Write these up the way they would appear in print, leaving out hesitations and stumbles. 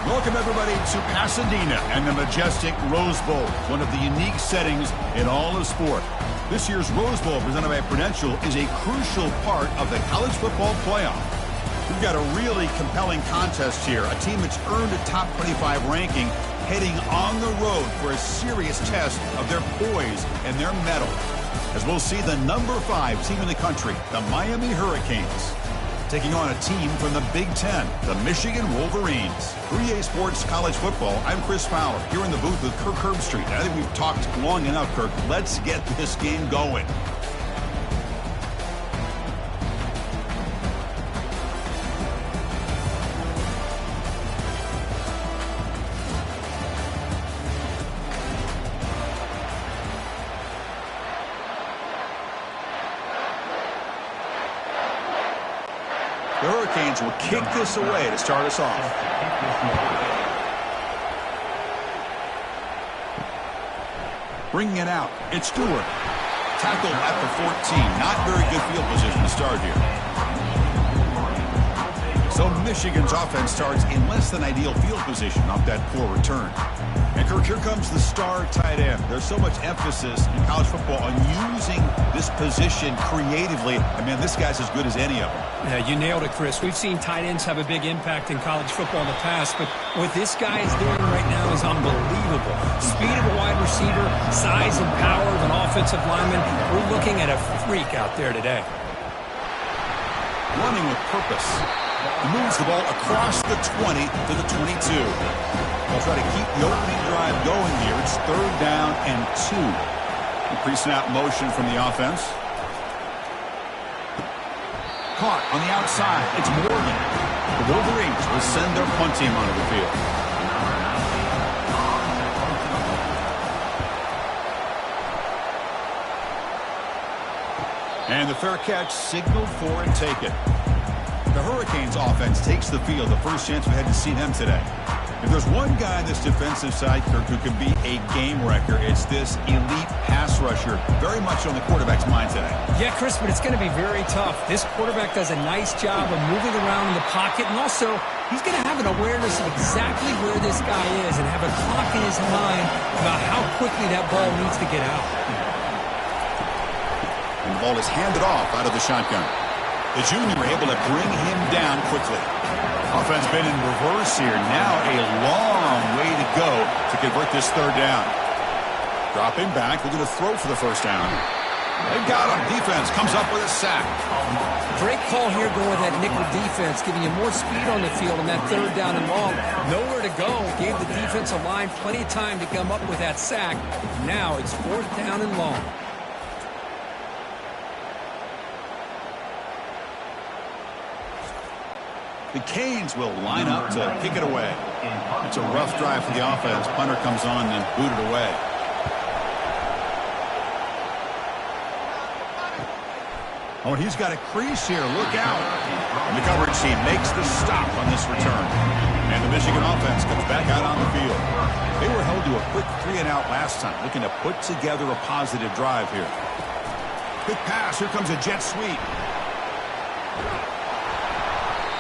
Welcome, everybody, to Pasadena and the majestic Rose Bowl, one of the unique settings in all of sport. This year's Rose Bowl, presented by Prudential, is a crucial part of the college football playoff. We've got a really compelling contest here, a team that's earned a top 25 ranking, heading on the road for a serious test of their poise and their mettle, as we'll see the number 5 team in the country, the Miami Hurricanes, taking on a team from the Big Ten, the Michigan Wolverines. 3A Sports College Football, I'm Chris Fowler, here in the booth with Kirk Herbstreit. I think we've talked long enough, Kirk. Let's get this game going. The Hurricanes will kick this away to start us off. Bringing it out, it's Stewart. Tackle at the 14. Not very good field position to start here. So Michigan's offense starts in less than ideal field position off that poor return. And Kirk, here comes the star tight end. There's so much emphasis in college football on using this position creatively. I mean, this guy's as good as any of them. Yeah, you nailed it, Chris. We've seen tight ends have a big impact in college football in the past, but what this guy is doing right now is unbelievable. Speed of a wide receiver, size and power of an offensive lineman. We're looking at a freak out there today. Running with purpose. He moves the ball across the 20 to the 22. They'll try to keep the opening drive going here. It's 3rd down and 2. Pre-snap motion from the offense. Caught on the outside. It's Morgan. The Wolverines will send their punt team onto the field. And the fair catch signaled for and taken. The Hurricanes offense takes the field. The first chance we had to see them today. If there's one guy on this defensive side, Kirk, who could be a game wrecker, it's this elite pass rusher, very much on the quarterback's mind today. Yeah, Chris, but it's going to be very tough. This quarterback does a nice job of moving around in the pocket, and also he's going to have an awareness of exactly where this guy is and have a clock in his mind about how quickly that ball needs to get out. And the ball is handed off out of the shotgun. The junior able to bring him down quickly. Offense been in reverse here. Now a long way to go to convert this 3rd down. Dropping back, looking to throw for the first down. They've got him. Defense comes up with a sack. Great call here going with that nickel defense, giving you more speed on the field on that 3rd down and long. Nowhere to go. Gave the defensive line plenty of time to come up with that sack. Now it's 4th down and long. The Canes will line up to kick it away. It's a rough drive for the offense. Punter comes on and booted away. Oh, and he's got a crease here. Look out. And the coverage team makes the stop on this return. And the Michigan offense comes back out on the field. They were held to a quick 3-and-out last time, looking to put together a positive drive here. Quick pass. Here comes a jet sweep.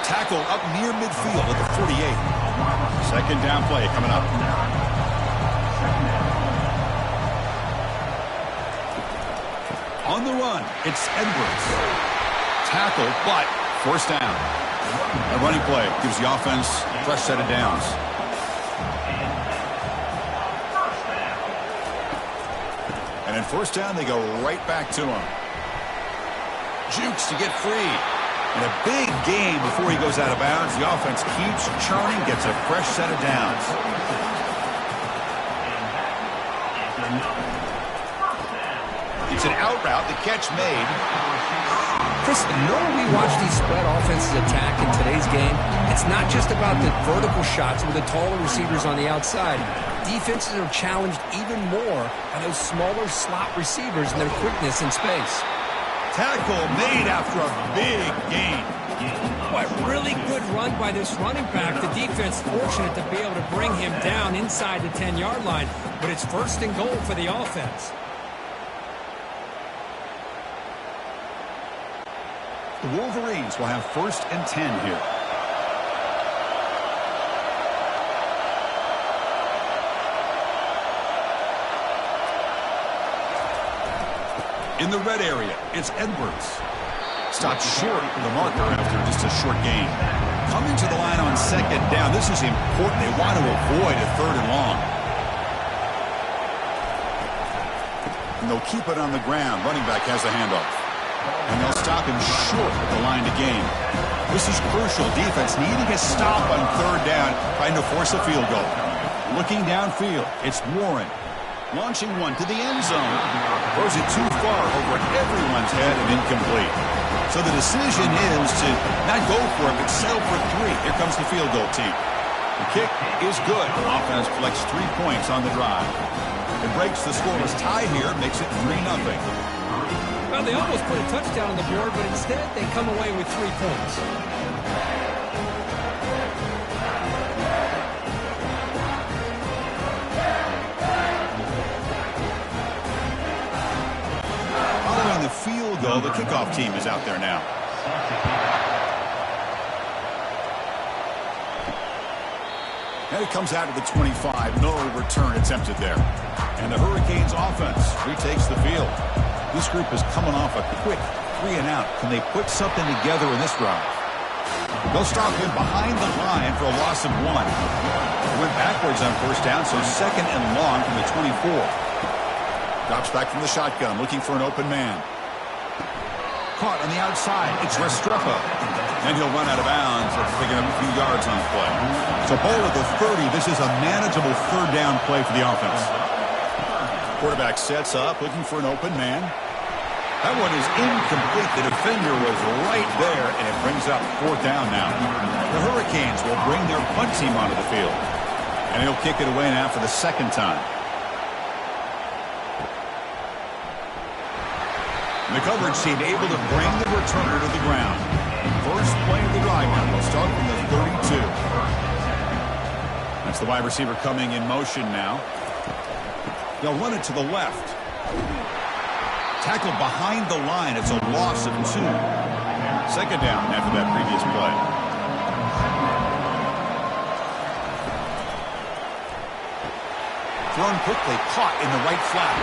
Tackle up near midfield at the 48. 2nd down play coming up. On the run, it's Edwards. Tackle, but 1st down. A running play gives the offense a fresh set of downs. And in 1st down, they go right back to him. Jukes to get free. And a big game before he goes out of bounds. The offense keeps churning, gets a fresh set of downs. It's an out route. The catch made. Chris, the more we watch these spread offenses attack in today's game, it's not just about the vertical shots with the taller receivers on the outside. Defenses are challenged even more by those smaller slot receivers and their quickness in space. Tackle made after a big gain. What really good run by this running back. The defense fortunate to be able to bring him down inside the 10-yard line, but it's 1st and goal for the offense. The Wolverines will have 1st and 10 here. In the red area, it's Edwards. Stopped short of the marker after just a short gain. Coming to the line on second down. This is important. They want to avoid a third and long. And they'll keep it on the ground. Running back has the handoff. And they'll stop him short at the line to gain. This is crucial. Defense needing a stop on third down, trying to force a field goal. Looking downfield, it's Warren. Launching one to the end zone. Throws it too far over everyone's head and incomplete. So the decision is to not go for it, but settle for 3. Here comes the field goal team. The kick is good. Offense collects 3 points on the drive. It breaks the scoreless tie here, makes it 3-0. Well, they almost put a touchdown on the board, but instead they come away with 3 points. Following the field goal, the kickoff team is out there now. And it comes out to the 25. No return attempted there. And the Hurricanes offense retakes the field. This group is coming off a quick 3-and-out. Can they put something together in this drive? They'll stop him behind the line for a loss of 1. They went backwards on first down, so second and long from the 24. Drops back from the shotgun, looking for an open man. Caught on the outside. It's Restrepo. And he'll run out of bounds after picking up a few yards on the play. So ball at the 30. This is a manageable third down play for the offense. Quarterback sets up, looking for an open man. That one is incomplete. The defender was right there, and it brings up fourth down now. The Hurricanes will bring their punt team onto the field. And he'll kick it away now for the second time. The coverage team able to bring the returner to the ground. First play of the drive now. They'll start from the 32. That's the wide receiver coming in motion now. They'll run it to the left. Tackled behind the line. It's a loss of 2. Second down after that previous play. Thrown quickly, caught in the right flat.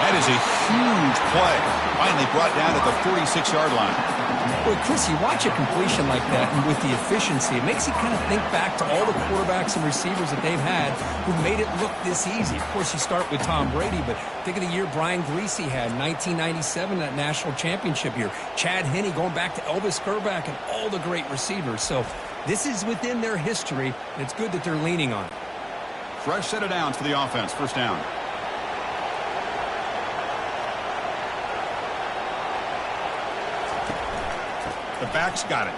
That is a huge play. Finally brought down at the 46-yard line. Boy, Chris, you watch a completion like that, and with the efficiency, it makes you kind of think back to all the quarterbacks and receivers that they've had who made it look this easy. Of course, you start with Tom Brady, but think of the year Brian Griese had, 1997, that national championship year. Chad Henne going back to Elvis Grbac and all the great receivers. So this is within their history, and it's good that they're leaning on it. Fresh set of downs for the offense. First down. The back's got it.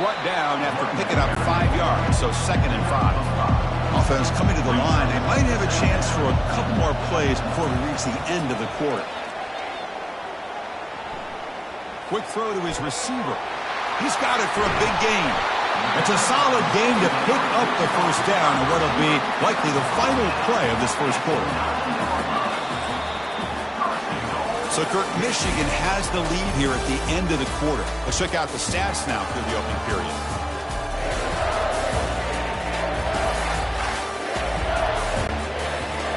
Brought down after picking up 5 yards, so second and 5. Offense coming to the line. They might have a chance for a couple more plays before we reach the end of the quarter. Quick throw to his receiver. He's got it for a big gain. It's a solid game to pick up the first down in what will be likely the final play of this first quarter. So, Kirk, Michigan has the lead here at the end of the quarter. Let's check out the stats now through the opening period.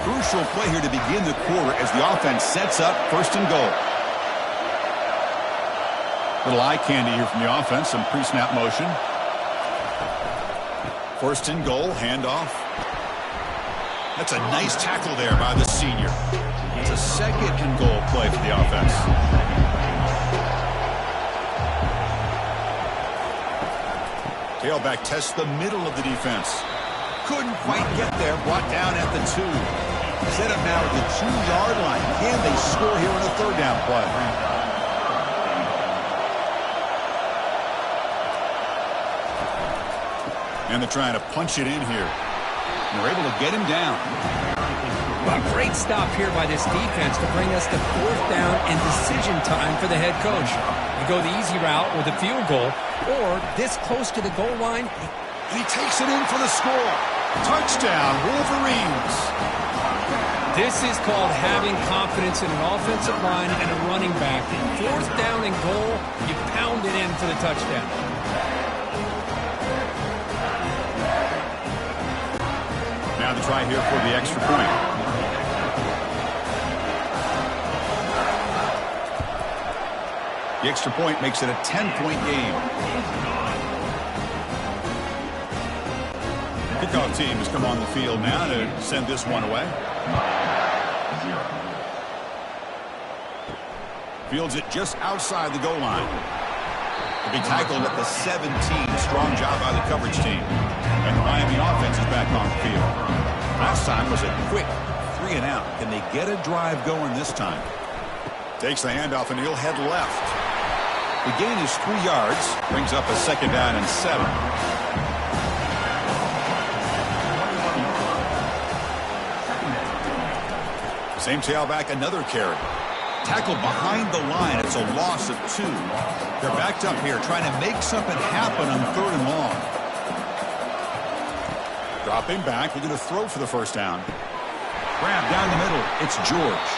Crucial play here to begin the quarter as the offense sets up first and goal. Little eye candy here from the offense, some pre-snap motion. First and goal, handoff. That's a nice tackle there by the senior. It's a second and goal play for the offense. Tailback tests the middle of the defense. Couldn't quite get there. Brought down at the 2. Set up now at the 2-yard line. Can they score here on a third down play? And they're trying to punch it in here. And they're able to get him down. A great stop here by this defense to bring us to fourth down and decision time for the head coach. You go the easy route with a field goal, or this close to the goal line. And he takes it in for the score. Touchdown, Wolverines. This is called having confidence in an offensive line and a running back. Fourth down and goal, you pound it in for the touchdown. Now the try here for the extra point. The extra point makes it a 10-point game. Kickoff team has come on the field now to send this one away. Fields it just outside the goal line. To be tackled at the 17. Strong job by the coverage team. And the Miami offense is back on the field. Last time was a quick 3 and out. Can they get a drive going this time? Takes the handoff and he'll head left. The gain is 3 yards. Brings up a 2nd down and 7. Same tailback, another carry. Tackled behind the line. It's a loss of 2. They're backed up here trying to make something happen on 3rd and long. Dropping back, looking to throw for the first down. Grab down the middle. It's George.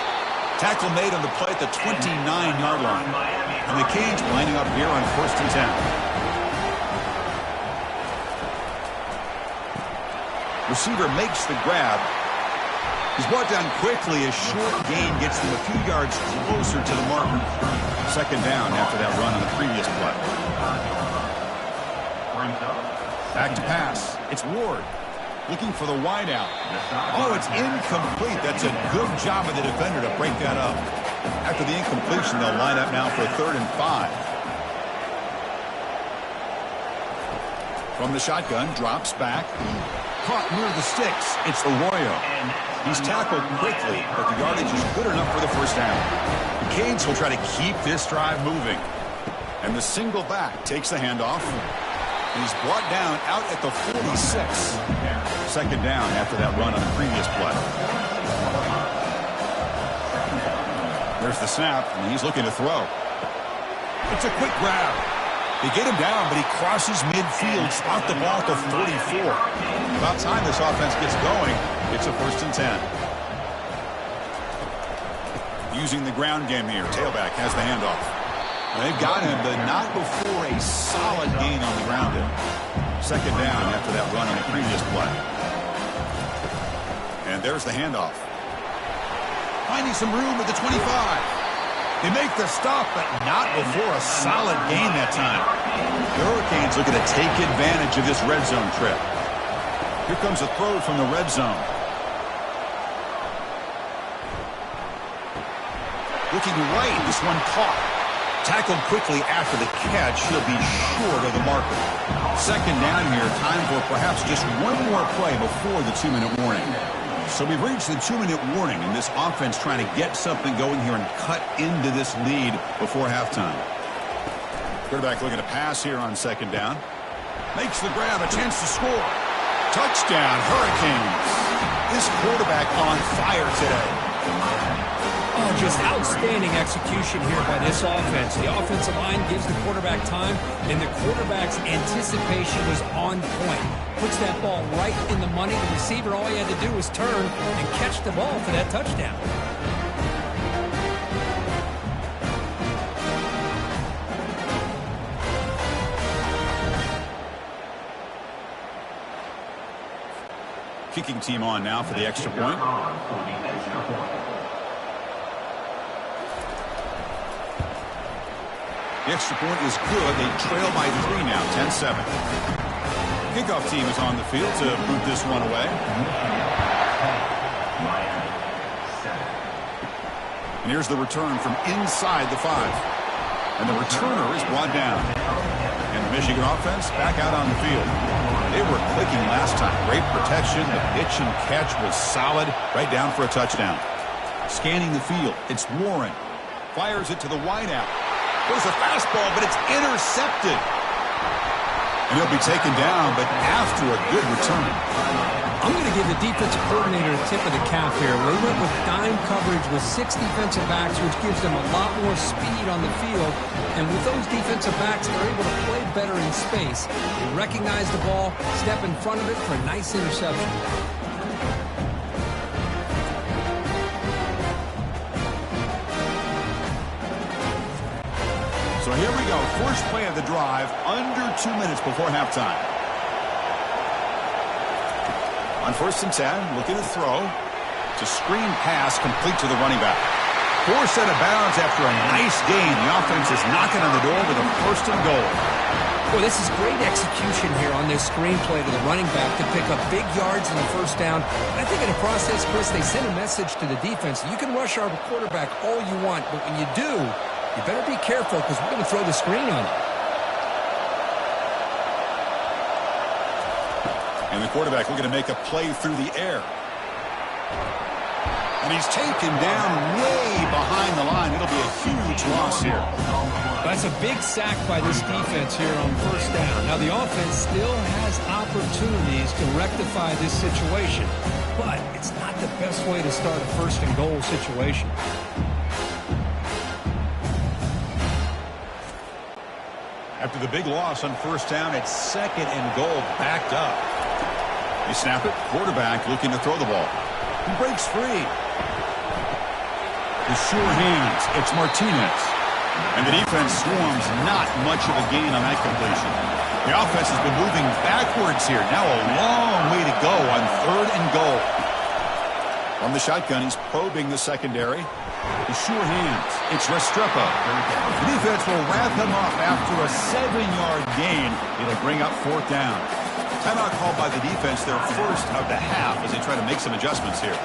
Tackle made on the play at the 29-yard line. And the Canes lining up here on 1st and 10. Receiver makes the grab. He's brought down quickly. A short gain gets them a few yards closer to the marker. 2nd down after that run on the previous play. Back to pass. It's Ward. Looking for the wideout. Oh, it's incomplete. That's a good job of the defender to break that up. After the incompletion, they'll line up now for 3rd and 5. From the shotgun, drops back. Caught near the sticks. It's Arroyo. He's tackled quickly, but the yardage is good enough for the first down. The Canes will try to keep this drive moving. And the single back takes the handoff. He's brought down out at the 46. 2nd down after that run on the previous play. There's the snap, and he's looking to throw. It's a quick grab. They get him down, but he crosses midfield, spot the ball at the 44. About time this offense gets going. It's a 1st and 10. Using the ground game here. Tailback has the handoff. They've got him, but not before a solid gain on the ground. 2nd down after that run on the previous play. And there's the handoff. Finding some room at the 25. They make the stop, but not before a solid gain that time. The Hurricanes looking to take advantage of this red zone trip. Here comes a throw from the red zone. Looking right, this one caught. Tackled quickly after the catch. He'll be short of the marker. 2nd down here. Time for perhaps just one more play before the 2-minute warning. So we've reached the 2-minute warning, and this offense trying to get something going here and cut into this lead before halftime. Quarterback looking to pass here on 2nd down. Makes the grab, a chance to score. Touchdown, Hurricanes. This quarterback on fire today. Oh, just outstanding execution here by this offense. The offensive line gives the quarterback time, and the quarterback's anticipation was on point. Puts that ball right in the money. The receiver, all he had to do was turn and catch the ball for that touchdown. Kicking team on now for the extra point. The extra point is good. They trail by 3 now, 10-7. Kickoff team is on the field to boot this one away. And here's the return from inside the 5. And the returner is brought down. And the Michigan offense back out on the field. They were clicking last time. Great protection. The pitch and catch was solid. Right down for a touchdown. Scanning the field. It's Warren. Fires it to the wideout. Goes a fastball, but it's intercepted. And he'll be taken down, but after a good return. I'm going to give the defensive coordinator a tip of the cap here. They went with dime coverage with 6 defensive backs, which gives them a lot more speed on the field. And with those defensive backs, they're able to play better in space. They recognize the ball, step in front of it for a nice interception. So here we go. First play of the drive, under 2 minutes before halftime. On 1st and 10, looking to throw. It's a screen pass complete to the running back. Forced out of bounds after a nice gain. The offense is knocking on the door with a first and goal. Well, this is great execution here on this screenplay to the running back to pick up big yards in the first down. And I think in the process, Chris, they send a message to the defense. You can rush our quarterback all you want, but when you do, you better be careful because we're going to throw the screen on you. And the quarterback looking to make a play through the air. And he's taken down way behind the line. It'll be a huge loss here. That's a big sack by this defense here on first down. Now, the offense still has opportunities to rectify this situation, but it's not the best way to start a first and goal situation. After the big loss on first down, it's second and goal, backed up. They snap it. Quarterback looking to throw the ball. He breaks free. The sure hands. It's Martinez. And the defense swarms. Not much of a gain on that completion. The offense has been moving backwards here. Now a long way to go on third and goal. From the shotgun, he's probing the secondary. The sure hands. It's Restrepo. The defense will wrap him up after a 7-yard gain. It'll bring up fourth down. Timeout called by the defense, their first of the half, as they try to make some adjustments here.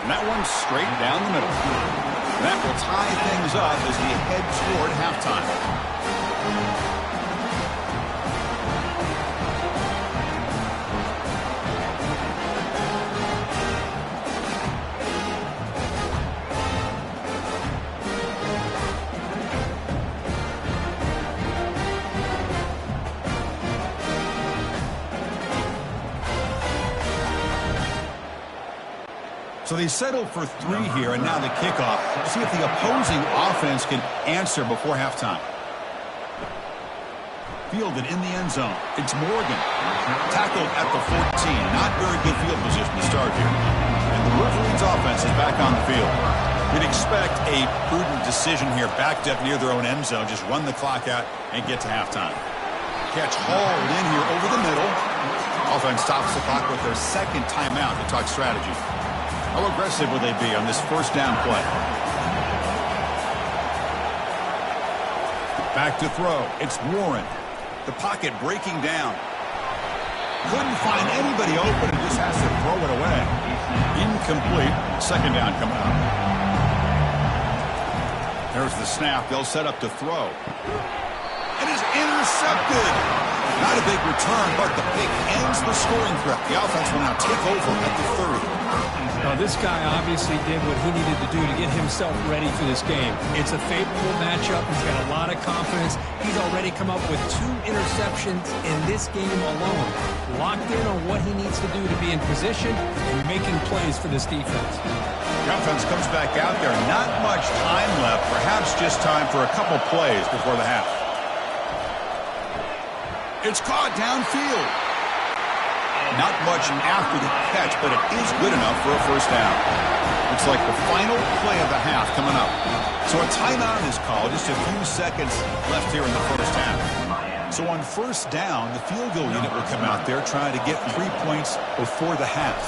And that one's straight down the middle. That will tie things up as we head toward halftime. So they settled for 3 here, and now the kickoff. See if the opposing offense can answer before halftime. Fielded in the end zone. It's Morgan. Tackled at the 14. Not very good field position to start here. And the Wolverines offense is back on the field. You'd expect a prudent decision here, backed up near their own end zone. Just run the clock out and get to halftime. Catch hauled in here over the middle. Offense stops the clock with their second timeout to talk strategy. How aggressive will they be on this first down play? Back to throw. It's Warren. The pocket breaking down. Couldn't find anybody open and just has to throw it away. Incomplete. Second down coming up. There's the snap. They'll set up to throw. It is intercepted. Not a big return, but the pick ends the scoring threat. The offense will now take over at the 30. Now, this guy obviously did what he needed to do to get himself ready for this game. It's a favorable matchup. He's got a lot of confidence. He's already come up with 2 interceptions in this game alone. Locked in on what he needs to do to be in position and making plays for this defense. The offense comes back out there. Not much time left. Perhaps just time for a couple plays before the half. It's caught downfield. Not much after the catch, but it is good enough for a first down. Looks like the final play of the half coming up. So a timeout is called. Just a few seconds left here in the first half. So on first down, the field goal unit will come out there trying to get 3 points before the half.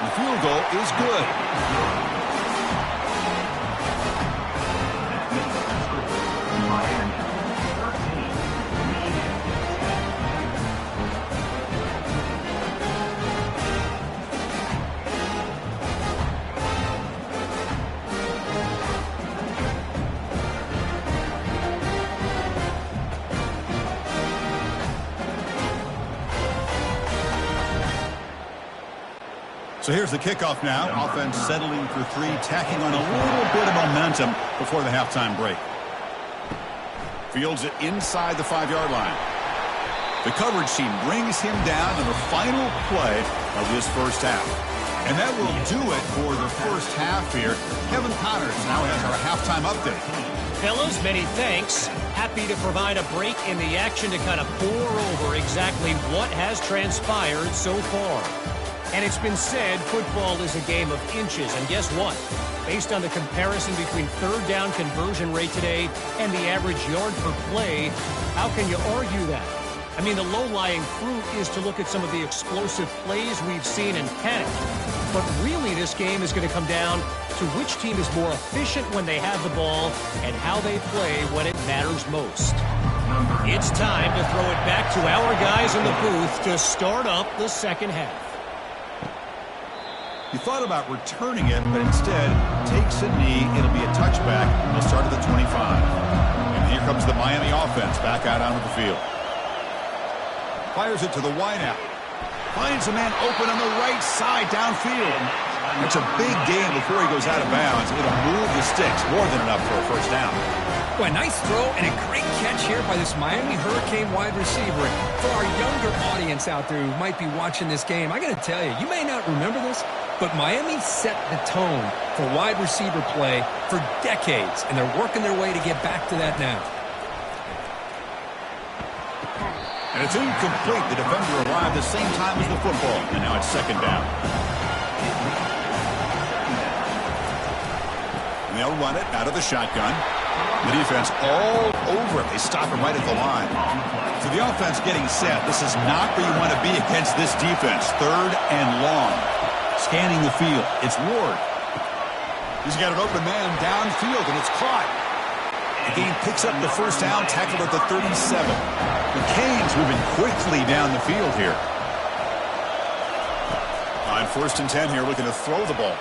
The field goal is good. So here's the kickoff now. Offense settling for 3, tacking on a little bit of momentum before the halftime break. Fields it inside the 5-yard line. The coverage team brings him down in the final play of this first half. And that will do it for the first half here. Kevin Connors now has our halftime update. Fellas, many thanks. Happy to provide a break in the action to kind of pour over exactly what has transpired so far. And it's been said football is a game of inches. And guess what? Based on the comparison between third down conversion rate today and the average yard per play, how can you argue that? I mean, the low-lying fruit is to look at some of the explosive plays we've seen in panic. But really, this game is going to come down to which team is more efficient when they have the ball and how they play when it matters most. It's time to throw it back to our guys in the booth to start up the second half. You thought about returning it, but instead takes a knee. It'll be a touchback. They'll start at the 25. And here comes the Miami offense back out onto the field. Fires it to the wideout. Finds a man open on the right side downfield. It's a big game before he goes out of bounds. It'll move the sticks more than enough for a first down. Boy, nice throw and a great catch here by this Miami Hurricane wide receiver. For our younger audience out there who might be watching this game, I got to tell you, you may not remember this, but Miami set the tone for wide receiver play for decades, and they're working their way to get back to that now. And it's incomplete. The defender arrived the same time as the football, and now it's second down. And they'll run it out of the shotgun. The defense all over it. They stop him right at the line. So the offense getting set. This is not where you want to be against this defense. Third and long. Scanning the field. It's Ward. He's got an open man downfield, and it's caught. The game picks up the first down, tackled at the 37. The Canes moving quickly down the field here. On 1st and 10 here, looking to throw the ball.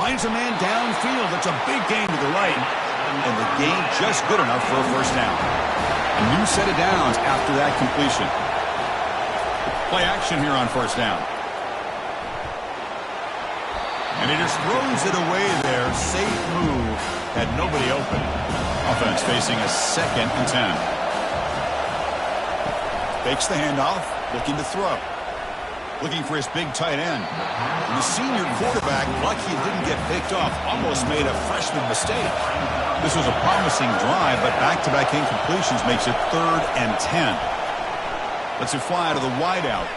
Finds a man downfield. It's a big gain to the right. And the gain just good enough for a first down. A new set of downs after that completion. Play action here on first down. And he just throws it away there. Safe move. Had nobody open. Offense facing a 2nd and 10. Fakes the handoff. Looking to throw. Looking for his big tight end. And the senior quarterback, lucky he didn't get picked off, almost made a freshman mistake. This was a promising drive, but back-to-back incompletions makes it 3rd and 10. Lets it fly to the wideout.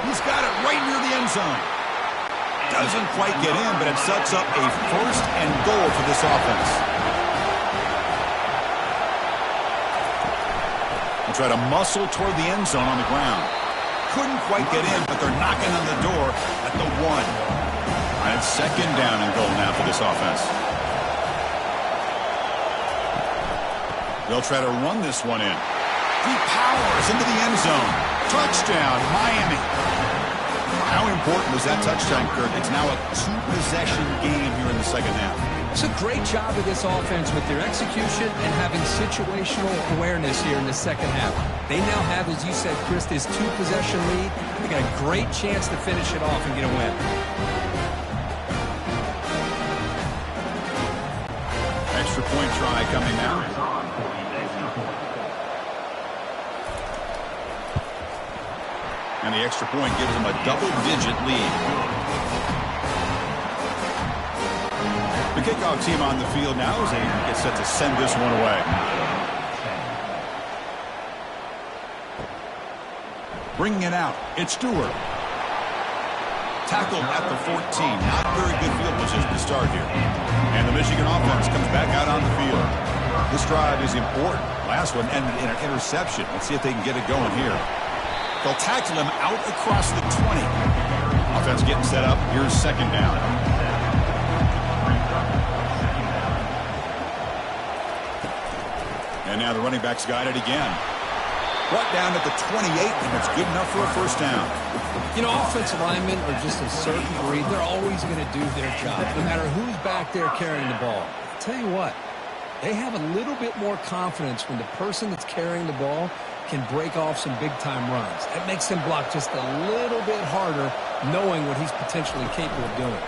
He's got it right near the end zone. Doesn't quite get in, but it sets up a 1st and goal for this offense. They try to muscle toward the end zone on the ground. Couldn't quite get in, but they're knocking on the door at the 1. And it's 2nd down and goal now for this offense. They'll try to run this one in. Deep powers into the end zone. Touchdown, Miami. How important was that touchdown, Kirk? It's now a 2-possession game here in the second half. It's a great job of this offense with their execution and having situational awareness here in the second half. They now have, as you said, Chris, this 2-possession lead. They got a great chance to finish it off and get a win. Extra point try coming now. And the extra point gives them a double-digit lead. The kickoff team on the field now as they get set to send this one away. Bringing it out, it's Stewart. Tackled at the 14. Not very good field position to start here. And the Michigan offense comes back out on the field. This drive is important. Last one ended in an interception. Let's see if they can get it going here. They'll tackle him out across the 20. Offense getting set up. Here's 2nd down. And now the running back's got it again. Brought down at the 28, and it's good enough for a first down. You know, offensive linemen are just a certain breed. They're always going to do their job, no matter who's back there carrying the ball. I'll tell you what, they have a little bit more confidence when the person that's carrying the ball can break off some big-time runs. That makes him block just a little bit harder, knowing what he's potentially capable of doing.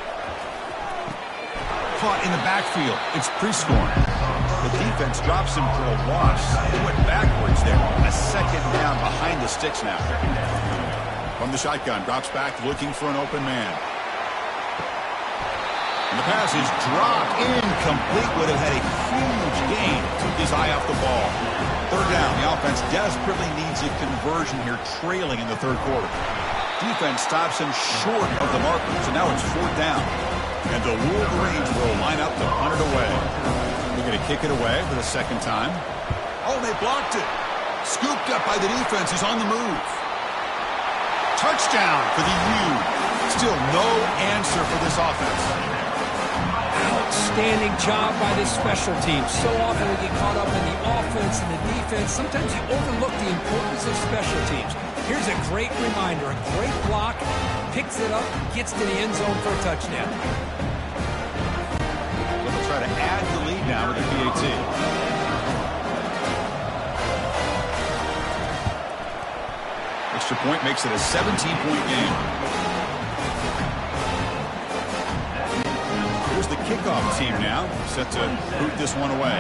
Caught in the backfield. It's Prescorn. The defense drops him for a loss. He went backwards there. A 2nd down behind the sticks now. From the shotgun, drops back looking for an open man. And the pass is dropped. Incomplete. Would have had a huge gain. Took his eye off the ball. 3rd down. The offense desperately needs a conversion here, trailing in the 3rd quarter. Defense stops him short of the marker. So now it's 4th down. And the Wolverines will line up to punt it away. They're going to kick it away for the 2nd time. Oh, they blocked it. Scooped up by the defense. He's on the move. Touchdown for the U. Still no answer for this offense. Outstanding job by this special team. So often we get caught up in the offense and the defense. Sometimes you overlook the importance of special teams. Here's a great reminder. A great block. Picks it up. Gets to the end zone for a touchdown. They'll try to add the lead now with the PAT. Extra point makes it a 17-point game. Here's the kickoff team now, set to boot this one away.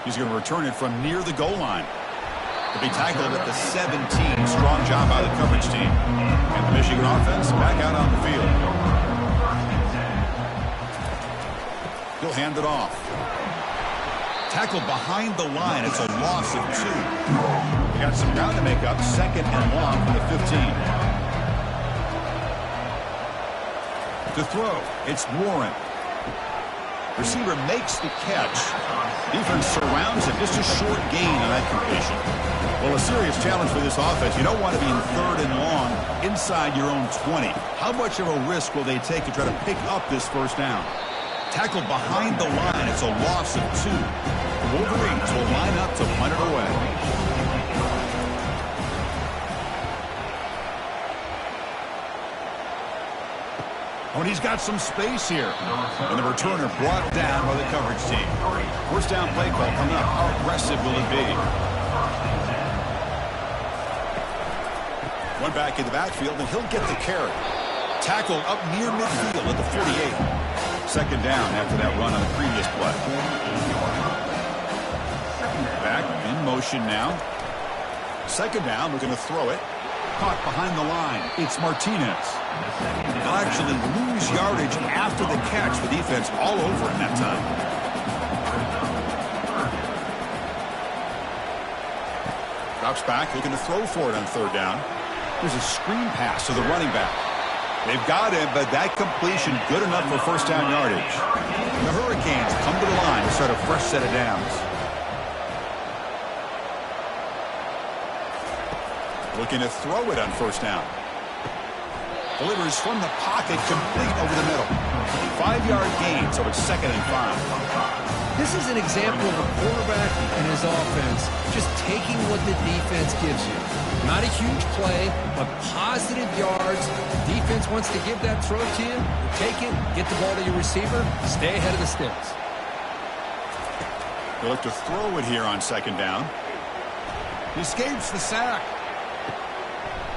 He's going to return it from near the goal line. To be tackled at the 17. Strong job by the coverage team. And the Michigan offense back out on the field. He'll hand it off. Tackled behind the line. It's a loss of 2. They got some ground to make up. 2nd and long for the 15. To throw, it's Warren. Receiver makes the catch. Defense surrounds it. Just a short gain on that completion. Well, a serious challenge for this offense. You don't want to be in 3rd and long inside your own 20. How much of a risk will they take to try to pick up this first down? Tackled behind the line. It's a loss of 2. The Wolverines will line up to punt it away. Oh, and he's got some space here. And the returner brought down by the coverage team. First down play call coming up. How aggressive will it be? One back in the backfield, and he'll get the carry. Tackled up near midfield at the 48. Second down after that run on the previous play. Back in motion now. Second down, we're going to throw it. Caught behind the line. It's Martinez. They'll actually lose yardage after the catch. The defense all over in that time. Drops back, looking to throw for it on 3rd down. There's a screen pass to the running back. They've got him, but that completion good enough for first down yardage. The Hurricanes come to the line to start a fresh set of downs. Looking to throw it on first down. Delivers from the pocket, complete over the middle. 5-yard gain, so it's 2nd and 5. This is an example of a quarterback and his offense just taking what the defense gives you. Not a huge play, but positive yards. The defense wants to give that throw to you. You take it, get the ball to your receiver, stay ahead of the sticks. They look to throw it here on 2nd down. He escapes the sack.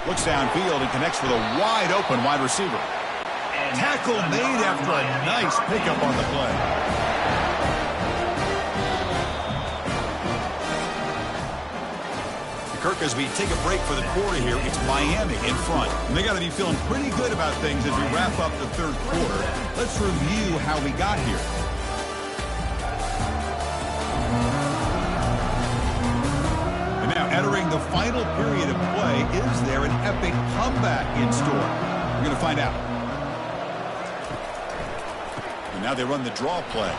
Looks downfield and connects with a wide-open wide receiver. Tackle made after a nice pickup on the play. Kirk, as we take a break for the quarter here, it's Miami in front. And they got to be feeling pretty good about things as we wrap up the 3rd quarter. Let's review how we got here. And now entering the final period of play, is there an epic comeback in store? We're going to find out. And now they run the draw play.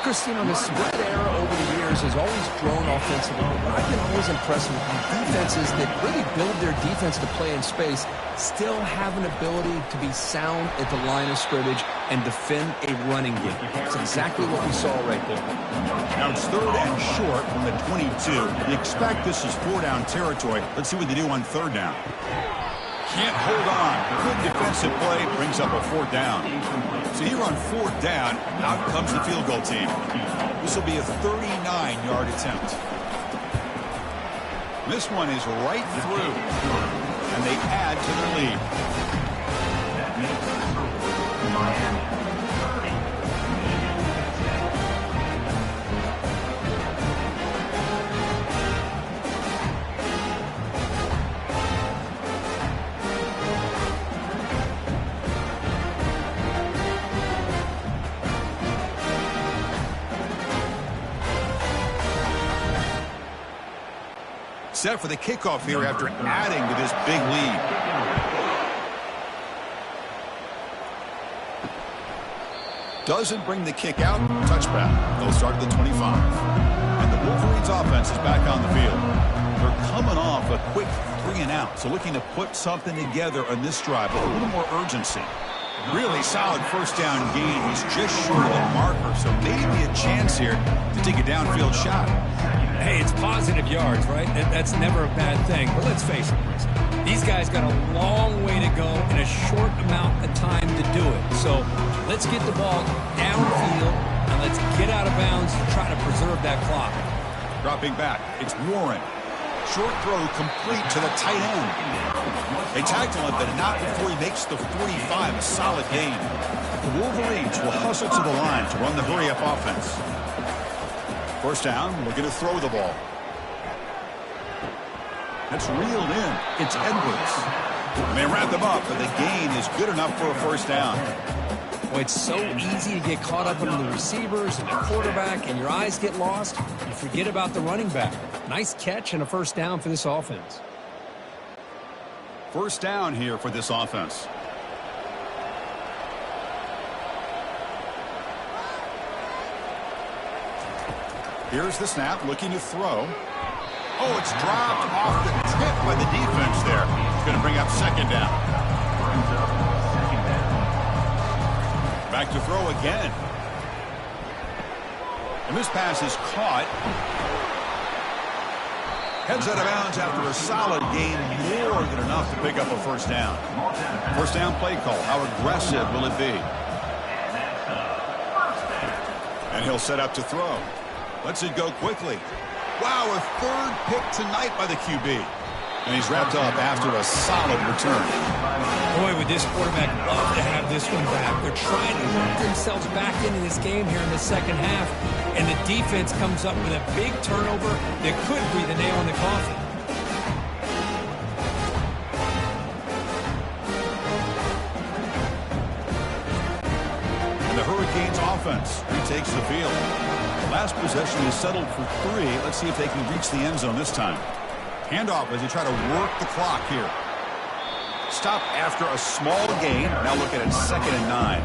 Christine, the spread era over the years has always grown offensively. But I've been always impressed with defenses that really build their defense to play in space, still have an ability to be sound at the line of scrimmage and defend a running game. That's exactly what we saw right there. Now it's 3rd and short from the 22. You expect this is 4-down territory. Let's see what they do on 3rd down. Can't hold on. Good defensive play brings up a 4th down. So here on 4th down, out comes the field goal team. This will be a 39-yard attempt. This one is right through, and they add to their lead. Set for the kickoff here after adding to this big lead. Doesn't bring the kick out. Touchback. They'll start at the 25. And the Wolverines offense is back on the field. They're coming off a quick 3-and-out. So looking to put something together on this drive with a little more urgency. Really solid first down gain. He's just short of the marker. So maybe a chance here to take a downfield shot. Hey, it's positive yards, right? That's never a bad thing. But let's face it, these guys got a long way to go in a short amount of time to do it. So let's get the ball downfield and let's get out of bounds to try to preserve that clock. Dropping back, it's Warren. Short throw complete to the tight end. They tackle him, but not before he makes the 45. A solid gain. The Wolverines will hustle to the line to run the hurry-up offense. First down, looking to throw the ball. That's reeled in. It's Edwards. And they wrap them up, but the gain is good enough for a first down. Well, it's so easy to get caught up into the receivers and the quarterback, and your eyes get lost. You forget about the running back. Nice catch and a first down for this offense. First down here for this offense. Here's the snap, looking to throw. Oh, it's dropped off the tip by the defense there. It's going to bring up second down. Back to throw again. And this pass is caught. Heads out of bounds after a solid gain, more than enough to pick up a first down. First down play call. How aggressive will it be? And he'll set up to throw. Lets it go quickly. Wow, a third pick tonight by the QB. And he's wrapped up after a solid return. Boy, would this quarterback love to have this one back. They're trying to work themselves back into this game here in the second half. And the defense comes up with a big turnover that could be the nail in the coffin. And the Hurricanes offense retakes the field. Last possession is settled for 3. Let's see if they can reach the end zone this time. Handoff as they try to work the clock here. Stop after a small gain. Now look at it, 2nd and 9.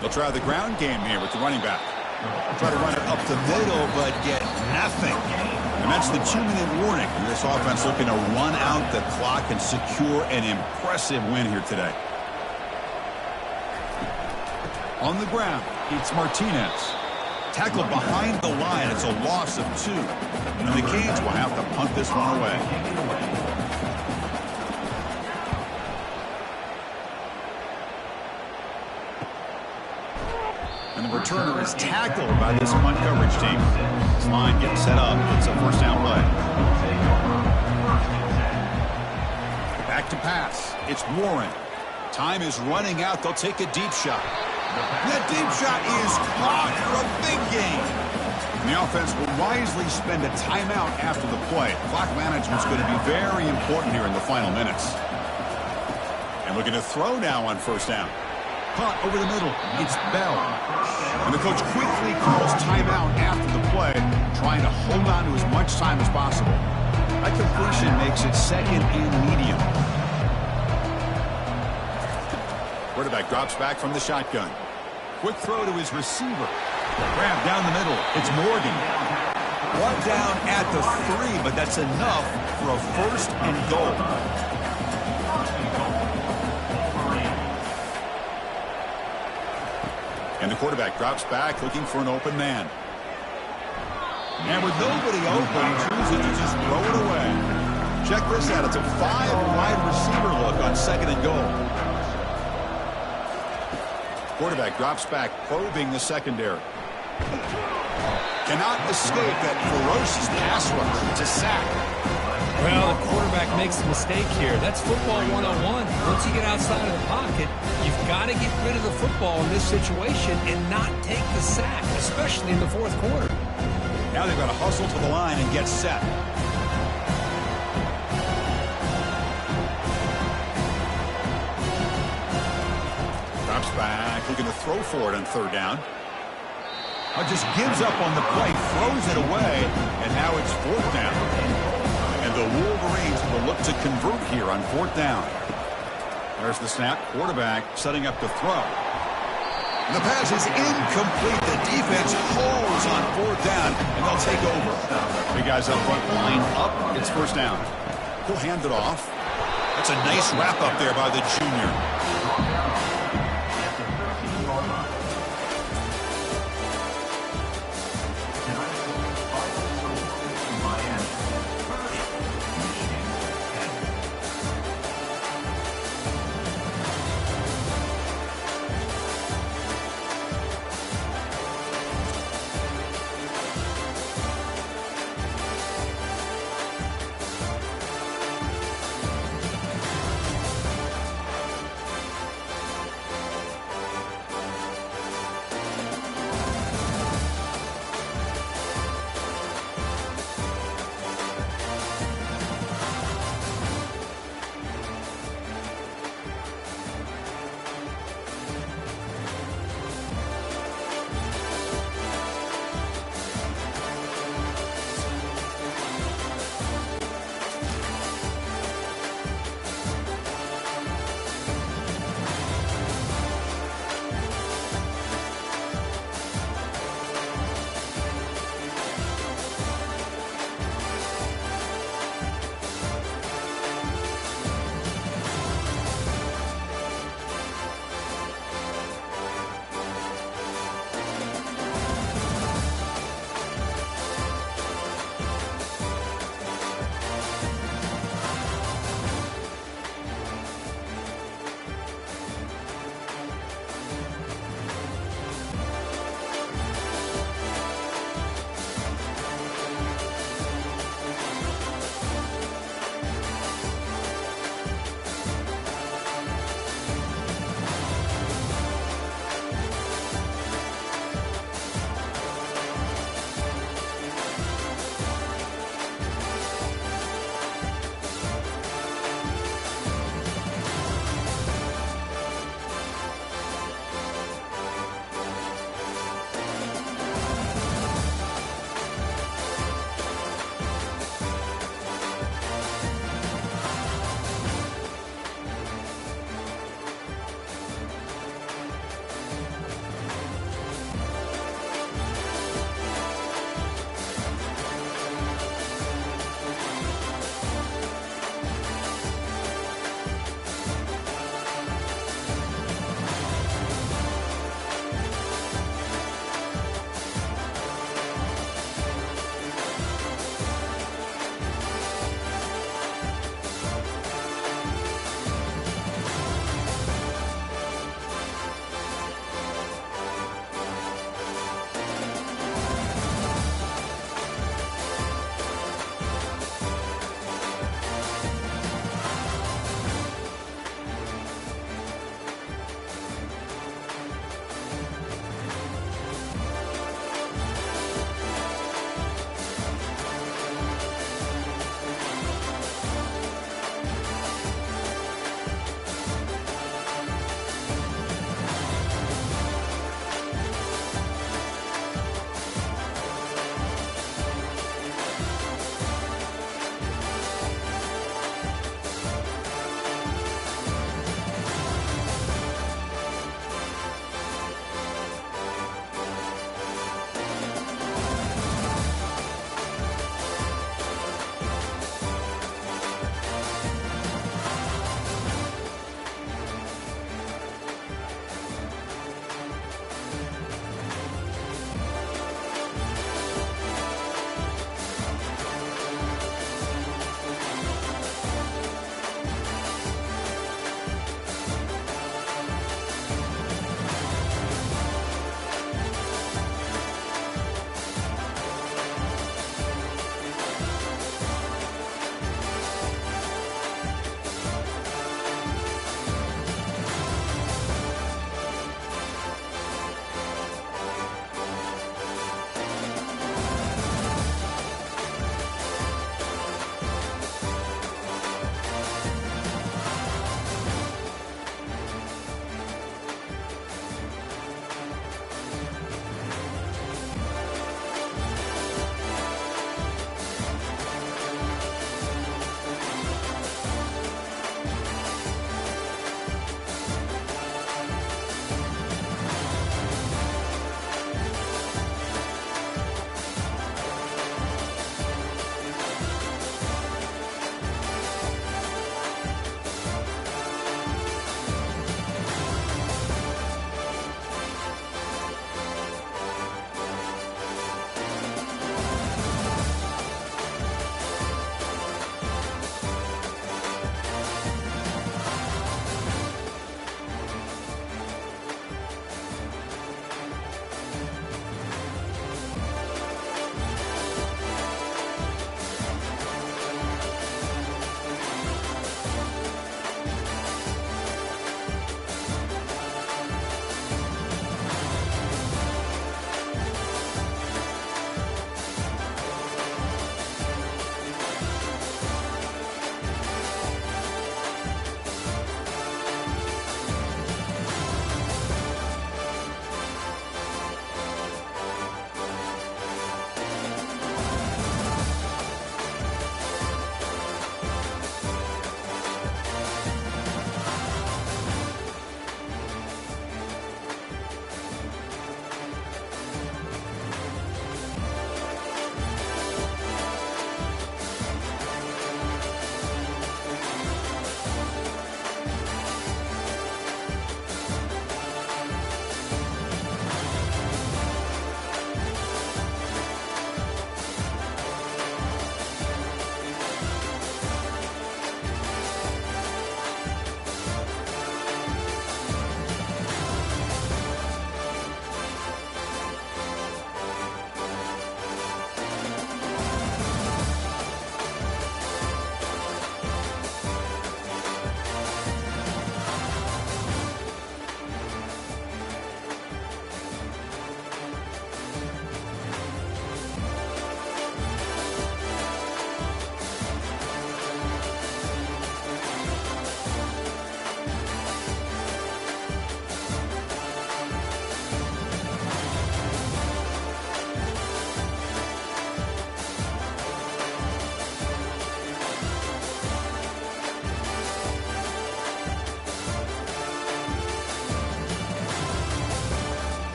They'll try the ground game here with the running back. Try to run it up the middle, but get nothing. And that's the 2-minute warning. And this offense looking to run out the clock and secure an impressive win here today. On the ground, it's Martinez. Tackled behind the line. It's a loss of 2. And the Canes will have to punt this one away. And the returner is tackled by this punt coverage team. This line getting set up. It's a first down play. Back to pass. It's Warren. Time is running out. They'll take a deep shot. That deep shot is caught for a big gain. And the offense will wisely spend a timeout after the play. Clock management is going to be very important here in the final minutes. And looking to throw now on first down. Caught over the middle. It's Bell. And the coach quickly calls timeout after the play, trying to hold on to as much time as possible. That completion makes it 2nd and medium. Quarterback drops back from the shotgun. Quick throw to his receiver. Grab down the middle. It's Morgan. Brought down at the 3, but that's enough for a 1st and goal. And the quarterback drops back looking for an open man. And with nobody open, he chooses to just throw it away. Check this out. It's a 5-wide receiver look on 2nd and goal. Quarterback drops back, probing the secondary. Cannot escape that ferocious pass rush. It's a sack. Well, the quarterback makes a mistake here. That's football 101. Once you get outside of the pocket, you've got to get rid of the football in this situation and not take the sack, especially in the 4th quarter. Now they've got to hustle to the line and get set. Drops back, looking to throw for it on 3rd down. Just gives up on the play, throws it away, and now it's 4th down. And The Wolverines will look to convert here on 4th down. There's the snap. Quarterback setting up to throw. The pass is incomplete. The defense holds on 4th down, and they'll take over. The guys up front line up. It's 1st down. He'll hand it off. That's a nice wrap up there by the junior.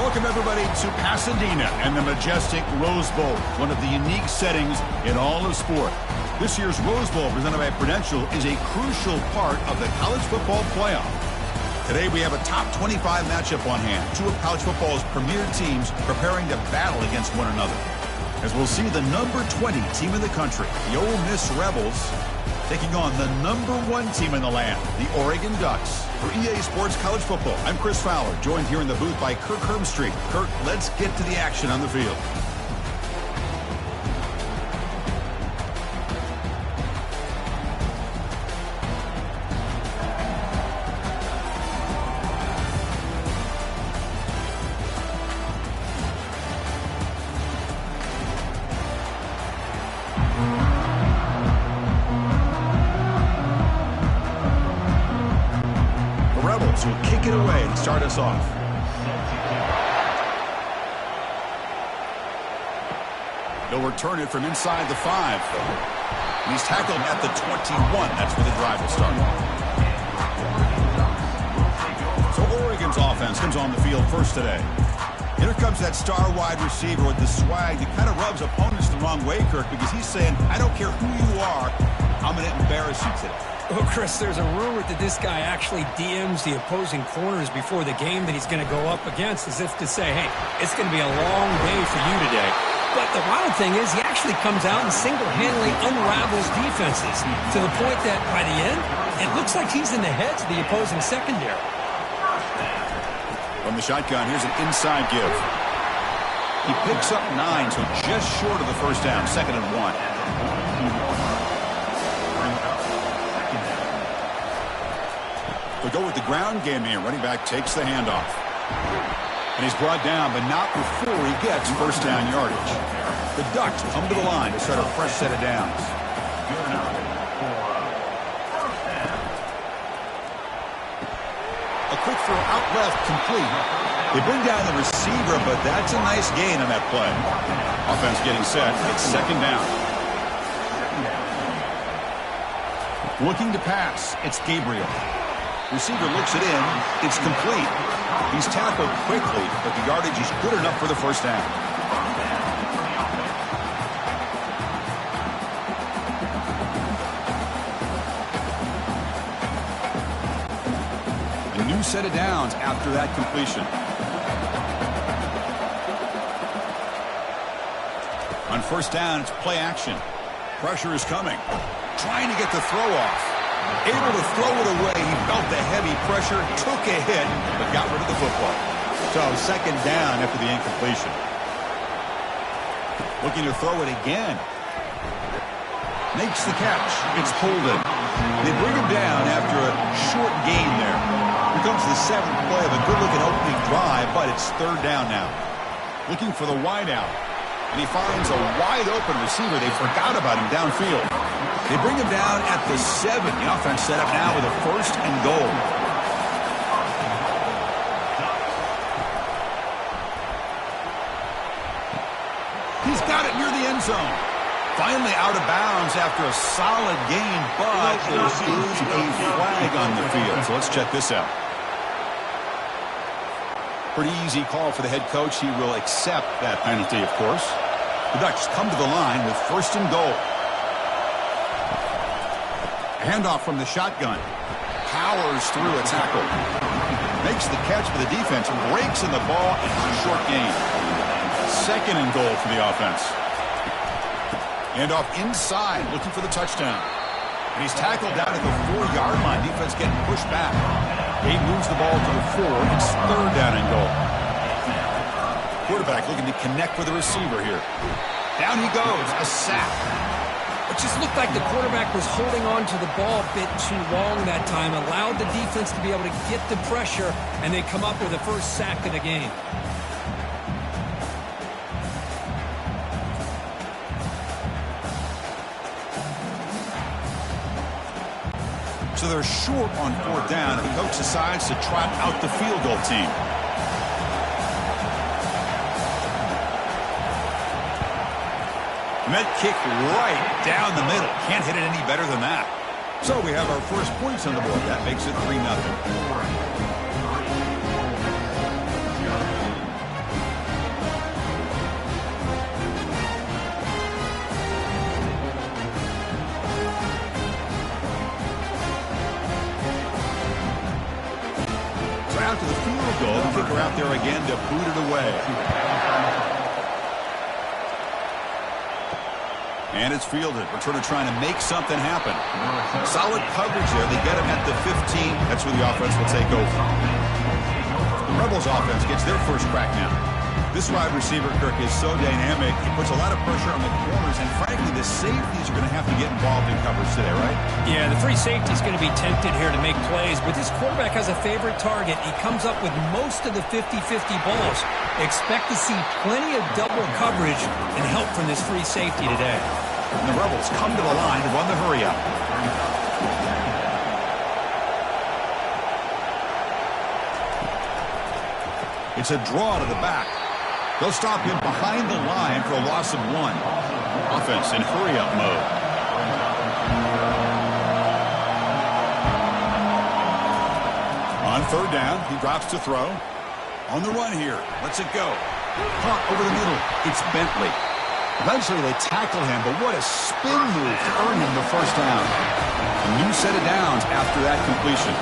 Welcome, everybody, to Pasadena and the majestic Rose Bowl, one of the unique settings in all of sport. This year's Rose Bowl, presented by Prudential, is a crucial part of the college football playoff. Today, we have a top 25 matchup on hand. Two of college football's premier teams preparing to battle against one another. As we'll see the number 20 team in the country, the Ole Miss Rebels, taking on the number 1 team in the land, the Oregon Ducks. For EA Sports College Football, I'm Chris Fowler, joined here in the booth by Kirk Herbstreit. Kirk, let's get to the action on the field. Will kick it away to start us off. They'll return it from inside the 5. He's tackled at the 21. That's where the drive will start. So Oregon's offense comes on the field first today. Here comes that star wide receiver with the swag that kind of rubs opponents the wrong way, Kirk, because he's saying, I don't care who you are, I'm going to embarrass you today. Oh, Chris, there's a rumor that this guy actually DMs the opposing corners before the game that he's going to go up against, as if to say, hey, it's going to be a long day for you today. But the wild thing is he actually comes out and single-handedly unravels defenses to the point that by the end, it looks like he's in the heads of the opposing secondary. From the shotgun, here's an inside give. He picks up 9, so just short of the first down, 2nd and 1. They'll go with the ground game here. Running back takes the handoff. And he's brought down, but not before he gets first down yardage. The Ducks come to the line to start a fresh set of downs. A quick throw out left, complete. They bring down the receiver, but that's a nice gain on that play. Offense getting set. It's 2nd down. Looking to pass. It's Gabriel. Receiver looks it in. It's complete. He's tackled quickly, but the yardage is good enough for the first down. A new set of downs after that completion. On first down, it's play action. Pressure is coming. Trying to get the throw off. Able to throw it away. He felt the heavy pressure, took a hit, but got rid of the football. So 2nd down after the incompletion. Looking to throw it again. Makes the catch. It's pulled in. They bring him down after a short gain there. Here comes the 7th play of a good-looking opening drive, but it's 3rd down now. Looking for the wideout. And he finds a wide-open receiver. They forgot about him downfield. They bring him down at the 7. The offense set up now with a 1st and goal. He's got it near the end zone. Finally out of bounds after a solid gain, but there is a flag on the field. So let's check this out. Pretty easy call for the head coach. He will accept that penalty, of course. The Ducks come to the line with 1st and goal. Handoff from the shotgun. Powers through a tackle. Makes the catch for the defense. Breaks in the ball. And it's a short gain. 2nd and goal for the offense. Handoff inside. Looking for the touchdown. And he's tackled down at the 4-yard line. Defense getting pushed back. He moves the ball to the 4. It's 3rd down and goal. Quarterback looking to connect with the receiver here. Down he goes. A sack. It just looked like the quarterback was holding on to the ball a bit too long that time, allowed the defense to be able to get the pressure, and they come up with the first sack of the game. So they're short on 4th down, and the coach decides to trot out the field goal team. Met kick right down the middle. Can't hit it any better than that. So we have our first points on the board. That makes it 3-0. linebacker out there again to boot it away. And it's fielded. Returner trying to make something happen. Solid coverage there. They get him at the 15. That's where the offense will take over. The Rebels offense gets their first crack now. This wide receiver, Kirk, is so dynamic. He puts a lot of pressure on the corners, and frankly, the safeties are going to have to get involved in coverage today, right? Yeah, the free safety is going to be tempted here to make plays, but this quarterback has a favorite target. He comes up with most of the 50-50 balls. Expect to see plenty of double coverage and help from this free safety today. And the Rebels come to the line to run the hurry-up. It's a draw to the back. They'll stop him behind the line for a loss of 1. Offense in hurry-up mode. On third down, he drops to throw. On the run here. Lets it go. Caught over the middle. It's Bentley. Eventually they tackle him, but what a spin move to earn him the first down. A new set of downs after that completion.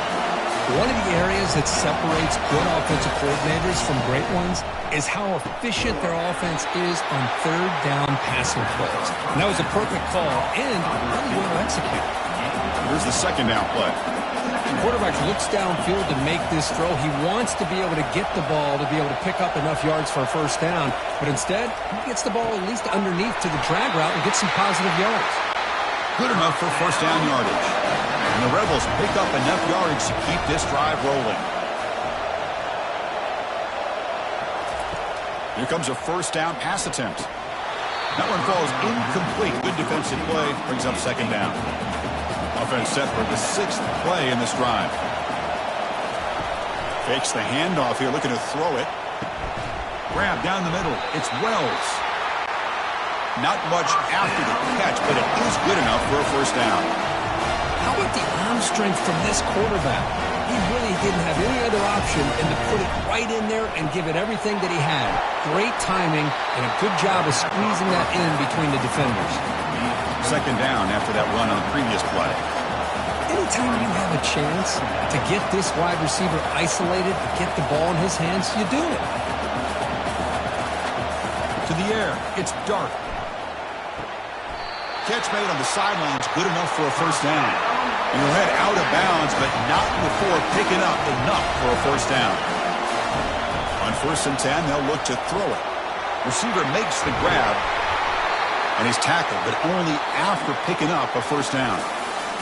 One of the areas that separates good offensive coordinators from great ones is how efficient their offense is on third down passing plays. And that was a perfect call and really well executed. Here's the second down play. The quarterback looks downfield to make this throw. He wants to be able to get the ball to be able to pick up enough yards for a first down. But instead, he gets the ball at least underneath to the drag route and gets some positive yards. Good enough for first down yardage. And the Rebels pick up enough yardage to keep this drive rolling. Here comes a first down pass attempt. That one falls incomplete. Good defensive play. Brings up second down. Offense set for the 6th play in this drive. Fakes the handoff here, looking to throw it. Grab down the middle. It's Wells. Not much after the catch, but it is good enough for a first down. How about the arm strength from this quarterback? He really didn't have any other option than to put it right in there and give it everything that he had. Great timing and a good job of squeezing that in between the defenders. Second down after that run on the previous play. Anytime you have a chance to get this wide receiver isolated, to get the ball in his hands, you do it. To the air, it's Dart. Catch made on the sidelines, good enough for a first down. And he'll head out of bounds, but not before picking up enough for a first down. On 1st and 10, they'll look to throw it. Receiver makes the grab, and he's tackled, but only after picking up a first down.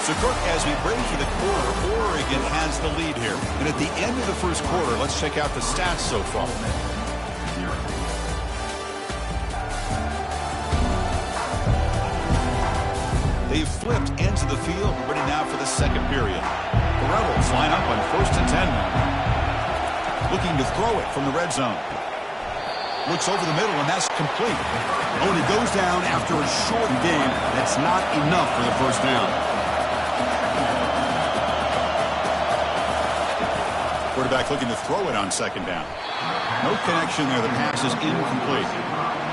So, Cook, as we break for the quarter, Oregon has the lead here. And at the end of the first quarter, let's check out the stats so far. They've flipped into the field, ready now for the second period. The Rebels line up on 1st and 10 now. Looking to throw it from the red zone. Looks over the middle, and that's complete. Oh, and it goes down after a short game. That's not enough for the first down. Quarterback looking to throw it on second down. No connection there. The pass is incomplete.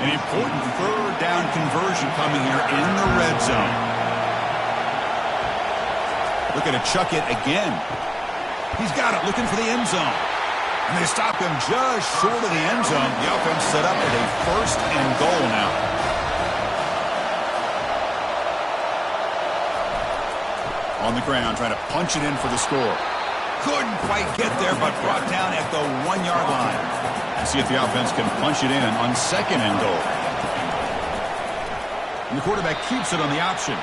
An important third down conversion coming here in the red zone. Looking to chuck it again. He's got it, looking for the end zone. And they stop him just short of the end zone. The offense set up with a 1st and goal now. On the ground, trying to punch it in for the score. Couldn't quite get there, but brought down at the 1-yard line. Let's see if the offense can punch it in on 2nd and goal. And the quarterback keeps it on the option.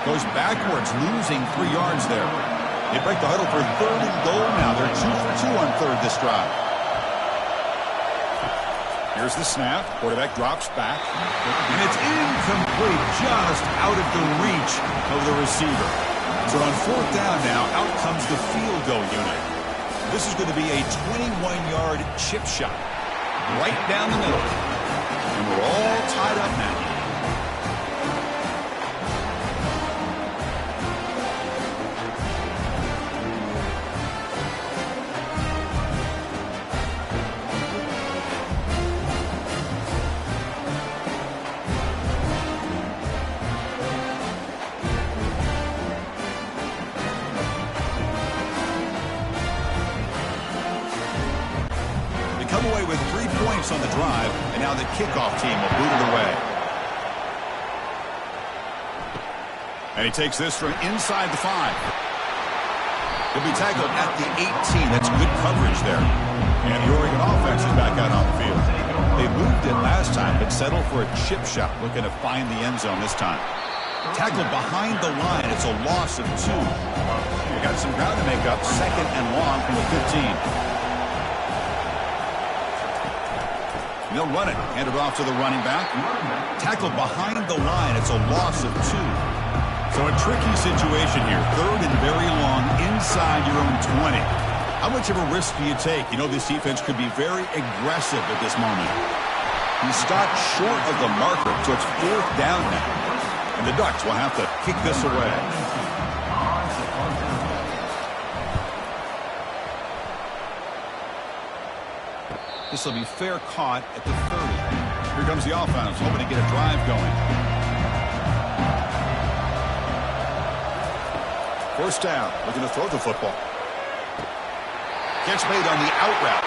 Goes backwards, losing 3 yards there. They break the huddle for 3rd and goal now. They're 2 for 2 on third this drive. Here's the snap. Quarterback drops back. And it's incomplete, just out of the reach of the receiver. So on 4th down now, out comes the field goal unit. This is going to be a 21-yard chip shot. Right down the middle. And we're all tied up now. on the drive, and now the kickoff team will boot it away. And he takes this from inside the 5. He'll be tackled at the 18. That's good coverage there. And the Oregon offense is back out on the field. They moved it last time, but settled for a chip shot, looking to find the end zone this time. Tackled behind the line. It's a loss of 2. They got some ground to make up. 2nd and long from the 15. They'll run it. Hand it off to the running back. Tackled behind the line. It's a loss of 2. So a tricky situation here. 3rd and very long inside your own 20. How much of a risk do you take? You know, this defense could be very aggressive at this moment. He stopped short of the marker, so it's 4th down now. And the Ducks will have to kick this away. This will be fair caught at the 30. Here comes the offense, hoping to get a drive going. 1st down, looking to throw the football. Catch made on the out route.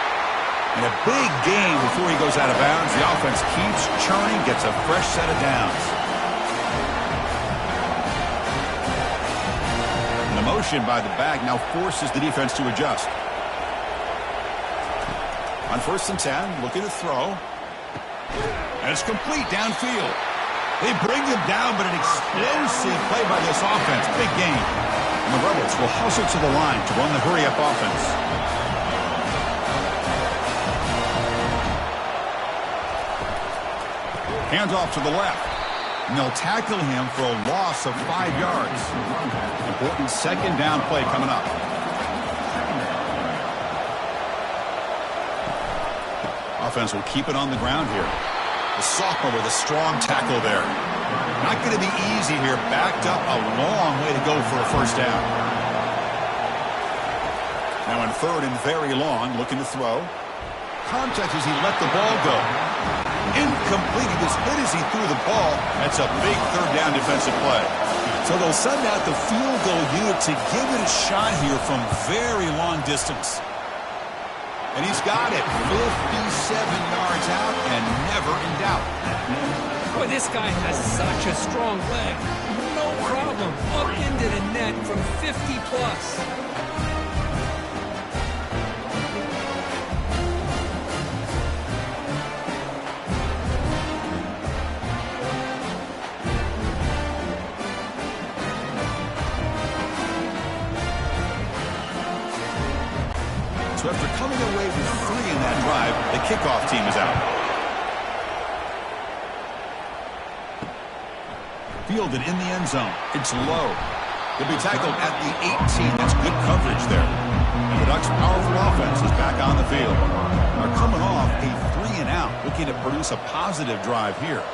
And a big gain before he goes out of bounds. The offense keeps churning, gets a fresh set of downs. And the motion by the back now forces the defense to adjust. On 1st and 10, looking to throw. And it's complete downfield. They bring them down, but an explosive play by this offense. Big gain. And the Rebels will hustle to the line to run the hurry-up offense. Hands off to the left. And they'll tackle him for a loss of 5 yards. Important 2nd down play coming up. Offense will keep it on the ground here. The sophomore with a strong tackle there. Not going to be easy here. Backed up a long way to go for a 1st down. Now in 3rd and very long, looking to throw. Contact as he let the ball go. Incomplete. He was hit as he threw the ball. That's a big 3rd down defensive play. So they'll send out the field goal unit to give it a shot here from very long distance. And he's got it. 57 yards out and never in doubt. Boy, this guy has such a strong leg. No problem. Up into the net from 50 plus. So after coming away with 3 in that drive, the kickoff team is out. Fielded in the end zone. It's low. He'll be tackled at the 18. That's good coverage there. And the Ducks' powerful offense is back on the field. They're coming off a 3 and out, looking to produce a positive drive here.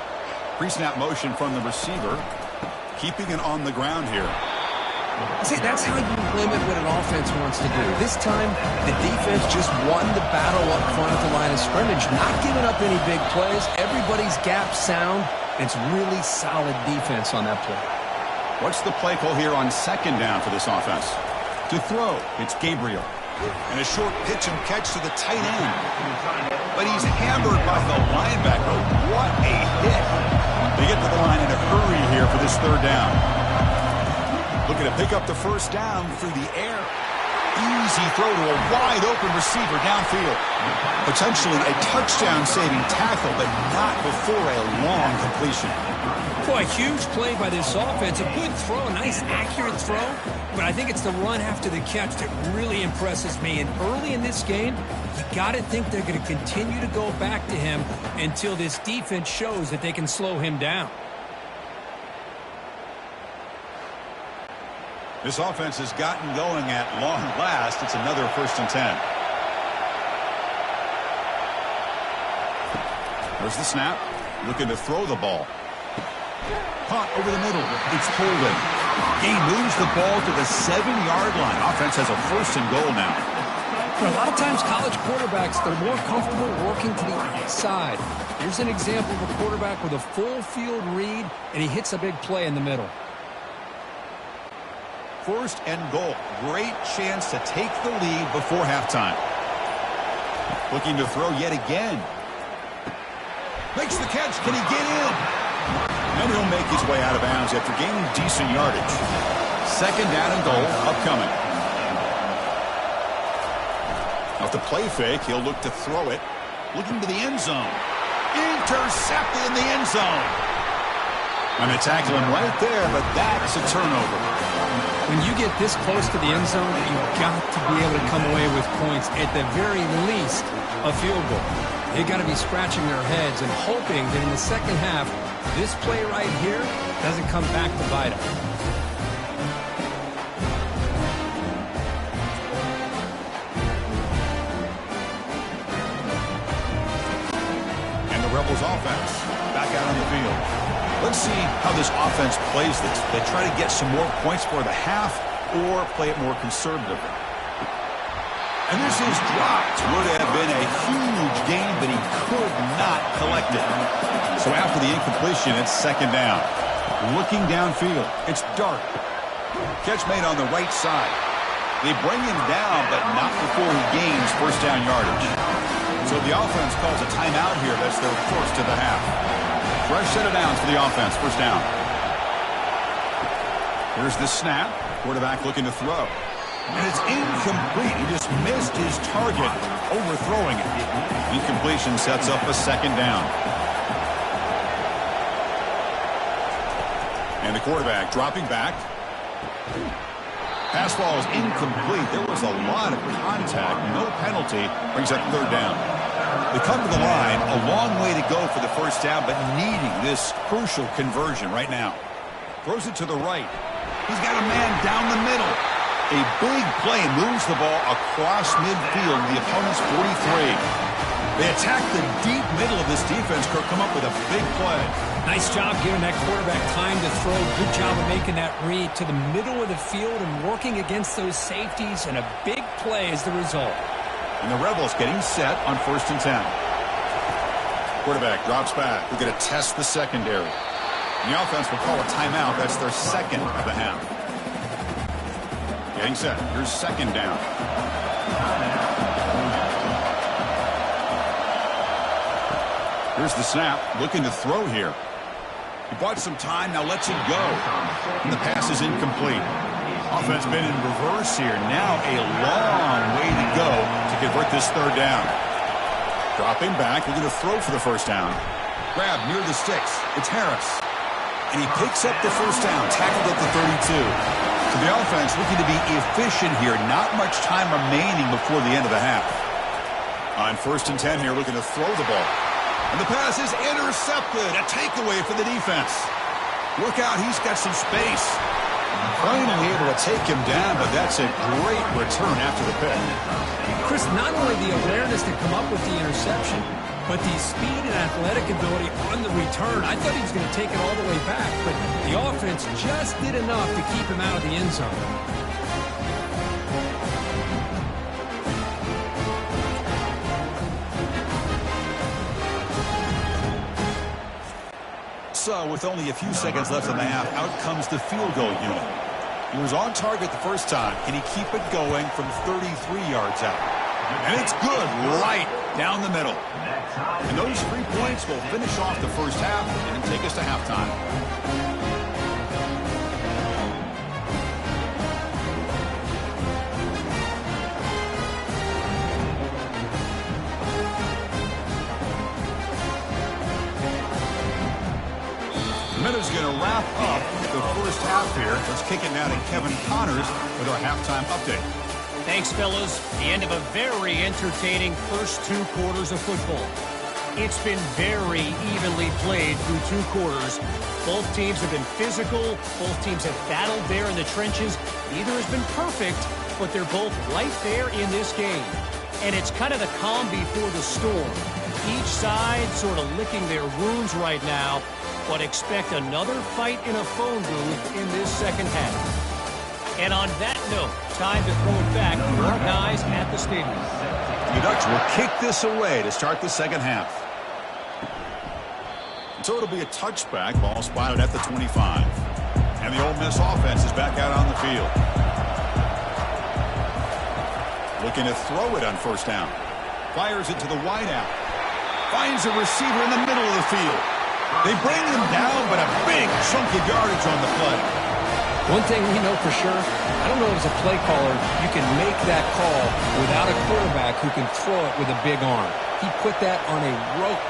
Pre-snap motion from the receiver. Keeping it on the ground here. See, that's how you limit what an offense wants to do. This time, the defense just won the battle up front at the line of scrimmage, not giving up any big plays. Everybody's gap sound. It's really solid defense on that play. What's the play call here on 2nd down for this offense? To throw, it's Gabriel. And a short pitch and catch to the tight end. But he's hammered by the linebacker. What a hit. They get to the line in a hurry here for this 3rd down. Looking to pick up the 1st down through the air. Easy throw to a wide-open receiver downfield. Potentially a touchdown-saving tackle, but not before a long completion. Boy, huge play by this offense. A good throw, a nice accurate throw. But I think it's the run after the catch that really impresses me. And early in this game, you got to think they're going to continue to go back to him until this defense shows that they can slow him down. This offense has gotten going at long last. It's another 1st and 10. There's the snap. Looking to throw the ball. Caught over the middle. It's Holden. He moves the ball to the 7-yard line. Offense has a 1st and goal now. A lot of times college quarterbacks, they're more comfortable working to the outside. Here's an example of a quarterback with a full field read, and he hits a big play in the middle. 1st and goal. Great chance to take the lead before halftime. Looking to throw yet again. Makes the catch. Can he get in? And he'll make his way out of bounds after gaining decent yardage. Second down and goal upcoming. Off the play fake, he'll look to throw it. Looking to the end zone. Intercepted in the end zone. And they tackle him right there, but that's a turnover. When you get this close to the end zone, you've got to be able to come away with points, at the very least, a field goal. They've got to be scratching their heads and hoping that in the second half, this play right here doesn't come back to bite them. And the Rebels offense back out on the field. Let's see how this offense plays this. They try to get some more points for the half or play it more conservatively. And this is dropped. Would have been a huge gain, but he could not collect it. So after the incompletion, it's second down. Looking downfield, it's Dart. Catch made on the right side. They bring him down, but not before he gains first down yardage. So the offense calls a timeout here. That's their first of the half. Fresh set of downs for the offense. First down. Here's the snap. Quarterback looking to throw. And it's incomplete. He just missed his target, overthrowing it. Incompletion sets up a second down. And the quarterback dropping back. Pass ball is incomplete. There was a lot of contact. No penalty. Brings up third down. They come to the line. A long way to go for the first down, but needing this crucial conversion right now. Throws it to the right. He's got a man down the middle. A big play moves the ball across midfield to the opponent's 43. They attack the deep middle of this defense. Kirk come up with a big play. Nice job giving that quarterback time to throw. Good job of making that read to the middle of the field and working against those safeties, and a big play is the result. And the Rebels getting set on 1st and 10. Quarterback drops back. We're going to test the secondary. And the offense will call a timeout. That's their second of the half. Getting set. Here's second down. Here's the snap. Looking to throw here. He bought some time. Now lets it go. And the pass is incomplete. Offense been in reverse here. Now a long way to go to convert this third down. Dropping back. We're going to throw for the first down. Grab near the sticks. It's Harris. And he picks up the first down. Tackled at the 32. So the offense looking to be efficient here. Not much time remaining before the end of the half. On 1st and 10 here, looking to throw the ball. And the pass is intercepted. A takeaway for the defense. Look out, he's got some space. Finally able to take him down, but that's a great return after the pick. Chris, not only the awareness to come up with the interception, but the speed and athletic ability on the return. I thought he was going to take it all the way back, but the offense just did enough to keep him out of the end zone. So, with only a few seconds left in the half, out comes the field goal unit. He was on target the first time. Can he keep it going from 33 yards out? And it's good, right down the middle. And those 3 points will finish off the first half and take us to halftime. Minutes going to wrap up the first half here. Let's kick it now to Kevin Connors with our halftime update. Thanks, fellas. The end of a very entertaining first 2 quarters of football. It's been very evenly played through 2 quarters. Both teams have been physical. Both teams have battled there in the trenches. Neither has been perfect, but they're both right there in this game. And it's kind of the calm before the storm. Each side sort of licking their wounds right now, but expect another fight in a phone booth in this second half. And on that note, time to throw it back to our guys at the stadium. The Ducks will kick this away to start the second half. So it'll be a touchback. Ball spotted at the 25. And the Ole Miss offense is back out on the field. Looking to throw it on first down. Fires it to the wideout. Finds a receiver in the middle of the field. They bring him down, but a big chunk of yardage on the play. One thing we know for sure, I don't know as a play caller, you can make that call without a quarterback who can throw it with a big arm. He put that on a rope.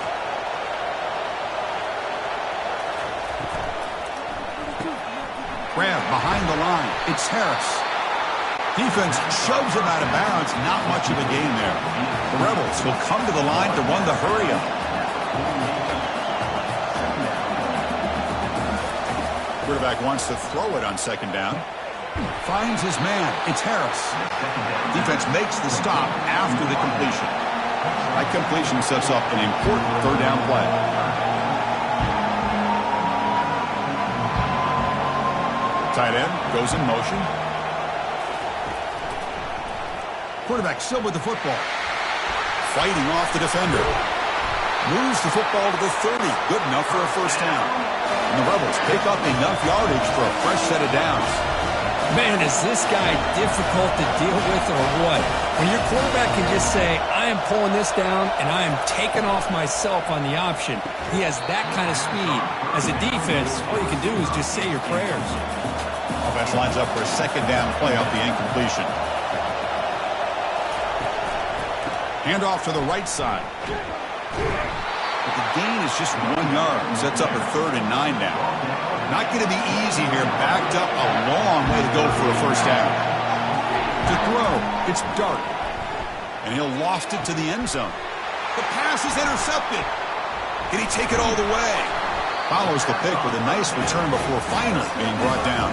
Grab behind the line. It's Harris. Defense shoves him out of bounds. Not much of a gain there. The Rebels will come to the line to run the hurry-up. Quarterback wants to throw it on second down. Finds his man. It's Harris. Defense makes the stop after the completion. That completion sets up an important third down play. Tight end goes in motion. Quarterback still with the football. Fighting off the defender. Moves the football to the 30. Good enough for a first down. And the Rebels pick up enough yardage for a fresh set of downs. Man, is this guy difficult to deal with or what? When your quarterback can just say, I am pulling this down and I am taking off myself on the option. He has that kind of speed. As a defense, all you can do is just say your prayers. Offense lines up for a second down play off the incompletion. Hand off to the right side. But the gain is just 1 yard. Sets up a 3rd and 9 now. Not going to be easy here. Backed up a long way to go for a first down. To throw, it's Dart. And he'll loft it to the end zone. The pass is intercepted. Can he take it all the way? Follows the pick with a nice return before finally being brought down.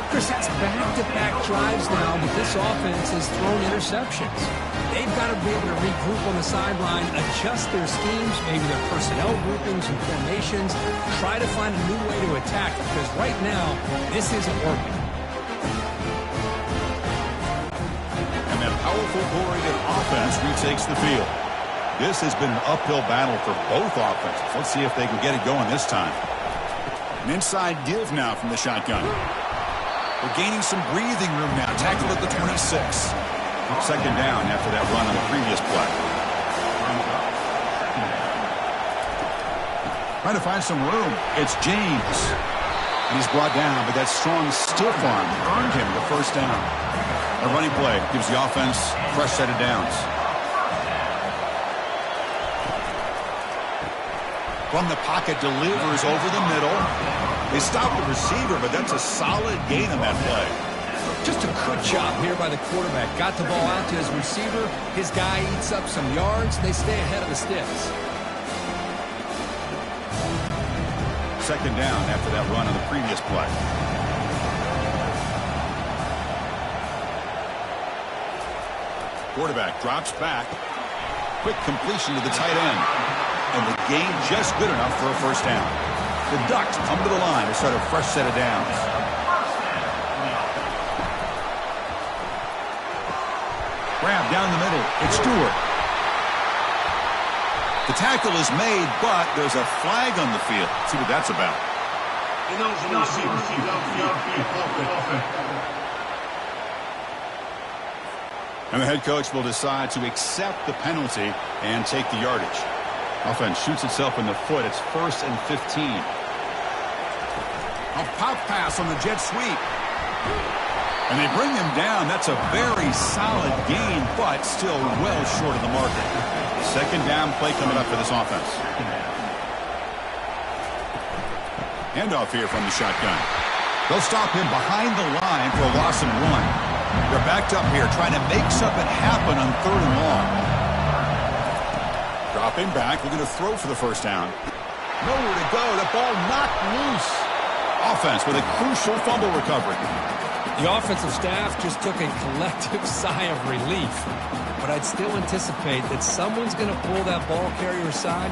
Chris, it's back-to-back drives now, but this offense has thrown interceptions. They've got to be able to regroup on the sideline, adjust their schemes, maybe their personnel groupings and formations, try to find a new way to attack, because right now, this isn't working. And that powerful-oriented offense retakes the field. This has been an uphill battle for both offenses. Let's see if they can get it going this time. An inside give now from the shotgun. We're gaining some breathing room now. Tackled at the 26. Second down after that run on the previous play. Trying to find some room. It's James. And he's brought down, but that strong stiff arm earned him the first down. A running play gives the offense a fresh set of downs. From the pocket, delivers over the middle. They stop the receiver, but that's a solid gain on that play. Just a good job here by the quarterback. Got the ball out to his receiver. His guy eats up some yards. They stay ahead of the sticks. Second down after that run on the previous play. Quarterback drops back. Quick completion to the tight end. And the gain just good enough for a first down. The Ducks come to the line to start a fresh set of downs. Grab down the middle. It's Stewart. The tackle is made, but there's a flag on the field. Let's see what that's about. And the head coach will decide to accept the penalty and take the yardage. Offense shoots itself in the foot. It's 1st and 15. A pop pass on the jet sweep. And they bring him down. That's a very solid gain, but still well short of the marker. Second down play coming up for this offense. Handoff here from the shotgun. They'll stop him behind the line for a loss and 1. They're backed up here trying to make something happen on 3rd and long. Dropping back, looking to throw for the first down. Nowhere to go. The ball knocked loose. Offense with a crucial fumble recovery. The offensive staff just took a collective sigh of relief. But I'd still anticipate that someone's going to pull that ball carrier aside,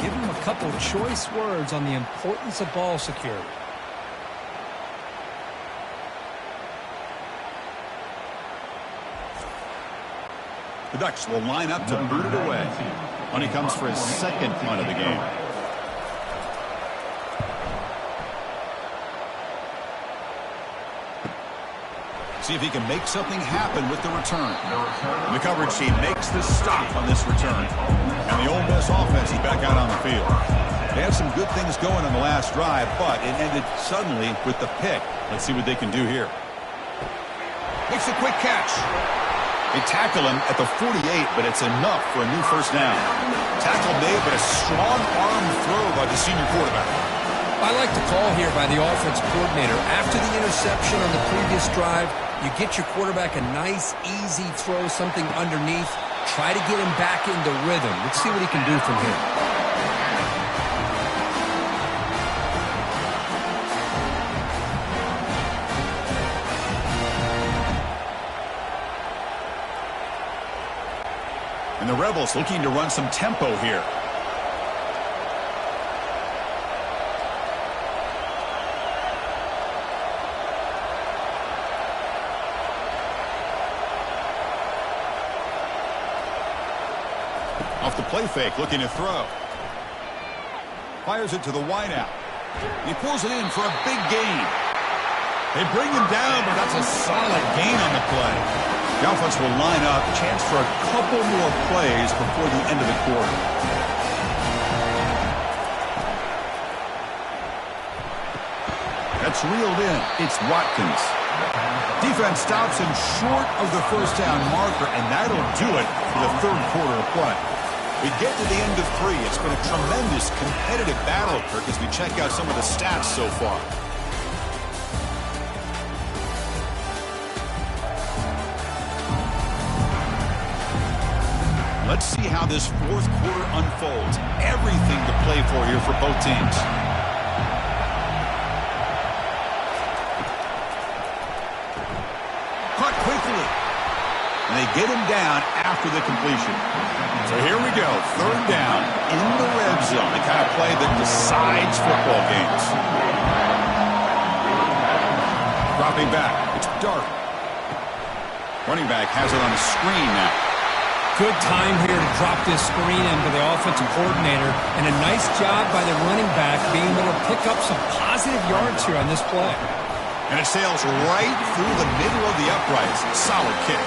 give him a couple choice words on the importance of ball security. The Ducks will line up to boot it away when he comes for his second punt of the game. See if he can make something happen with the return. And the coverage team makes the stop on this return. And the Ole Miss offense is back out on the field. They had some good things going on the last drive, but it ended suddenly with the pick. Let's see what they can do here. Makes a quick catch. They tackle him at the 48, but it's enough for a new first down. Tackle made, but a strong arm throw by the senior quarterback. I like the call here by the offense coordinator. After the interception on the previous drive, you get your quarterback a nice, easy throw, something underneath. Try to get him back into rhythm. Let's see what he can do from here. And the Rebels looking to run some tempo here. Off the play fake, looking to throw. Fires it to the wideout. He pulls it in for a big gain. They bring him down, but that's a solid gain on the play. The offense will line up, chance for a couple more plays before the end of the quarter. That's reeled in. It's Watkins. Defense stops him short of the first down marker, and that'll do it for the third quarter of play. We get to the end of 3. It's been a tremendous competitive battle, Kirk, as we check out some of the stats so far. Let's see how this fourth quarter unfolds. Everything to play for here for both teams. Caught quickly. And they get him down after the completion. So here we go. Third down in the red zone. The kind of play that decides football games. Dropping back. It's dark. Running back has it on the screen now. Good time here to drop this screen into the offensive coordinator, and a nice job by the running back being able to pick up some positive yards here on this play. And it sails right through the middle of the uprights. Solid kick.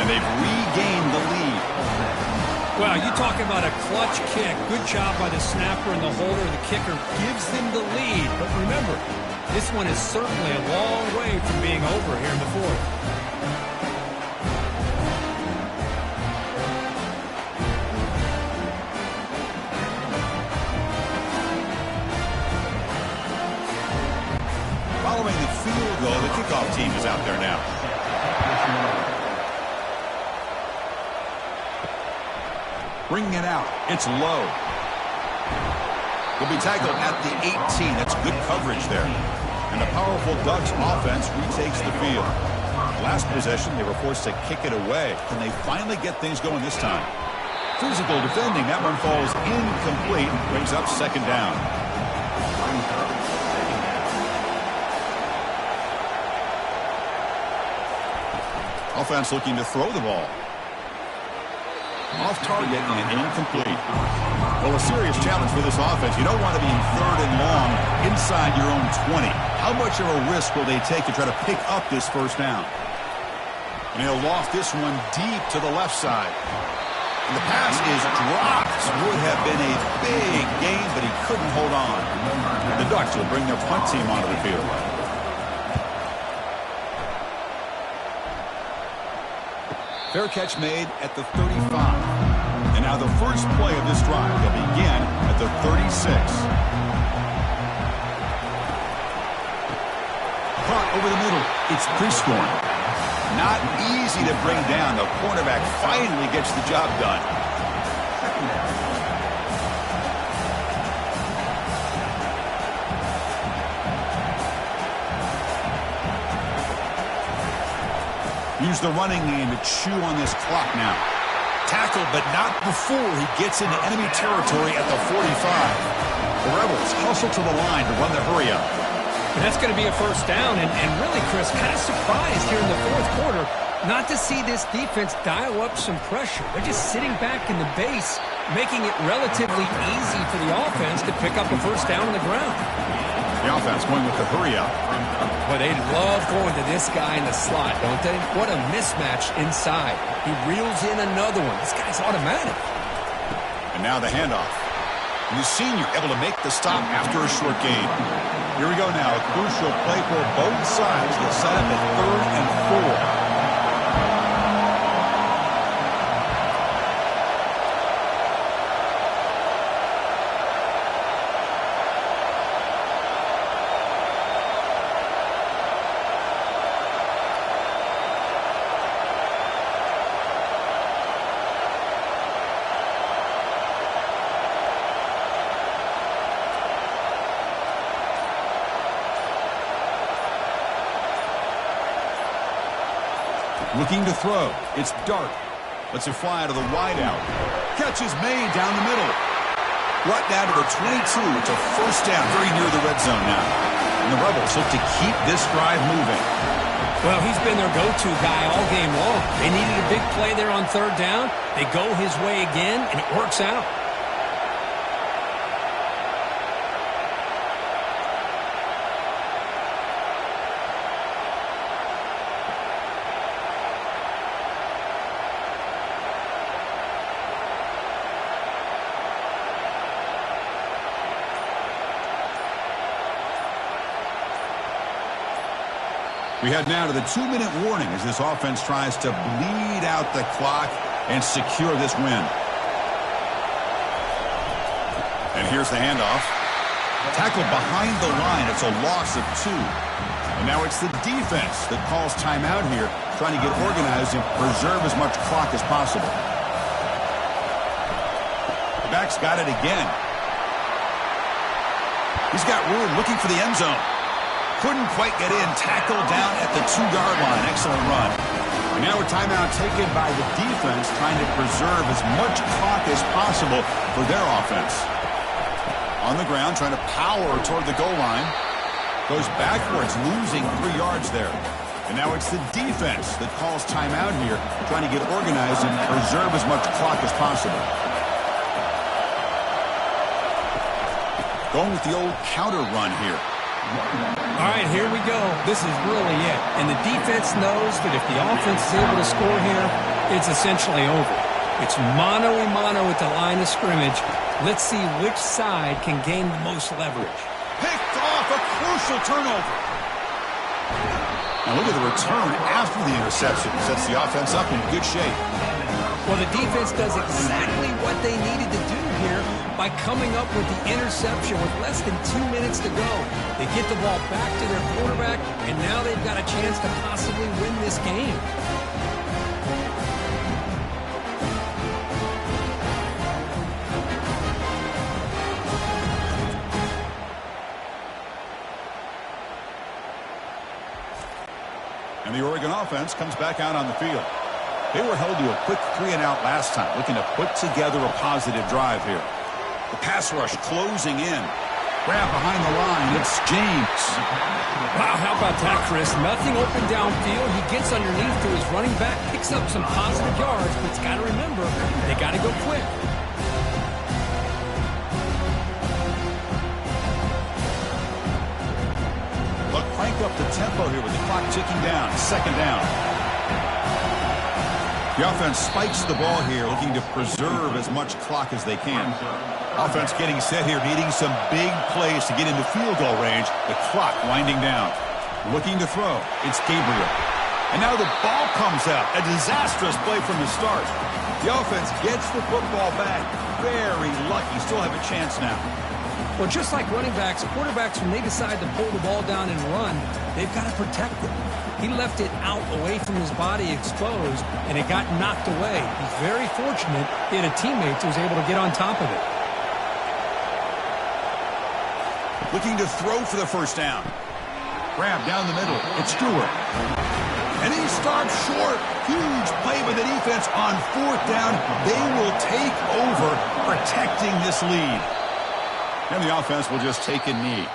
And they've regained the lead. Well, you talk about a clutch kick. Good job by the snapper and the holder. The kicker gives them the lead. But remember, this one is certainly a long way from being over here in the fourth. Following the field goal, the kickoff team is out there now. Bringing it out. It's low. Will be tackled at the 18. That's good coverage there. And the powerful Ducks offense retakes the field. Last possession, they were forced to kick it away. Can they finally get things going this time? Physical defending. That one falls incomplete. Brings up second down. Offense looking to throw the ball. Off target and incomplete. Well, a serious challenge for this offense. You don't want to be third and long inside your own 20. How much of a risk will they take to try to pick up this first down? And he'll loft this one deep to the left side. And the pass is dropped. Would have been a big gain, but he couldn't hold on. The Ducks will bring their punt team onto the field. Fair catch made at the 35. And now the first play of this drive will begin at the 36. Caught over the middle. It's Prescorn. Not easy to bring down. The cornerback finally gets the job done. Use the running game to chew on this clock now. Tackled, but not before he gets into enemy territory at the 45. The Rebels hustle to the line to run the hurry up. And that's going to be a first down. And really, Chris, kind of surprised here in the fourth quarter not to see this defense dial up some pressure. They're just sitting back in the base, making it relatively easy for the offense to pick up a first down on the ground. The offense going with the hurry up. Well, they love going to this guy in the slot, don't they? What a mismatch inside. He reels in another one. This guy's automatic. And now the handoff. And the senior able to make the stop after a short gain. Here we go now. A crucial play for both sides. They'll set up at 3rd and 4. Looking to throw. It's Dart. Lets it fly out of the wideout. Catch is made down the middle. Brought down to the 22. It's a first down very near the red zone now. And the Rebels look to keep this drive moving. Well, he's been their go-to guy all game long. They needed a big play there on 3rd down. They go his way again, and it works out. We head now to the 2-minute warning as this offense tries to bleed out the clock and secure this win. And here's the handoff. Tackled behind the line. It's a loss of 2. And now it's the defense that calls timeout here, trying to get organized and preserve as much clock as possible. The back's got it again. He's got room looking for the end zone. Couldn't quite get in. Tackled down at the 2-yard line. Excellent run. And now a timeout taken by the defense, trying to preserve as much clock as possible for their offense. On the ground, trying to power toward the goal line. Goes backwards, losing 3 yards there. And now it's the defense that calls timeout here, trying to get organized and preserve as much clock as possible. Going with the old counter run here. All right, here we go. This is really it. And the defense knows that if the offense is able to score here, it's essentially over. It's mano-a-mano at the line of scrimmage. Let's see which side can gain the most leverage. Picked off, a crucial turnover. Now look at the return after the interception. Sets the offense up in good shape. Well, the defense does exactly what they needed to do here by coming up with the interception with less than 2 minutes to go. They get the ball back to their quarterback, and now they've got a chance to possibly win this game. And the Oregon offense comes back out on the field. They were held to a quick 3-and-out last time, looking to put together a positive drive here. The pass rush closing in. Grab behind the line. It's James. Wow, how about that, Chris? Nothing open downfield. He gets underneath to his running back, picks up some positive yards, but he's got to remember, they got to go quick. Look, crank up the tempo here with the clock ticking down. 2nd down. The offense spikes the ball here, looking to preserve as much clock as they can. Offense getting set here, needing some big plays to get into field goal range. The clock winding down. Looking to throw. It's Gabriel. And now the ball comes out. A disastrous play from the start. The offense gets the football back. Very lucky. Still have a chance now. Well, just like running backs, quarterbacks, when they decide to pull the ball down and run, they've got to protect it. He left it out away from his body exposed, and it got knocked away. He's very fortunate he had a teammate who was able to get on top of it. Looking to throw for the first down. Grab down the middle. It's Stewart. And he stops short. Huge play by the defense on 4th down. They will take over, protecting this lead. And the offense will just take a knee.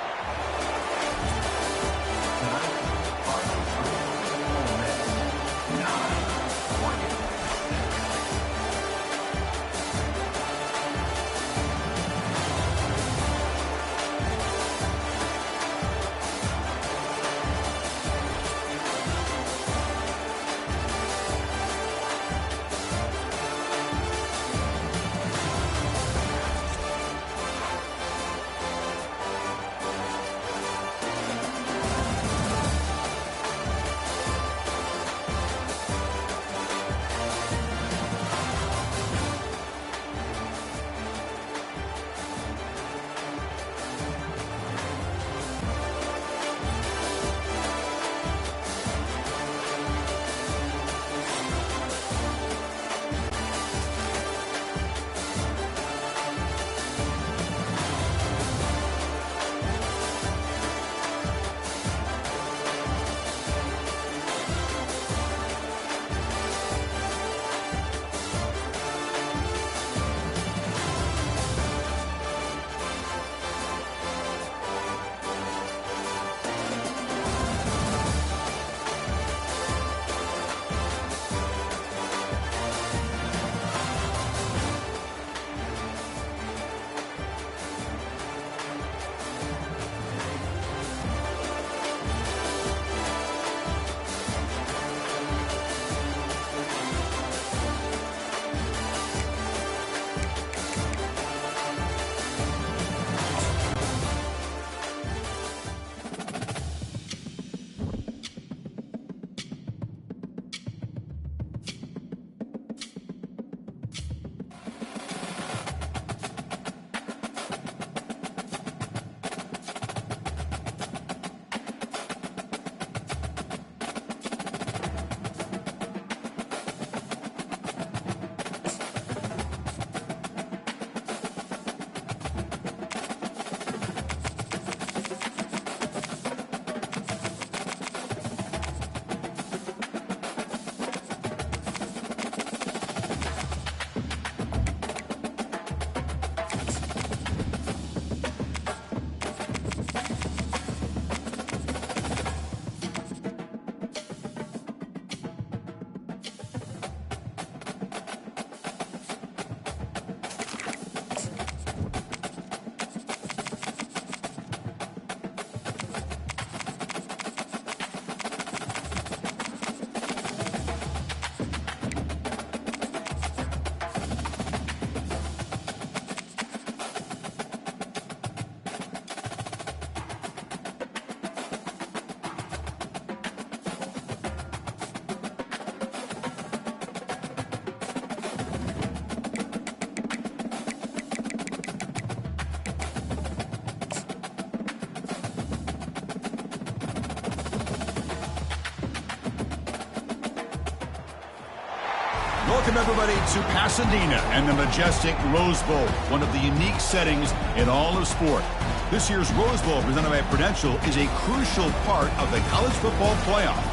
Welcome, everybody, to Pasadena and the majestic Rose Bowl, one of the unique settings in all of sport. This year's Rose Bowl, presented by Prudential, is a crucial part of the college football playoff.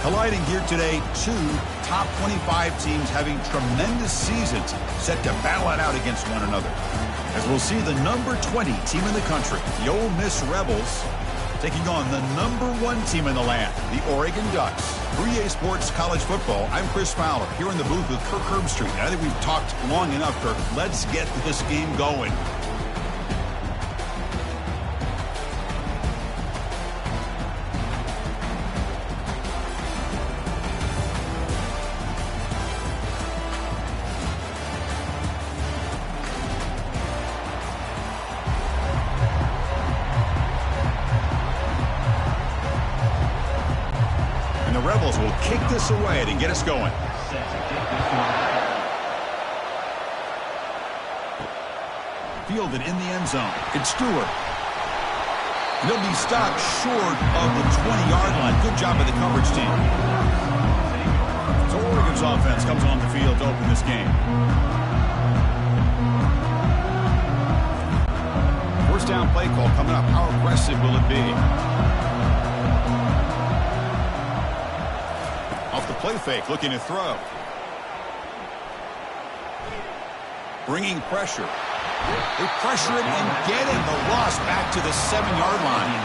Colliding here today, two top 25 teams having tremendous seasons set to battle it out against one another. As we'll see the number 20 team in the country, the Ole Miss Rebels, taking on the number 1 team in the land, the Oregon Ducks. For EA Sports College Football, I'm Chris Fowler, here in the booth with Kirk Herbstreit. I think we've talked long enough, Kirk. Let's get this game going. Rebels will kick this away to get us going. Fielded in the end zone. It's Stewart. He'll be stopped short of the 20-yard line. Good job by the coverage team. So Oregon's offense comes on the field to open this game. First down play call coming up. How aggressive will it be? The play fake, looking to throw. Bringing pressure. They pressure it and get him. The loss back to the 7-yard line.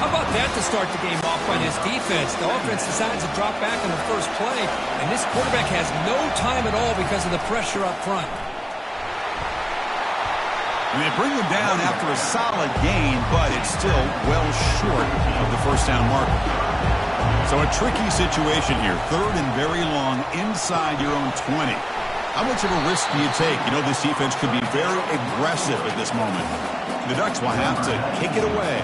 How about that to start the game off by this defense? The offense decides to drop back on the first play, and this quarterback has no time at all because of the pressure up front. And they bring him down after a solid gain, but it's still well short of the first down marker. So a tricky situation here. Third and very long inside your own 20. How much of a risk do you take? You know, this defense could be very aggressive at this moment. The Ducks will have to kick it away.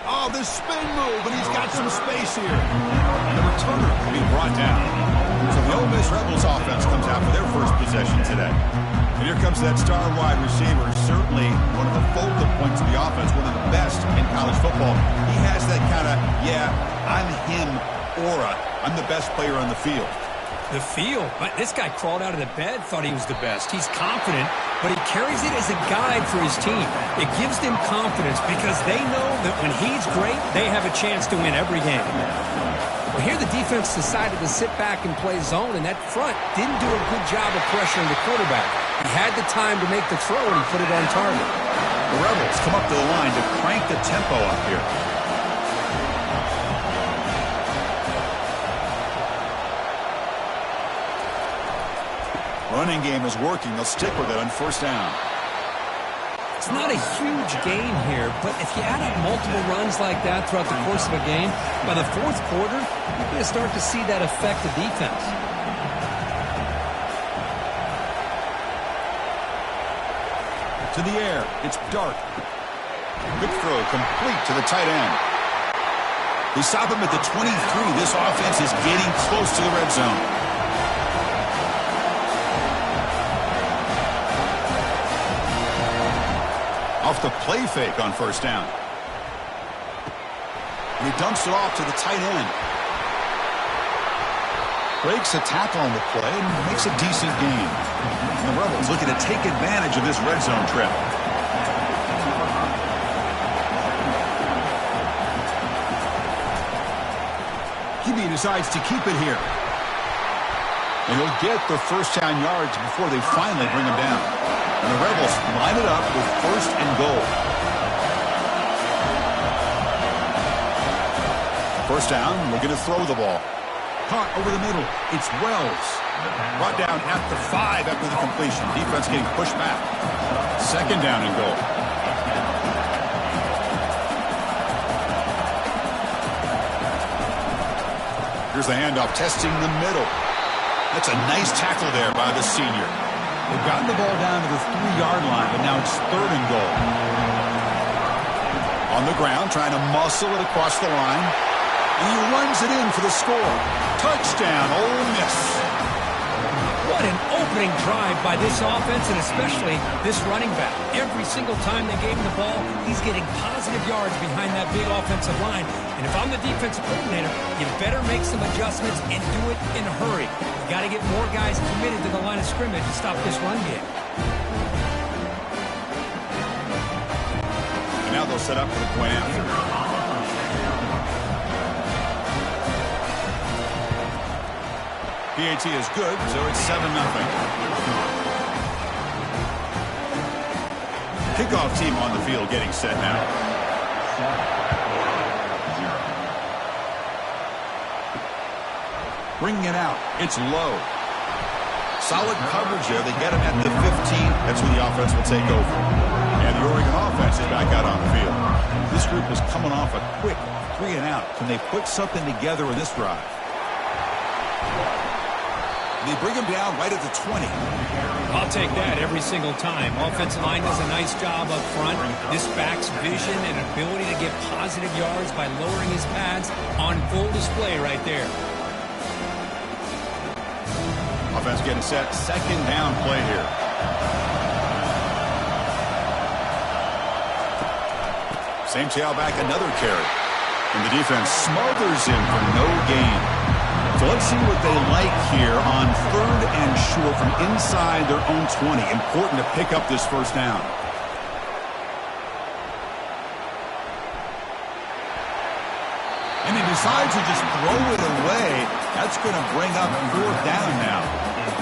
Oh, the spin move, and he's got some space here. And the returner will be brought down. So the Ole Miss Rebels offense comes out for their first possession today. And here comes that star wide receiver, certainly one of the focal points of the offense, one of the best in college football. He has that kind of, yeah, I'm him aura. I'm the best player on the field. The field? This guy crawled out of the bed, thought he was the best. He's confident, but he carries it as a guide for his team. It gives them confidence because they know that when he's great, they have a chance to win every game. Well, here the defense decided to sit back and play zone, and that front didn't do a good job of pressuring the quarterback. He had the time to make the throw, and he put it on target. The Rebels come up to the line to crank the tempo up here. Running game is working. They'll stick with it on first down. It's not a huge gain here, but if you add up multiple runs like that throughout the course of a game, by the fourth quarter, you're going to start to see that affect the defense. To the air, it's Dart. Good throw, complete to the tight end. They stop him at the 23. This offense is getting close to the red zone. Off the play fake on first down. And he dumps it off to the tight end. Breaks a tackle on the play and makes a decent gain. And the Rebels looking to take advantage of this red zone trip. He decides to keep it here. And he'll get the first down yards before they finally bring him down. And the Rebels line it up with first and goal. First down, looking to throw the ball. Caught over the middle. It's Wells. Brought down at the 5 after the completion. Defense getting pushed back. Second down and goal. Here's the handoff, testing the middle. That's a nice tackle there by the senior. They've gotten the ball down to the 3-yard line, but now it's third and goal. On the ground, trying to muscle it across the line. And he runs it in for the score. Touchdown, Ole Miss. What an open opening drive by this offense and especially this running back. Every single time they gave him the ball, he's getting positive yards behind that big offensive line. And if I'm the defensive coordinator, you better make some adjustments and do it in a hurry. You got to get more guys committed to the line of scrimmage to stop this run game. And now they'll set up for the point after. PAT is good, so it's 7-0. Kickoff team on the field getting set now. Bringing it out. It's low. Solid coverage there. They get him at the 15. That's when the offense will take over. And the Oregon offense is back out on the field. This group is coming off a quick 3-and-out. Can they put something together in this drive? They bring him down right at the 20. I'll take that every single time. Offensive line does a nice job up front. This back's vision and ability to get positive yards by lowering his pads on full display right there. Offense getting set. Second down play here. Same tailback, another carry. And the defense smothers him for no gain. So let's see what they like here on 3rd and short from inside their own 20. Important to pick up this first down. And he decides to just throw it away. That's going to bring up 4th down now.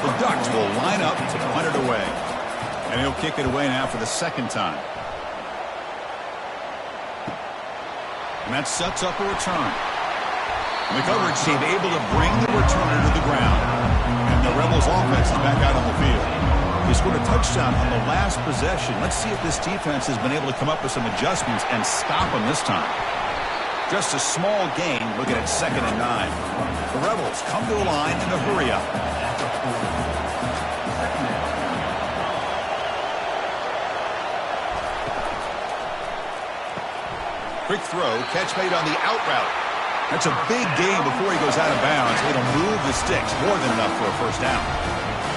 The Ducks will line up to punt it away. And he'll kick it away now for the second time. And that sets up a return. The coverage team able to bring the returner to the ground. And the Rebels offense is back out on the field. He scored a touchdown on the last possession. Let's see if this defense has been able to come up with some adjustments and stop him this time. Just a small gain, looking at 2nd and 9. The Rebels come to a line in a hurry up. Quick throw, catch made on the out route. That's a big gain before he goes out of bounds. It'll move the sticks, more than enough for a first down.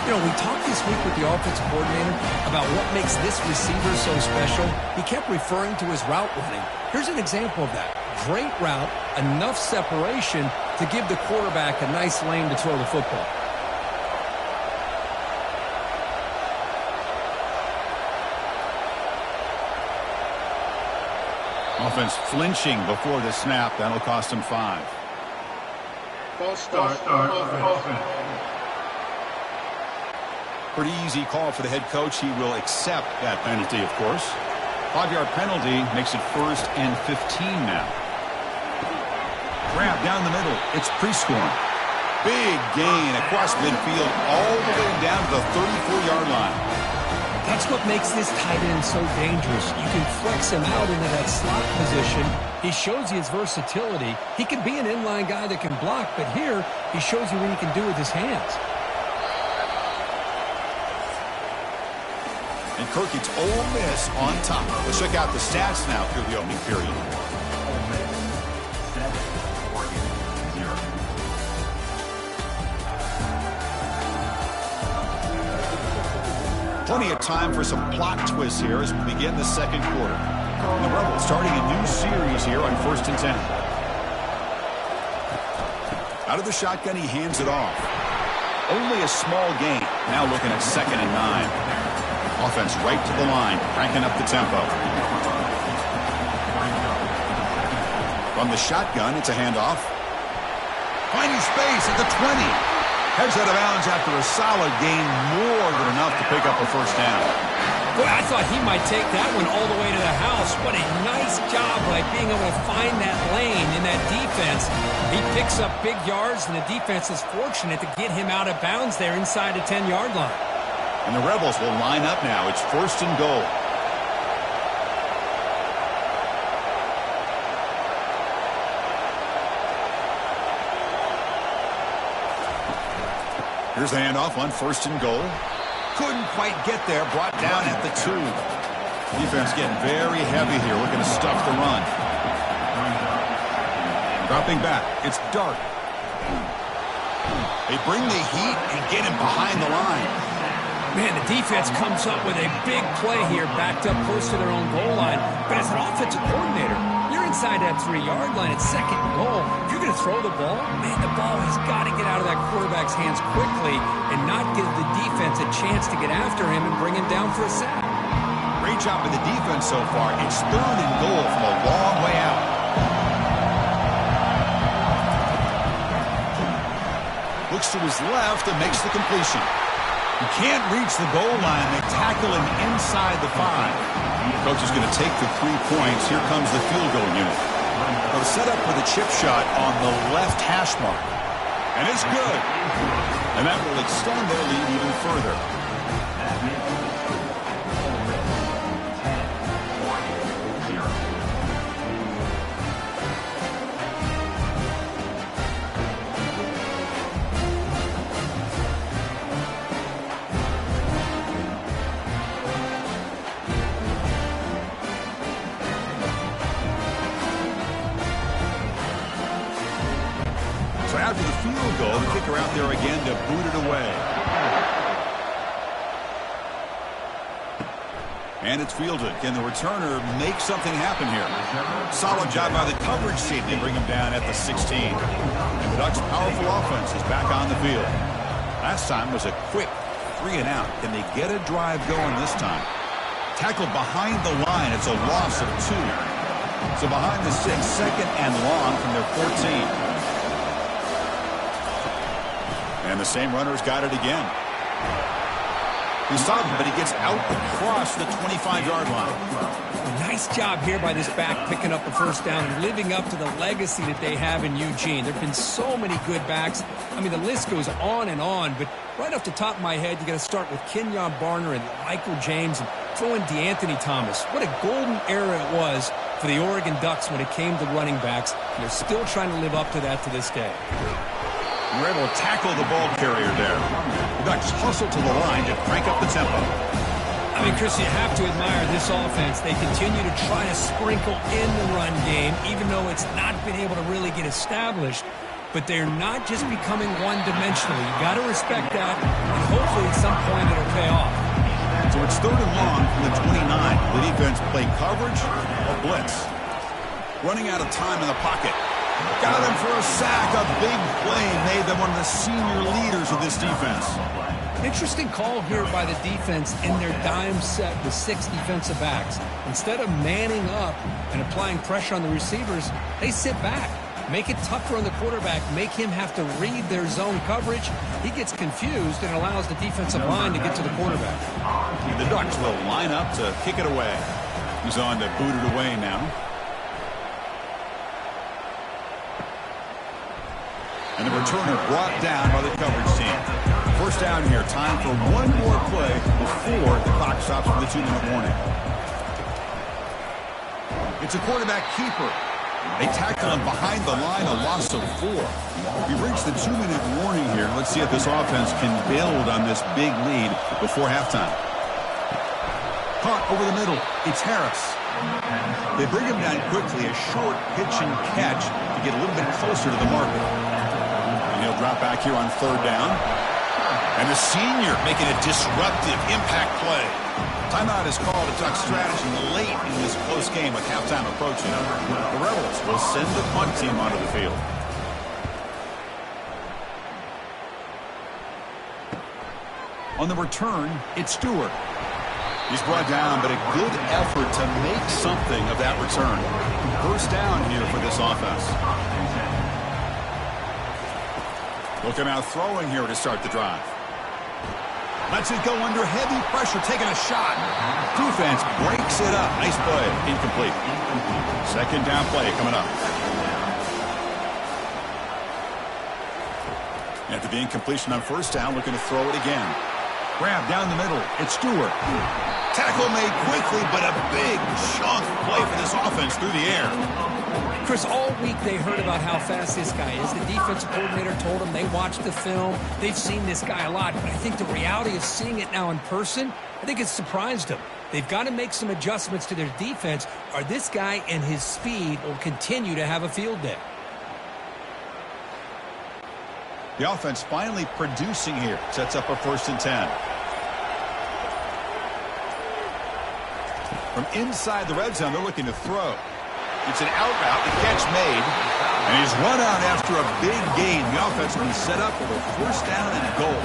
You know, we talked this week with the offensive coordinator about what makes this receiver so special. He kept referring to his route running. Here's an example of that. Great route, enough separation to give the quarterback a nice lane to throw the football. Offense flinching before the snap. That'll cost him 5. False start. Offense. Pretty easy call for the head coach. He will accept that penalty, of course. 5-yard penalty makes it 1st and 15 now. Grab down the middle. It's Prescorn. Big gain across midfield all the way down to the 34-yard line. That's what makes this tight end so dangerous. You can flex him out into that slot position. He shows you his versatility. He can be an inline guy that can block, but here he shows you what he can do with his hands. And Kirk, it's Ole Miss on top. Let's check out the stats now through the opening period. Plenty of time for some plot twists here as we begin the second quarter. And the Rebels starting a new series here on 1st and 10. Out of the shotgun, he hands it off. Only a small gain. Now looking at 2nd and 9. Offense right to the line, cranking up the tempo. From the shotgun, it's a handoff. Finding space at the 20. Heads out of bounds after a solid gain, more than enough to pick up a first down. Boy, I thought he might take that one all the way to the house. What a nice job by being able to find that lane in that defense. He picks up big yards, and the defense is fortunate to get him out of bounds there inside the 10-yard line. And the Rebels will line up now. It's 1st and goal. Here's the handoff on 1st and goal. Couldn't quite get there. Brought down at the 2. Defense getting very heavy here, looking to stuff the run. Dropping back. It's Dart. They bring the heat and get him behind the line. Man, the defense comes up with a big play here, backed up close to their own goal line. But as an offensive coordinator, you're inside that 3-yard line at second and goal. If you're going to throw the ball, man, the ball has got to get out of that quarterback's hands quickly and not give the defense a chance to get after him and bring him down for a sack. Great job by the defense so far. It's 3rd and goal from a long way out. Looks to his left and makes the completion. He can't reach the goal line. They tackle him inside the 5. Coach is going to take the 3 points. Here comes the field goal unit. They'll set up for the chip shot on the left hash mark. And it's good. And that will extend their lead even further. So after the field goal, the kicker out there again to boot it away. And it's fielded. Can the returner make something happen here? Solid job by the coverage team. They bring him down at the 16. And the Ducks' powerful offense is back on the field. Last time was a quick 3 and out. Can they get a drive going this time? Tackled behind the line. It's a loss of 2. So behind the 6, second and long from their 14. And the same runner's got it again. He's solid, but he gets out across the 25-yard line. Nice job here by this back picking up the first down and living up to the legacy that they have in Eugene. There have been so many good backs. I mean, the list goes on and on, but right off the top of my head, you got to start with Kenyon Barner and Michael James and throw in DeAnthony Thomas. What a golden era it was for the Oregon Ducks when it came to running backs. And they're still trying to live up to that to this day. We're able to tackle the ball carrier there. The Ducks hustle to the line to crank up the tempo. I mean, Chris, you have to admire this offense. They continue to try to sprinkle in the run game, even though it's not been able to really get established. But they're not just becoming one-dimensional. You got to respect that, and hopefully at some point it'll pay off. So it's 3rd and long from the 29. The defense played coverage or blitz. Running out of time in the pocket. Got him for a sack. A big play made them one of the senior leaders of this defense. Interesting call here by the defense in their dime set with 6 defensive backs. Instead of manning up and applying pressure on the receivers, they sit back, make it tougher on the quarterback, make him have to read their zone coverage. He gets confused and allows the defensive line to get to the quarterback. The Ducks will line up to kick it away. He's on to boot it away now. And the returner brought down by the coverage team. First down here. Time for one more play before the clock stops for the 2-minute warning. It's a quarterback keeper. They tackle him behind the line, a loss of 4. We've reached the 2-minute warning here. Let's see if this offense can build on this big lead before halftime. Caught over the middle. It's Harris. They bring him down quickly, a short pitch and catch to get a little bit closer to the marker. He'll drop back here on 3rd down. And the senior making a disruptive impact play. Timeout is called a Duck strategy late in this close game with halftime approaching. The Rebels will send the punt team onto the field. On the return, it's Stewart. He's brought down, but a good effort to make something of that return. First down here for this offense. Looking out throwing here to start the drive. Lets it go under heavy pressure, taking a shot. Defense breaks it up. Nice play. Incomplete. Second down play coming up. After the incompletion on first down, looking to throw it again. Grab down the middle. It's Stewart. Tackle made quickly, but a big chunk play for this offense through the air. Chris, all week they heard about how fast this guy is. The defensive coordinator told them they watched the film. They've seen this guy a lot, but I think the reality of seeing it now in person, I think it's surprised them. They've got to make some adjustments to their defense, or this guy and his speed will continue to have a field day. The offense finally producing here. Sets up a 1st and 10. From inside the red zone, they're looking to throw. It's an out route, the catch made, and he's run out after a big gain. The offense will be set up for a first down and goal.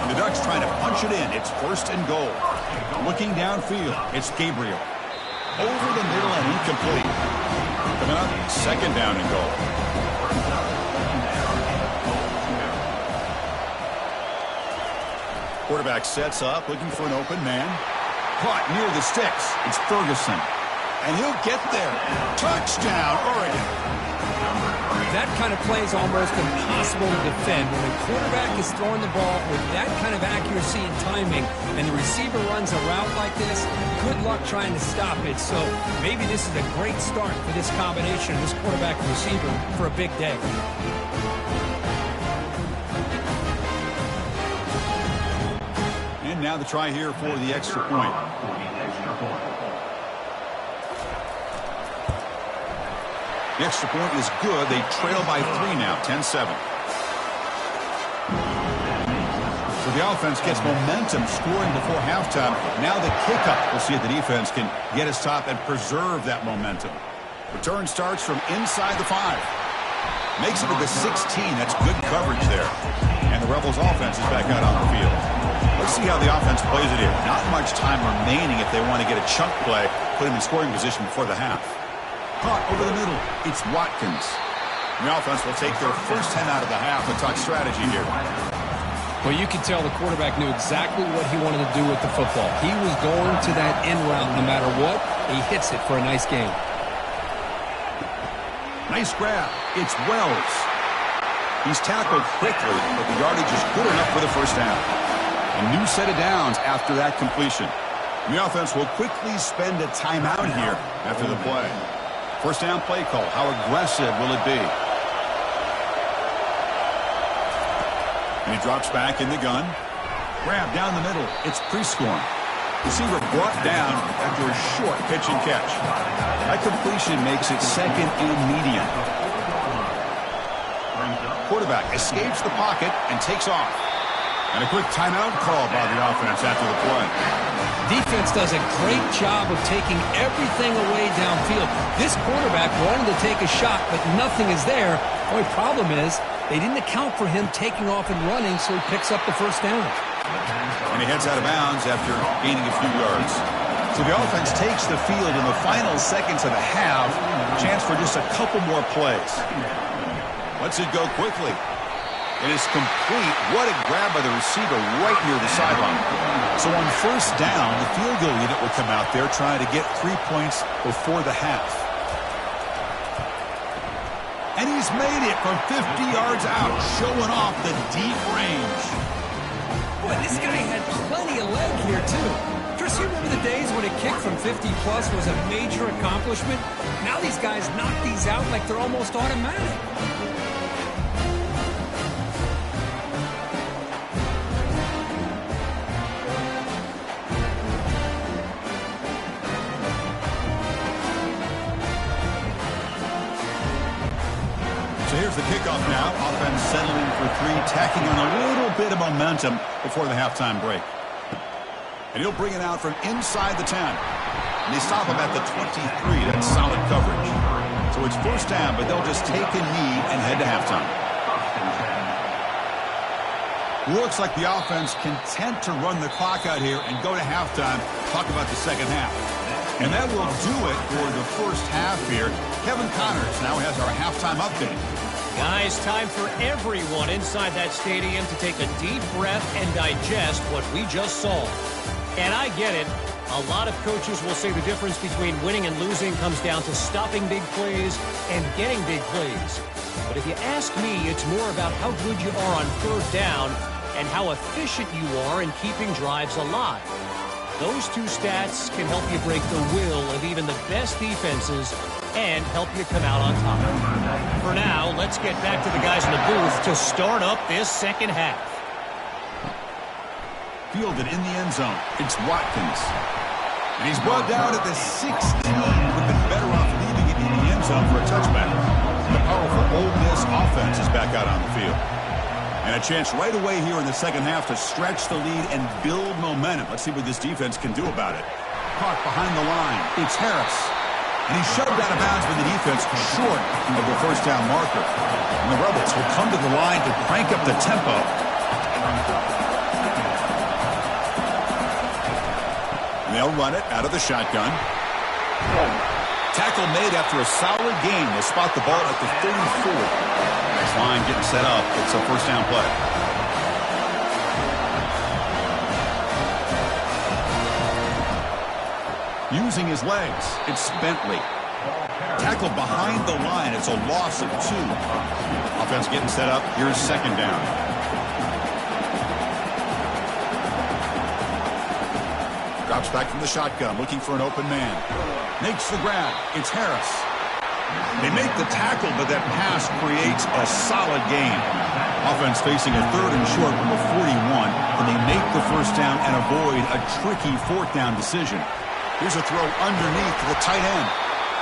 And the Ducks trying to punch it in. It's first and goal. Looking downfield, it's Gabriel. Over the middle and incomplete. Coming up, second down and goal. Quarterback sets up, looking for an open man. Caught near the sticks. It's Ferguson. And he'll get there. Touchdown, Oregon. That kind of play is almost impossible to defend. When the quarterback is throwing the ball with that kind of accuracy and timing, and the receiver runs a route like this, good luck trying to stop it. So maybe this is a great start for this combination of this quarterback and receiver for a big day. And now the try here for the extra point. The extra point is good. They trail by 3 now, 10-7. So the offense gets momentum scoring before halftime. Now the kickoff. We'll see if the defense can get a stop and preserve that momentum. Return starts from inside the 5. Makes it to the 16. That's good coverage there. And the Rebels offense is back out on the field. Let's see how the offense plays it here. Not much time remaining if they want to get a chunk play, put him in scoring position before the half. Caught over the middle. It's Watkins. The offense will take their first 10 out of the half and talk strategy here. Well, you can tell the quarterback knew exactly what he wanted to do with the football. He was going to that end route no matter what. He hits it for a nice gain. Nice grab. It's Wells. He's tackled quickly, but the yardage is good enough for the first down. A new set of downs after that completion. The offense will quickly spend a timeout here after the play. First down play call. How aggressive will it be? And he drops back in the gun. Grab down the middle. It's Prescorn. Receiver brought down after a short pitch and catch. That completion makes it second and medium. Quarterback escapes the pocket and takes off. And a quick timeout call by the offense after the play. Defense does a great job of taking everything away downfield. This quarterback wanted to take a shot, but nothing is there. The only problem is they didn't account for him taking off and running, so he picks up the first down. And he heads out of bounds after gaining a few yards. So the offense takes the field in the final seconds of the half. Chance for just a couple more plays. Lets it go quickly. It is complete. What a grab by the receiver right near the sideline. So on first down, the field goal unit will come out there trying to get 3 points before the half. And he's made it from 50 yards out, showing off the deep range. Boy, this guy had plenty of leg here, too. Chris, you remember the days when a kick from 50-plus was a major accomplishment? Now these guys knock these out like they're almost automatic. Here's the kickoff now. Offense settling for 3, tacking on a little bit of momentum before the halftime break. And he'll bring it out from inside the 10. And they stop him at the 23. That's solid coverage. So it's first down, but they'll just take a knee and head to halftime. Looks like the offense content to run the clock out here and go to halftime. Talk about the second half. And that will do it for the first half here. Kevin Connors now has our halftime update. Guys, time for everyone inside that stadium to take a deep breath and digest what we just saw. And I get it. A lot of coaches will say the difference between winning and losing comes down to stopping big plays and getting big plays. But if you ask me, it's more about how good you are on third down and how efficient you are in keeping drives alive. Those two stats can help you break the will of even the best defenses and help you come out on top. For now, let's get back to the guys in the booth to start up this second half. Fielded in the end zone. It's Watkins. And he's brought down at the 16. Would have been better off leaving it in the end zone for a touchback. The powerful Ole Miss offense is back out on the field. And a chance right away here in the second half to stretch the lead and build momentum. Let's see what this defense can do about it. Caught behind the line. It's Harris. And he's shoved out of bounds with the defense short of the first down marker. And the Rebels will come to the line to crank up the tempo. And they'll run it out of the shotgun. Tackle made after a solid gain. They'll spot the ball at the 34. Nice line getting set up. It's a first down play. Using his legs, it's Bentley. Tackle behind the line. It's a loss of 2. Offense getting set up. Here's second down. Drops back from the shotgun, looking for an open man. Makes the grab. It's Harris. They make the tackle, but that pass creates a solid gain. Offense facing a 3rd and short from the 41, and they make the first down and avoid a tricky 4th down decision. Here's a throw underneath to the tight end.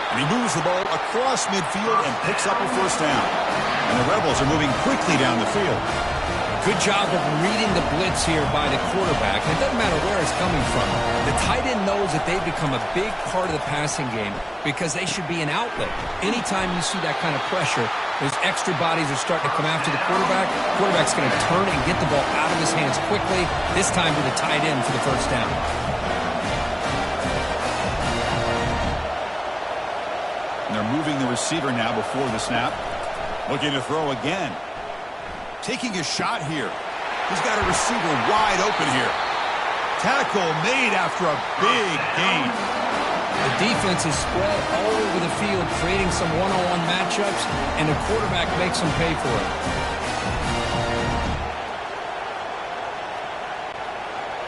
And he moves the ball across midfield and picks up a first down. And the Rebels are moving quickly down the field. Good job of reading the blitz here by the quarterback. It doesn't matter where it's coming from. The tight end knows that they've become a big part of the passing game because they should be an outlet. Anytime you see that kind of pressure, those extra bodies are starting to come after the quarterback. The quarterback's going to turn and get the ball out of his hands quickly, this time to the tight end for the first down. And they're moving the receiver now before the snap. Looking to throw again. Taking a shot here. He's got a receiver wide open here. Tackle made after a big gain. The defense is spread all over the field, creating some one-on-one matchups, and the quarterback makes them pay for it.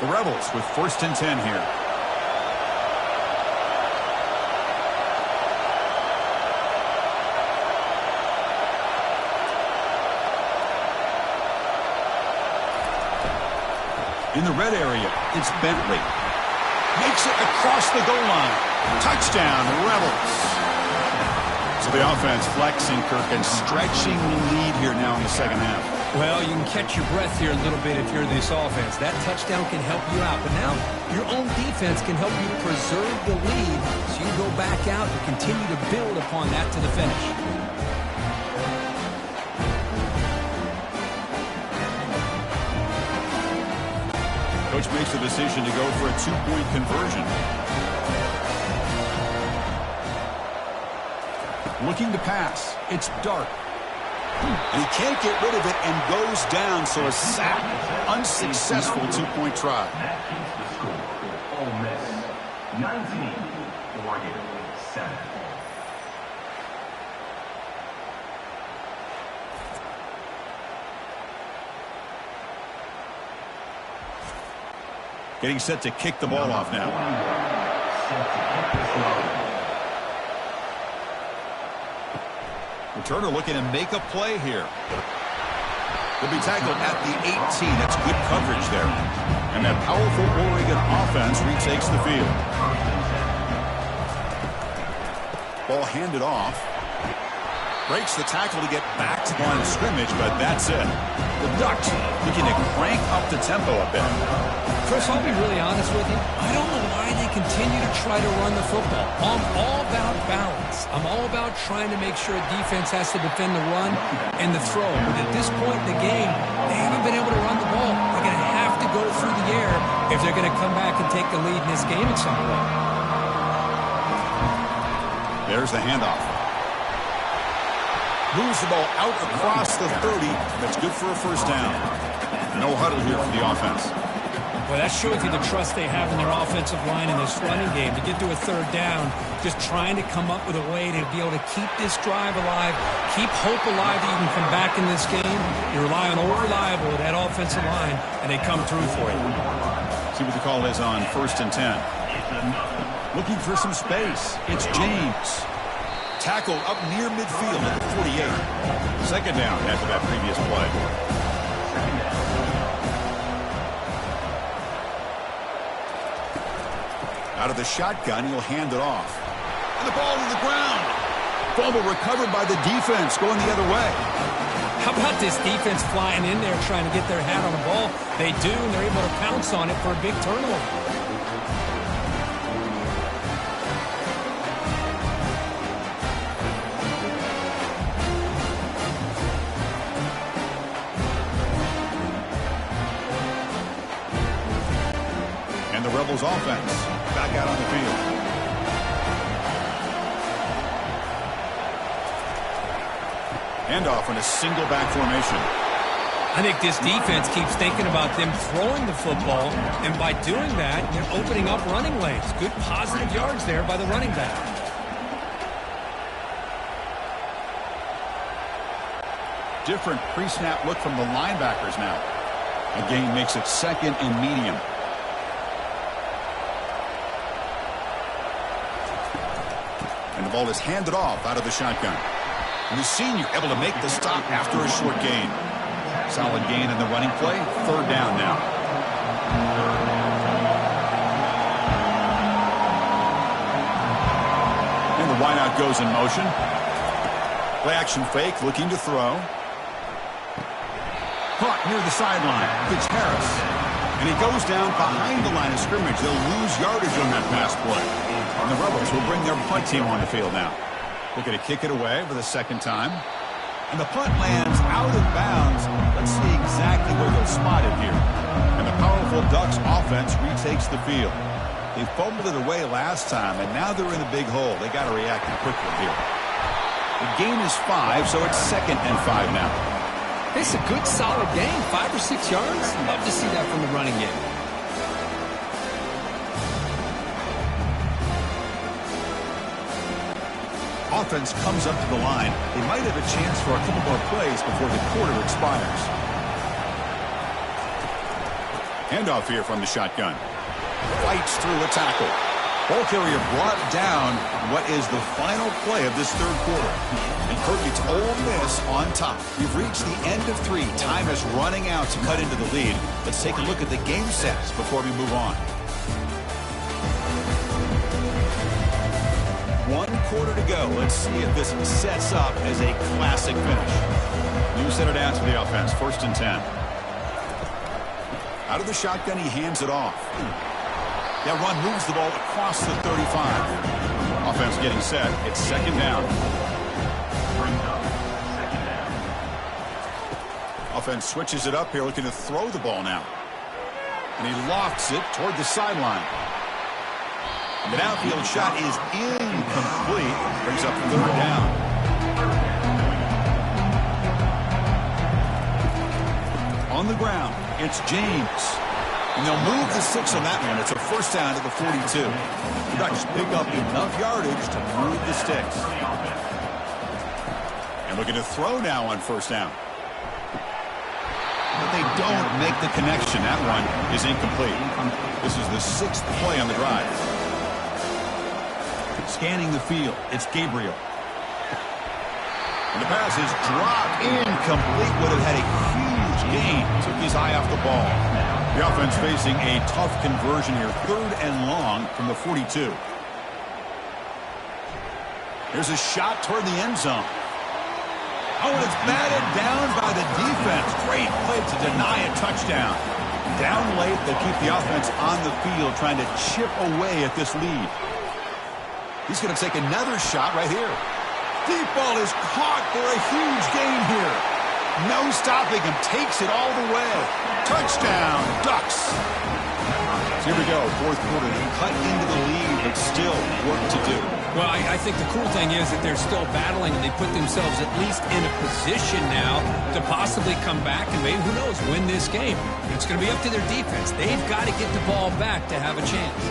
The Rebels with 1st and 10 here. In the red area, it's Bentley. Makes it across the goal line. Touchdown, Rebels. So the offense flexing, Kirk, and stretching the lead here now in the second half. Well, you can catch your breath here a little bit if you're this offense. That touchdown can help you out. But now your own defense can help you preserve the lead so you go back out and continue to build upon that to the finish. Coach makes the decision to go for a 2-point conversion. Looking to pass. It's Dart. And he can't get rid of it and goes down, so a sack. Unsuccessful 2-point try. Ole Miss, 19, Oregon, 7. Getting set to kick the ball off now. Returner looking to make a play here. He'll be tackled at the 18. That's good coverage there. And that powerful Oregon offense retakes the field. Ball handed off. Breaks the tackle to get back to the line of scrimmage, but that's it. The Ducks looking to crank up the tempo a bit. Chris, I'll be really honest with you. I don't know why they continue to try to run the football. I'm all about balance. I'm all about trying to make sure a defense has to defend the run and the throw. But at this point in the game, they haven't been able to run the ball. They're going to have to go through the air if they're going to come back and take the lead in this game at some point. There's the handoff. Moves the ball out across the 30. That's good for a first down. No huddle here for the offense. Well, that shows you the trust they have in their offensive line in this running game. To get to a third down, just trying to come up with a way to be able to keep this drive alive, keep hope alive that you can come back in this game. You rely on reliable with that offensive line, and they come through for you. See what the call is on 1st and 10. Looking for some space. It's James. Tackle up near midfield at the 48. Second down after that previous play. Out of the shotgun, he'll hand it off. And the ball to the ground. Fumble recovered by the defense going the other way. How about this defense flying in there trying to get their hat on the ball? They do, and they're able to pounce on it for a big turnover. The Rebels offense back out on the field. Handoff in a single back formation. I think this defense keeps thinking about them throwing the football, and by doing that, they're opening up running lanes. Good positive yards there by the running back. Different pre-snap look from the linebackers now. The game makes it second and medium. And the ball is handed off out of the shotgun. And the senior able to make the stop after a short gain. Solid gain in the running play. Third down now. And the wideout goes in motion. Play action fake, looking to throw. Caught near the sideline. It's Harris. And he goes down behind the line of scrimmage. They'll lose yardage on that pass play. And the Rebels will bring their punt team on the field now. Looking to kick it away for the second time. And the punt lands out of bounds. Let's see exactly where they'll spot it here. And the powerful Ducks offense retakes the field. They fumbled it away last time, and now they're in a big hole. They got to react quickly here. The gain is 5, so it's 2nd and 5 now. It's a good, solid game. 5 or 6 yards. Love to see that from the running game. Offense comes up to the line. They might have a chance for a couple more plays before the quarter expires. Handoff here from the shotgun. Fights through a tackle. Ball carrier brought down what is the final play of this third quarter. And Kirk, it's Ole Miss on top. We've reached the end of 3. Time is running out to cut into the lead. Let's take a look at the game sets before we move on. 1 quarter to go. Let's see if this sets up as a classic finish. New set of downs for the offense. 1st and 10. Out of the shotgun, he hands it off. That run moves the ball across the 35. Offense getting set. It's 2nd down. Offense switches it up here, looking to throw the ball now. And he lofts it toward the sideline. The downfield shot is incomplete. Brings up 3rd down. On the ground, it's James. And they'll move the 6 on that one. It's a 1st down to the 42. The Ducks pick up enough yardage to move the sticks. And looking to throw now on 1st down. But they don't make the connection. That one is incomplete. This is the 6th play on the drive. Scanning the field, it's Gabriel. And the pass is dropped incomplete. Would have had a huge gain. Took his eye off the ball. The offense facing a tough conversion here. 3rd and long from the 42. There's a shot toward the end zone. Oh, and it's batted down by the defense. Great play to deny a touchdown. Down late, they'll keep the offense on the field trying to chip away at this lead. He's going to take another shot right here. Deep ball is caught for a huge gain here. No stopping him. Takes it all the way. Touchdown, Ducks. So here we go. 4th quarter. They cut into the lead, but still work to do. Well, I think the cool thing is that they're still battling, and they put themselves at least in a position now to possibly come back and maybe, who knows, win this game. It's going to be up to their defense. They've got to get the ball back to have a chance.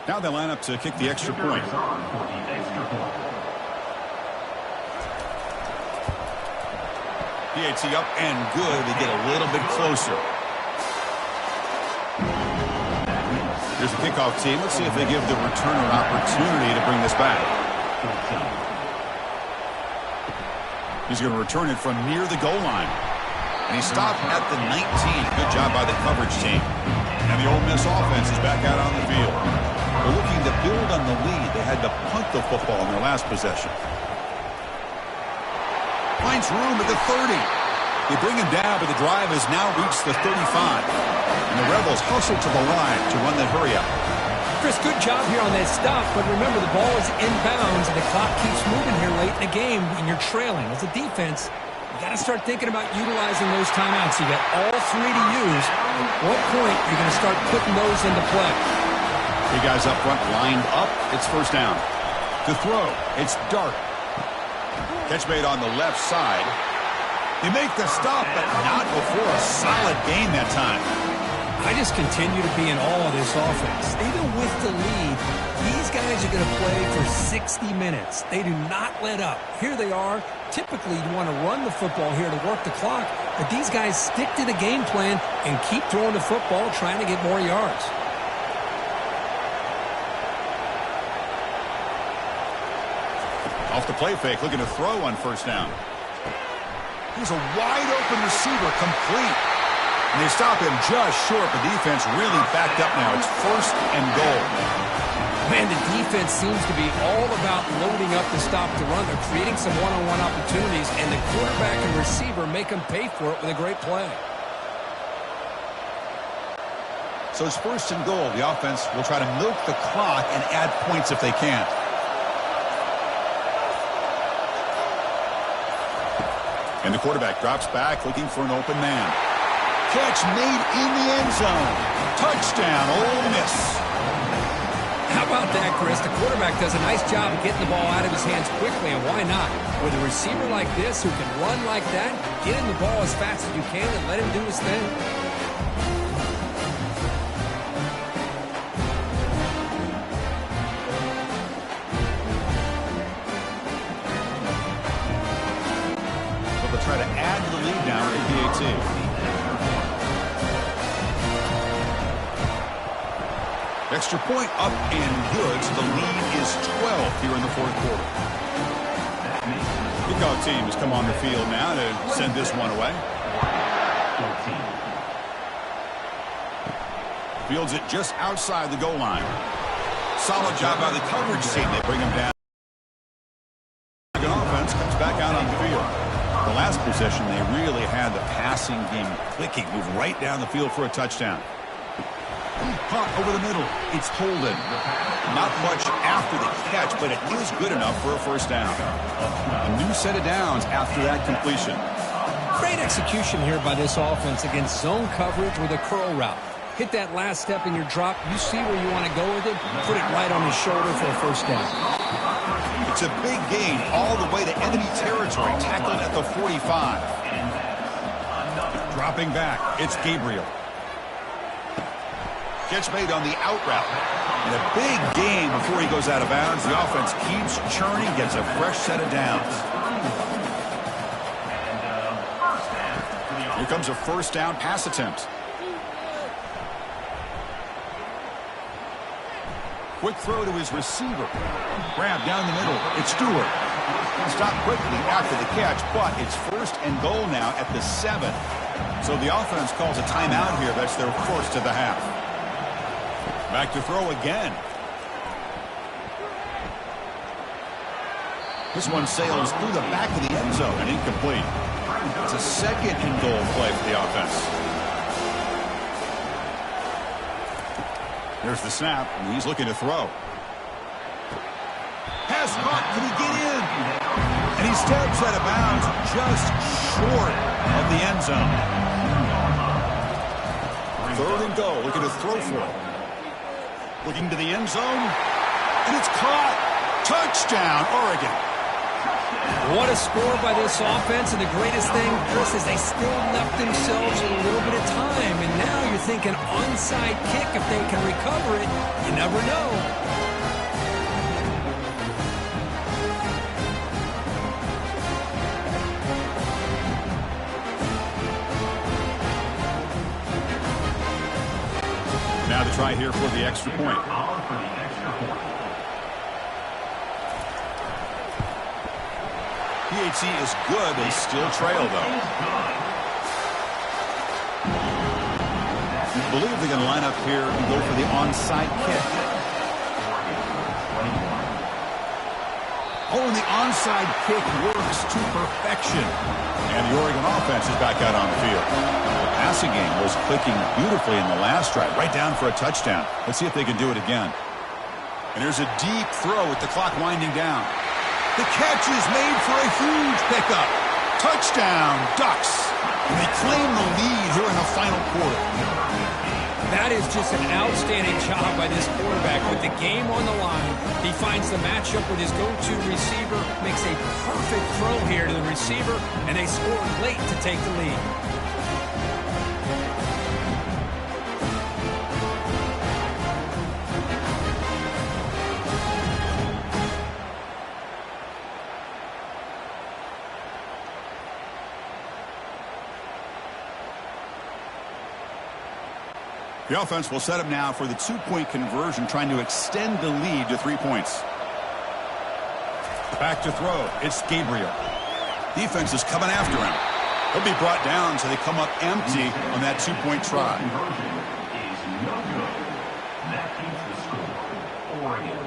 Now they line up to kick the extra point. PAT up and good. They get a little bit closer. Here's the kickoff team. Let's see if they give the returner an opportunity to bring this back. He's going to return it from near the goal line. And he stopped at the 19. Good job by the coverage team. And the Ole Miss offense is back out on the field. They're looking to build on the lead. They had to punt the football in their last possession. Finds room at the 30. They bring him down, but the drive has now reached the 35. And the Rebels hustle to the line to run that hurry up. Chris, good job here on that stop, but remember the ball is inbounds and the clock keeps moving here late in the game when you're trailing. As a defense, you got to start thinking about utilizing those timeouts. You got all three to use. At what point you're going to start putting those into play? Three guys up front lined up. It's first down. To throw, it's Dart. Catch made on the left side. They make the stop, but not before a solid gain that time. I just continue to be in awe of this offense. Even with the lead, these guys are going to play for 60 minutes. They do not let up. Here they are. Typically, you want to run the football here to work the clock, but these guys stick to the game plan and keep throwing the football, trying to get more yards. Off the play fake, looking to throw on first down. Here's a wide-open receiver, complete. And they stop him just short. The defense really backed up now. It's first and goal. Man, the defense seems to be all about loading up the stop to run. They're creating some one-on-one opportunities, and the quarterback and receiver make them pay for it with a great play. So it's first and goal. The offense will try to milk the clock and add points if they can. And the quarterback drops back, looking for an open man. Catch made in the end zone. Touchdown, Ole Miss. How about that, Chris? The quarterback does a nice job of getting the ball out of his hands quickly, and why not? With a receiver like this who can run like that, get him the ball as fast as you can and let him do his thing. So they'll try to add to the lead now with the PAT. Extra point up and good, so the lead is 12 here in the fourth quarter. Kickoff team has come on the field now to send this one away. Fields it just outside the goal line. Solid job by the coverage team. They bring him down. The offense comes back out on the field. The last possession, they really had the passing game clicking. Move right down the field for a touchdown. Punt over the middle. It's Holden. Not much after the catch, but it is good enough for a first down. A new set of downs after that completion. Great execution here by this offense against zone coverage with a curl route. Hit that last step in your drop. You see where you want to go with it. Put it right on his shoulder for a first down. It's a big gain all the way to enemy territory. Tackled at the 45. Dropping back. It's Gabriel. Catch made on the out route. And a big gain before he goes out of bounds. The offense keeps churning, gets a fresh set of downs. Here comes a first down pass attempt. Quick throw to his receiver. Grab down the middle. It's Stewart. Stop quickly after the catch, but it's first and goal now at the 7. So the offense calls a timeout here. That's their first of the half. Back to throw again. This one sails through the back of the end zone and incomplete. It's a second and goal play for the offense. There's the snap, and he's looking to throw. Pass caught. Can he get in? And he steps out of bounds just short of the end zone. Third and goal. Looking to throw for it. Looking to the end zone, and it's caught. Touchdown, Oregon. What a score by this offense, and the greatest thing, Chris, is they still left themselves a little bit of time, and now you're thinking onside kick. If they can recover it, you never know. Now to try here for the extra point. PAT is good. They still trail, though. I believe they're going to line up here and go for the onside kick. and the onside kick works to perfection. And the Oregon offense is back out on the field. The passing game was clicking beautifully in the last drive, right down for a touchdown. Let's see if they can do it again. And there's a deep throw with the clock winding down. The catch is made for a huge pickup. Touchdown, Ducks. And they claim the lead here in the final quarter. That is just an outstanding job by this quarterback with the game on the line. He finds the matchup with his go-to receiver, makes a perfect throw here to the receiver, and they score late to take the lead. The offense will set up now for the two-point conversion, trying to extend the lead to 3 points. Back to throw. It's Gabriel. Defense is coming after him. He'll be brought down so they come up empty on that two-point try. Conversion is no good. That keeps the score. Oregon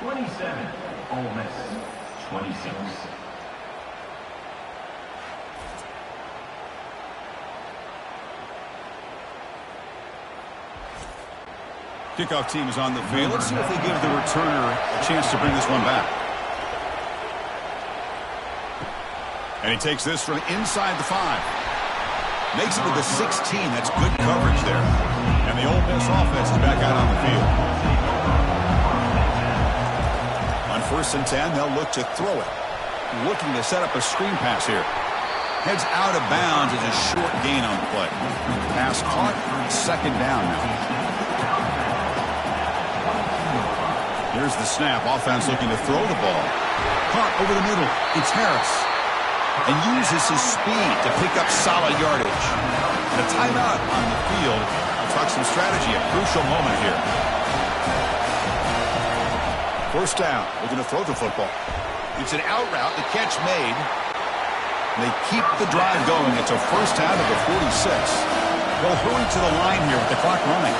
27, Ole Miss 26. Kickoff team is on the field. Let's see if they give the returner a chance to bring this one back. And he takes this from inside the 5. Makes it to the 16. That's good coverage there. And the Ole Miss offense is back out on the field. On 1st and 10, they'll look to throw it. Looking to set up a screen pass here. Heads out of bounds as a short gain on the play. Pass caught. 2nd down now. Here's the snap. Offense looking to throw the ball. Caught over the middle. It's Harris. And uses his speed to pick up solid yardage. And a timeout on the field. We'll talk some strategy. A crucial moment here. 1st down. Looking to throw the football. It's an out route. The catch made. And they keep the drive going. It's a 1st down of the 46. They'll hurry to the line here with the clock running.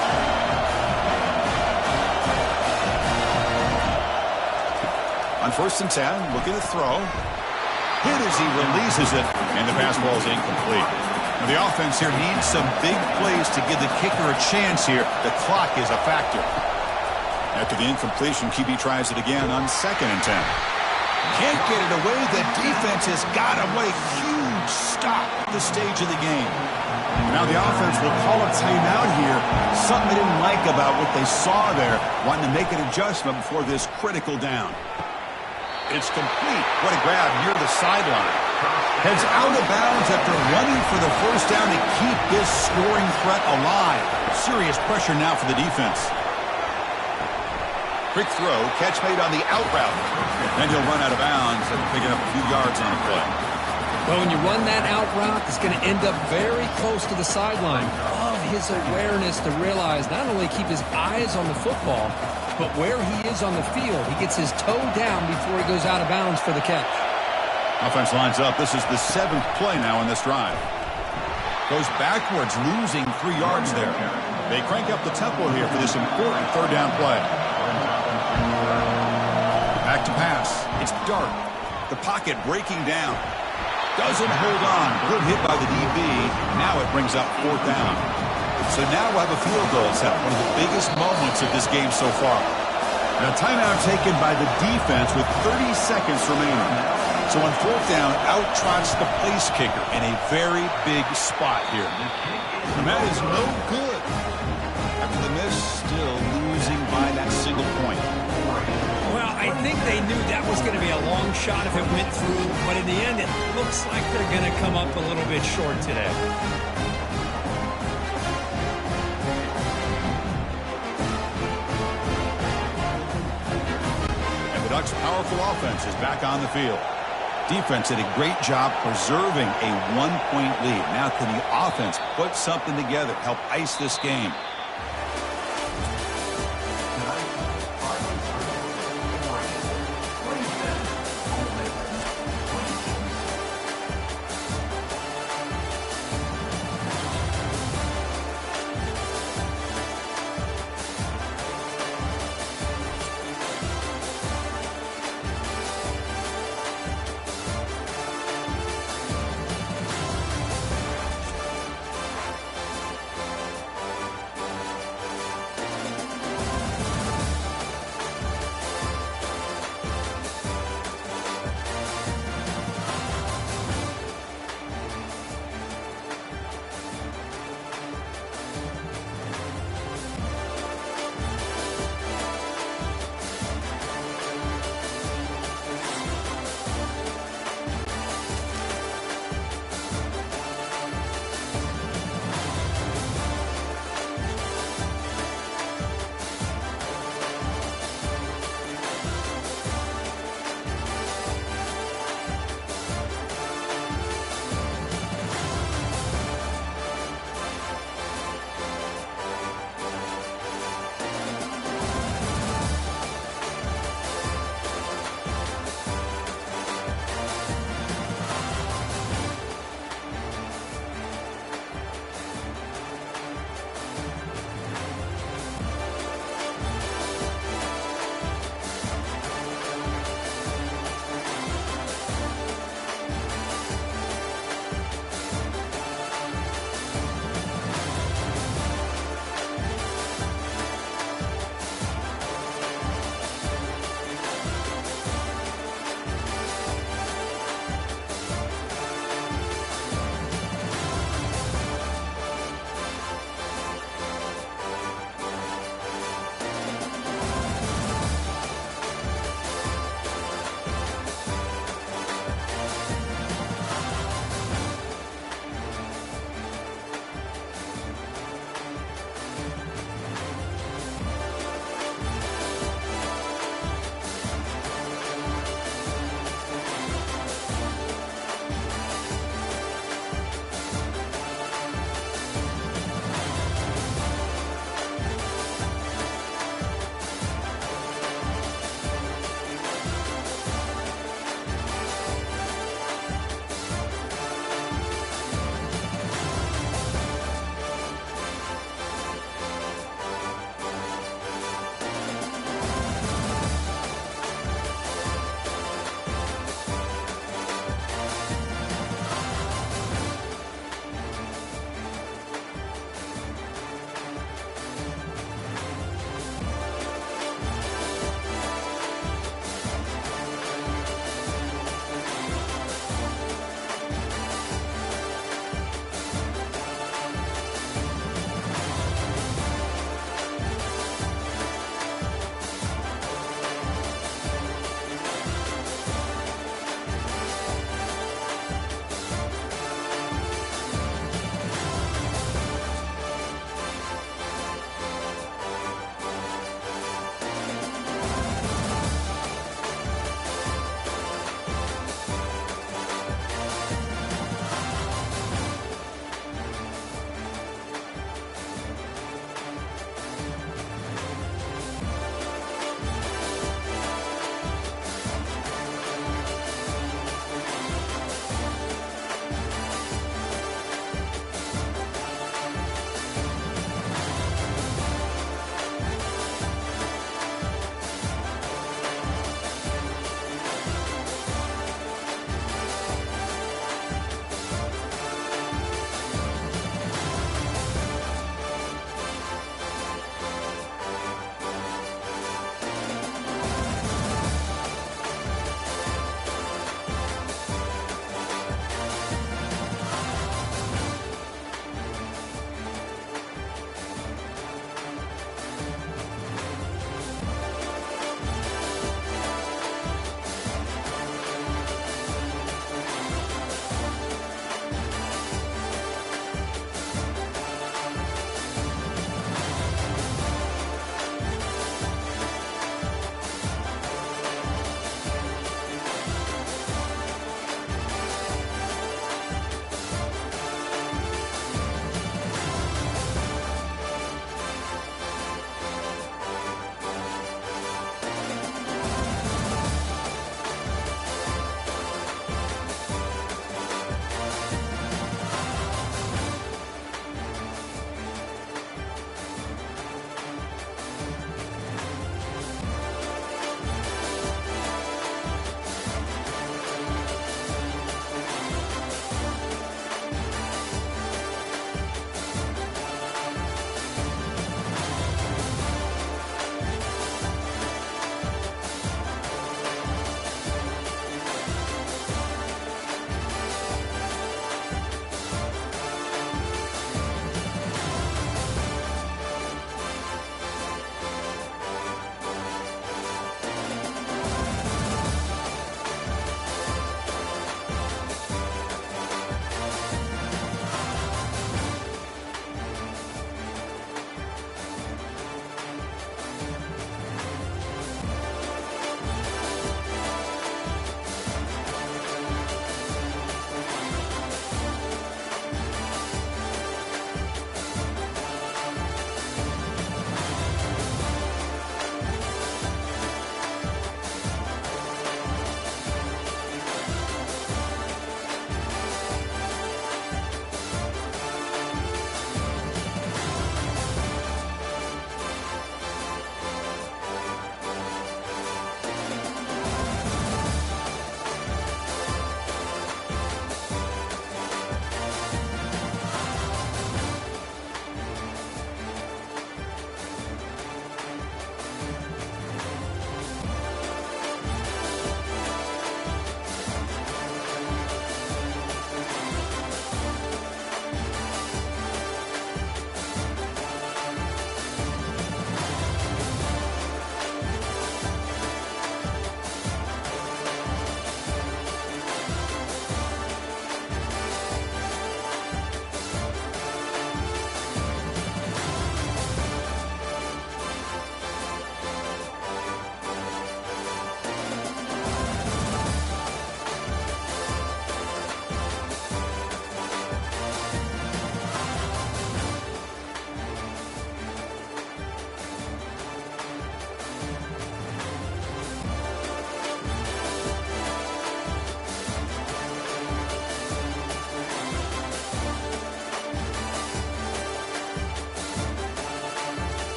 On 1st and 10, looking to throw. Hit as he releases it, and the pass ball is incomplete. Now the offense here needs some big plays to give the kicker a chance here. The clock is a factor. After the incompletion, QB tries it again on 2nd and 10. Can't get it away. The defense has got away. Huge stop at this stage of the game. Now the offense will call a timeout here. Something they didn't like about what they saw there. Wanting to make an adjustment before this critical down. It's complete. What a grab near the sideline. Heads out of bounds after running for the 1st down to keep this scoring threat alive. Serious pressure now for the defense. Quick throw. Catch made on the out route. Then he'll run out of bounds after picking up a few yards on the play. Well, when you run that out route, it's going to end up very close to the sideline. Love his awareness to realize not only keep his eyes on the football, but where he is on the field, he gets his toe down before he goes out of bounds for the catch. Offense lines up. This is the 7th play now in this drive. Goes backwards, losing 3 yards there. They crank up the tempo here for this important 3rd down play. Back to pass. It's Dart. The pocket breaking down. Doesn't hold on. Good hit by the DB. Now it brings up 4th down. So now we'll have a field goal set. One of the biggest moments of this game so far. And a timeout taken by the defense with 30 seconds remaining. So on 4th down, out trots the place kicker in a very big spot here. And that is no good. After the miss, still losing by that single point. Well, I think they knew that was going to be a long shot if it went through, but in the end, it looks like they're going to come up a little bit short today. And the Ducks' powerful offense is back on the field. Defense did a great job preserving a 1-point lead. Now can the offense put something together, help ice this game?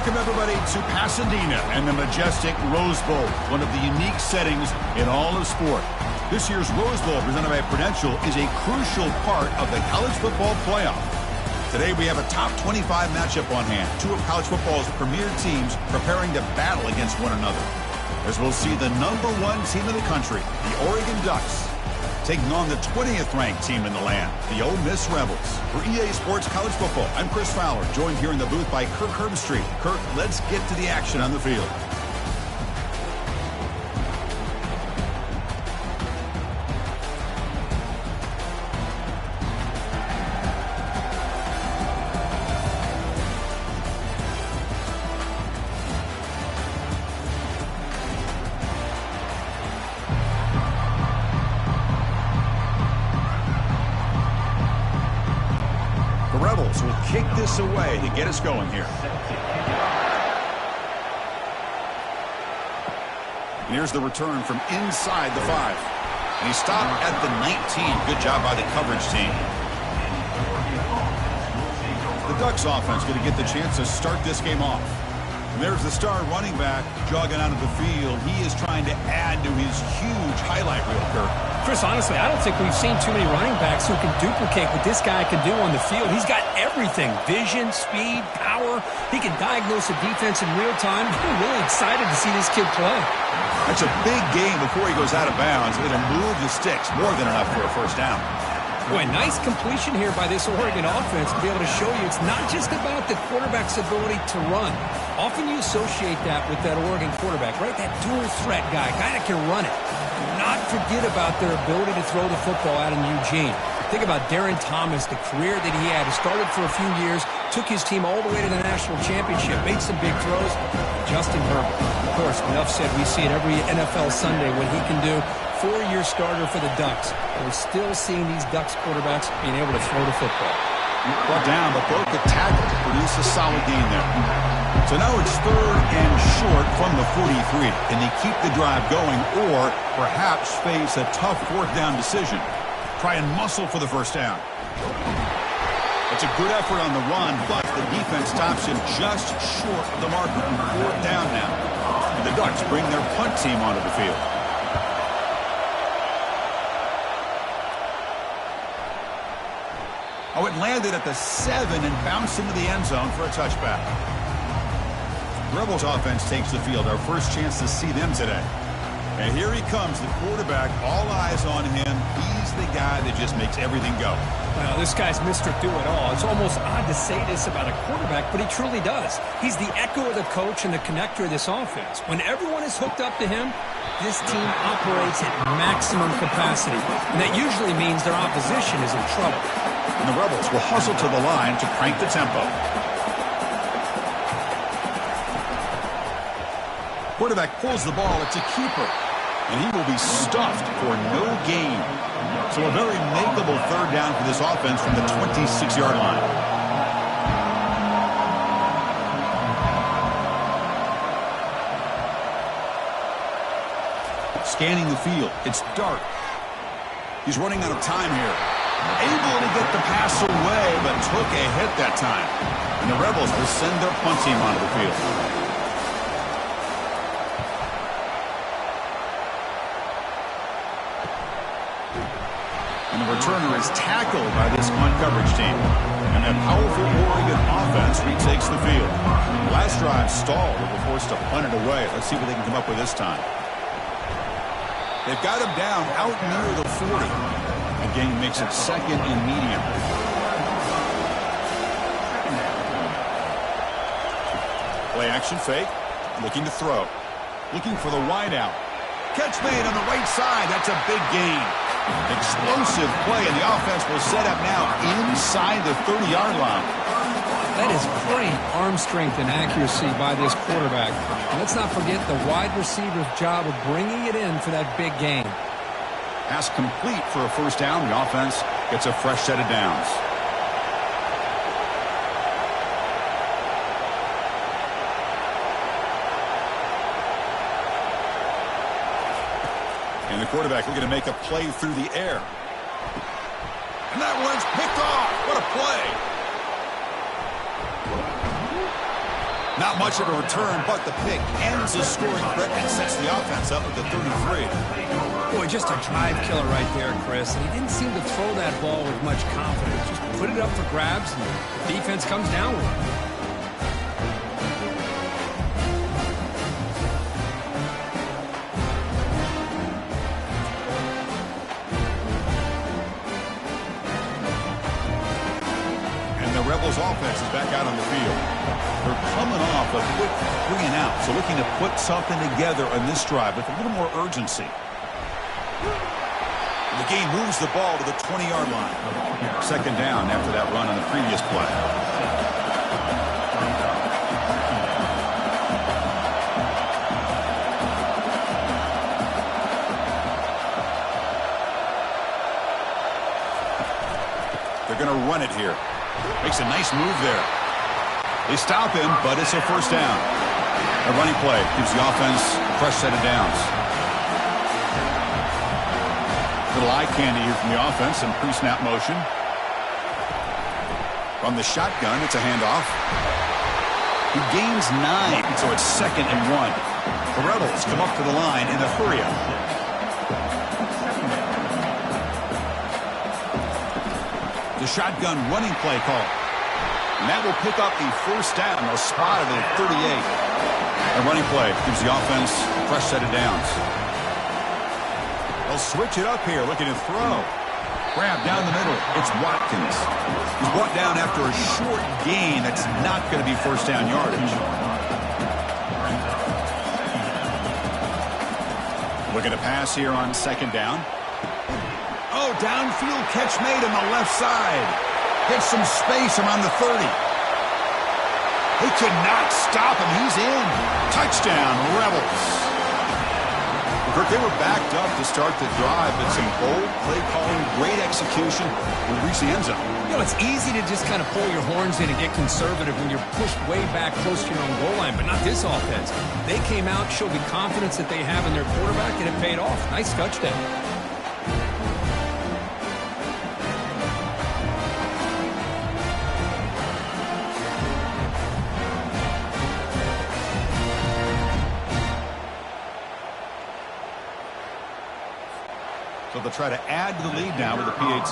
Welcome, everybody, to Pasadena and the majestic Rose Bowl, one of the unique settings in all of sport. This year's Rose Bowl, presented by Prudential, is a crucial part of the college football playoff. Today, we have a top 25 matchup on hand. Two of college football's premier teams preparing to battle against one another, as we'll see the #1 team in the country, the Oregon Ducks, taking on the 20th ranked team in the land, the Ole Miss Rebels. For EA Sports College Football, I'm Chris Fowler, joined here in the booth by Kirk Herbstreit. Kirk, let's get to the action on the field. Will kick this away to get us going here. And here's the return from inside the 5. And he stopped at the 19. Good job by the coverage team. The Ducks offense going to get the chance to start this game off. And there's the star running back jogging out of the field. He is trying to add to his huge highlight reel, Kirk. Chris, honestly, I don't think we've seen too many running backs who can duplicate what this guy can do on the field. He's got everything: vision, speed, power. He can diagnose a defense in real time. I'm really excited to see this kid play. That's a big game before he goes out of bounds. It'll move the sticks more than enough for a first down. Boy, nice completion here by this Oregon offense to be able to show you it's not just about the quarterback's ability to run. Often you associate that with that Oregon quarterback, right? That dual threat guy that can run it. Do not forget about their ability to throw the football out in Eugene. Think about Darren Thomas, the career that he had. He started for a few years, took his team all the way to the national championship, made some big throws. Justin Herbert, of course, enough said, we see it every NFL Sunday what he can do. 4-year starter for the Ducks. And we're still seeing these Ducks quarterbacks being able to throw the football. Brought down, but broke the tackle to produce a solid gain there. So now it's 3rd and short from the 43. Can they keep the drive going or perhaps face a tough 4th down decision? Try and muscle for the first down. It's a good effort on the run, but the defense stops him just short of the marker. 4th down now. And the Ducks bring their punt team onto the field. Oh, it landed at the 7 and bounced into the end zone for a touchback. Rebels offense takes the field. Our first chance to see them today. And here he comes, the quarterback. All eyes on him. He's the guy that just makes everything go. Well, this guy's Mr. Do-It-All. It's almost odd to say this about a quarterback, but he truly does. He's the echo of the coach and the connector of this offense. When everyone is hooked up to him, this team operates at maximum capacity. And that usually means their opposition is in trouble. And the Rebels will hustle to the line to crank the tempo. Quarterback pulls the ball. It's a keeper. And he will be stuffed for no gain. So a very makeable 3rd down for this offense from the 26-yard line. Scanning the field. It's dark. He's running out of time here. Able to get the pass away, but took a hit that time. And the Rebels will send their punt team onto the field. And the returner is tackled by this punt coverage team. And that powerful Oregon offense retakes the field. Last drive stalled and were forced to punt it away. Let's see what they can come up with this time. They've got him down out near the 40. Again, makes it 2nd and medium. Play action fake. Looking to throw. Looking for the wide out. Catch made on the right side. That's a big gain. Explosive play, and the offense will set up now inside the 30-yard line. That is great arm strength and accuracy by this quarterback. And let's not forget the wide receiver's job of bringing it in for that big gain. Pass complete for a first down. The offense gets a fresh set of downs. And the quarterback looking to make a play through the air. And that one's picked off. What a play. Not much of a return, but the pick ends the scoring threat and sets the offense up with the 33. Boy, just a drive killer right there, Chris. And he didn't seem to throw that ball with much confidence. Just put it up for grabs, and the defense comes down with it. Rebels offense is back out on the field. They're coming off a quick 3-and-out, so looking to put something together on this drive with a little more urgency. The game moves the ball to the 20-yard line. Second down after that run on the previous play. They're going to run it here. Makes a nice move there. They stop him, but it's a first down. A running play gives the offense a fresh set of downs. Little eye candy here from the offense, some pre-snap motion. From the shotgun, it's a handoff. He gains 9, so it's 2nd and 1. The Rebels come up to the line in a hurry-up. The shotgun running play call. And that will pick up the first down. They'll spot it at 38. A running play gives the offense a fresh set of downs. They'll switch it up here, looking to throw. Grab down the middle. It's Watkins. He's brought down after a short gain. That's not going to be first down yardage. Looking to pass here on second down. Oh, downfield catch made on the left side. Gets some space around the 30. They could not stop him. He's in. Touchdown, Rebels. Kirk, they were backed up to start the drive, but some bold play calling, great execution will reach the end zone. You know, it's easy to just kind of pull your horns in and get conservative when you're pushed way back close to your own goal line, but not this offense. They came out, showed the confidence that they have in their quarterback, and it paid off. Nice touchdown. So they'll try to add to the lead now with the PAT.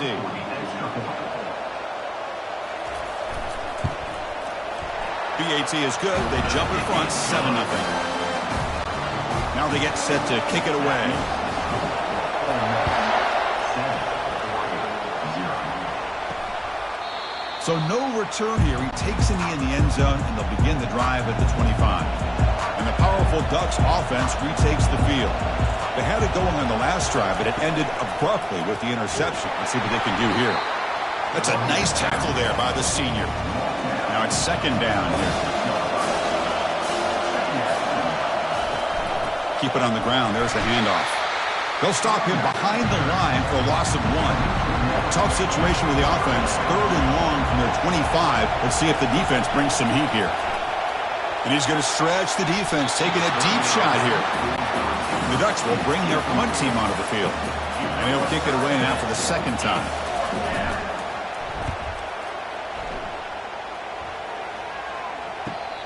PAT is good. They jump in front, 7-0. Now they get set to kick it away. So no return here. He takes it in the end zone, and they'll begin the drive at the 25. And the powerful Ducks offense retakes the field. They had it going on the last drive, but it ended abruptly with the interception. Let's see what they can do here. That's a nice tackle there by the senior. Now it's second down here. Keep it on the ground. There's the handoff. They'll stop him behind the line for a loss of 1. Tough situation with the offense. 3rd and long from their 25. Let's see if the defense brings some heat here. And he's going to stretch the defense, taking a deep shot here. The Ducks will bring their punt team onto the field. And he'll kick it away now for the second time.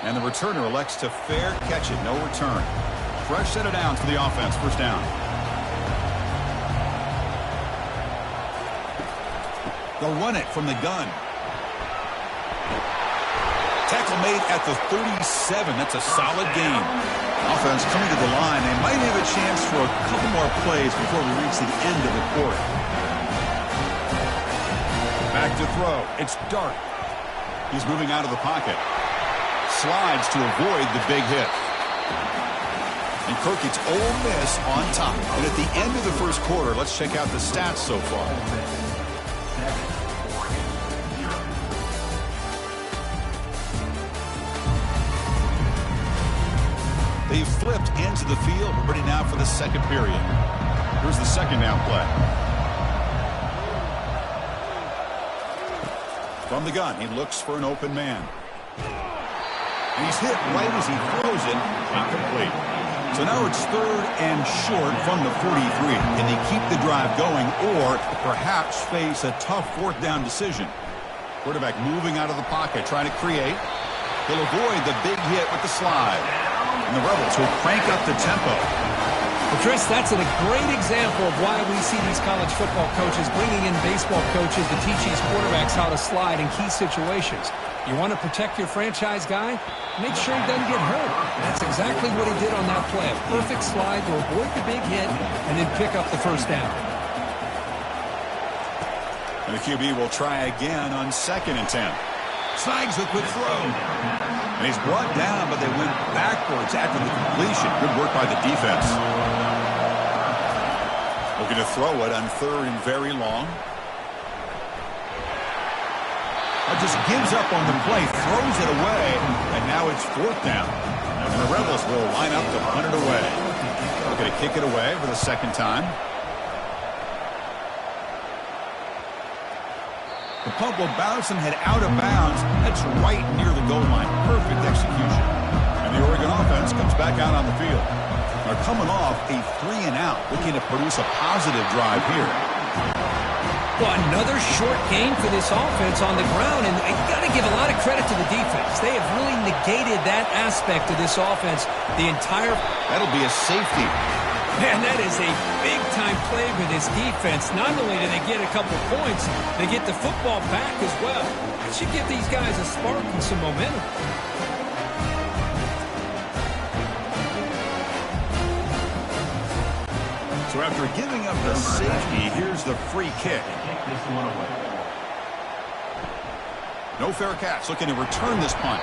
And the returner elects to fair catch it. No return. Fresh set of downs for the offense. First down. They'll run it from the gun. Tackle made at the 37. That's a solid gain. Offense coming to the line. They might have a chance for a couple more plays before we reach the end of the quarter. Back to throw. It's Dart. He's moving out of the pocket. Slides to avoid the big hit. And Kirk, it's Ole Miss on top. And at the end of the first quarter, let's check out the stats so far. They've flipped into the field. We're ready now for the second period. Here's the second down play. From the gun, he looks for an open man. And he's hit right as he throws it. Incomplete. So now it's 3rd and short from the 43. Can they keep the drive going or perhaps face a tough 4th down decision? Quarterback moving out of the pocket, trying to create. He'll avoid the big hit with the slide. And the Rebels will crank up the tempo. Well, Chris, that's a great example of why we see these college football coaches bringing in baseball coaches to teach these quarterbacks how to slide in key situations. You want to protect your franchise guy? Make sure he doesn't get hurt. That's exactly what he did on that play. A perfect slide to avoid the big hit and then pick up the first down. And the QB will try again on 2nd and 10. Snags a quick throw. And he's brought down, but they went backwards after the completion. Good work by the defense. Looking to throw it on 3rd and very long. Just gives up on the play, throws it away, and now it's 4th down. And the Rebels will line up to punt it away. Looking to kick it away for the 2nd time. The punt will bounce and head out of bounds. That's right near the goal line. Perfect execution. And the Oregon offense comes back out on the field. They're coming off a 3-and-out, looking to produce a positive drive here. Well, another short game for this offense on the ground, and you got to give a lot of credit to the defense. They have really negated that aspect of this offense the entire... That'll be a safety. Man, that is a big-time play for this defense. Not only do they get a couple points, they get the football back as well. It should give these guys a spark and some momentum. So after giving up the safety, here's the free kick. No fair catch, looking to return this punt.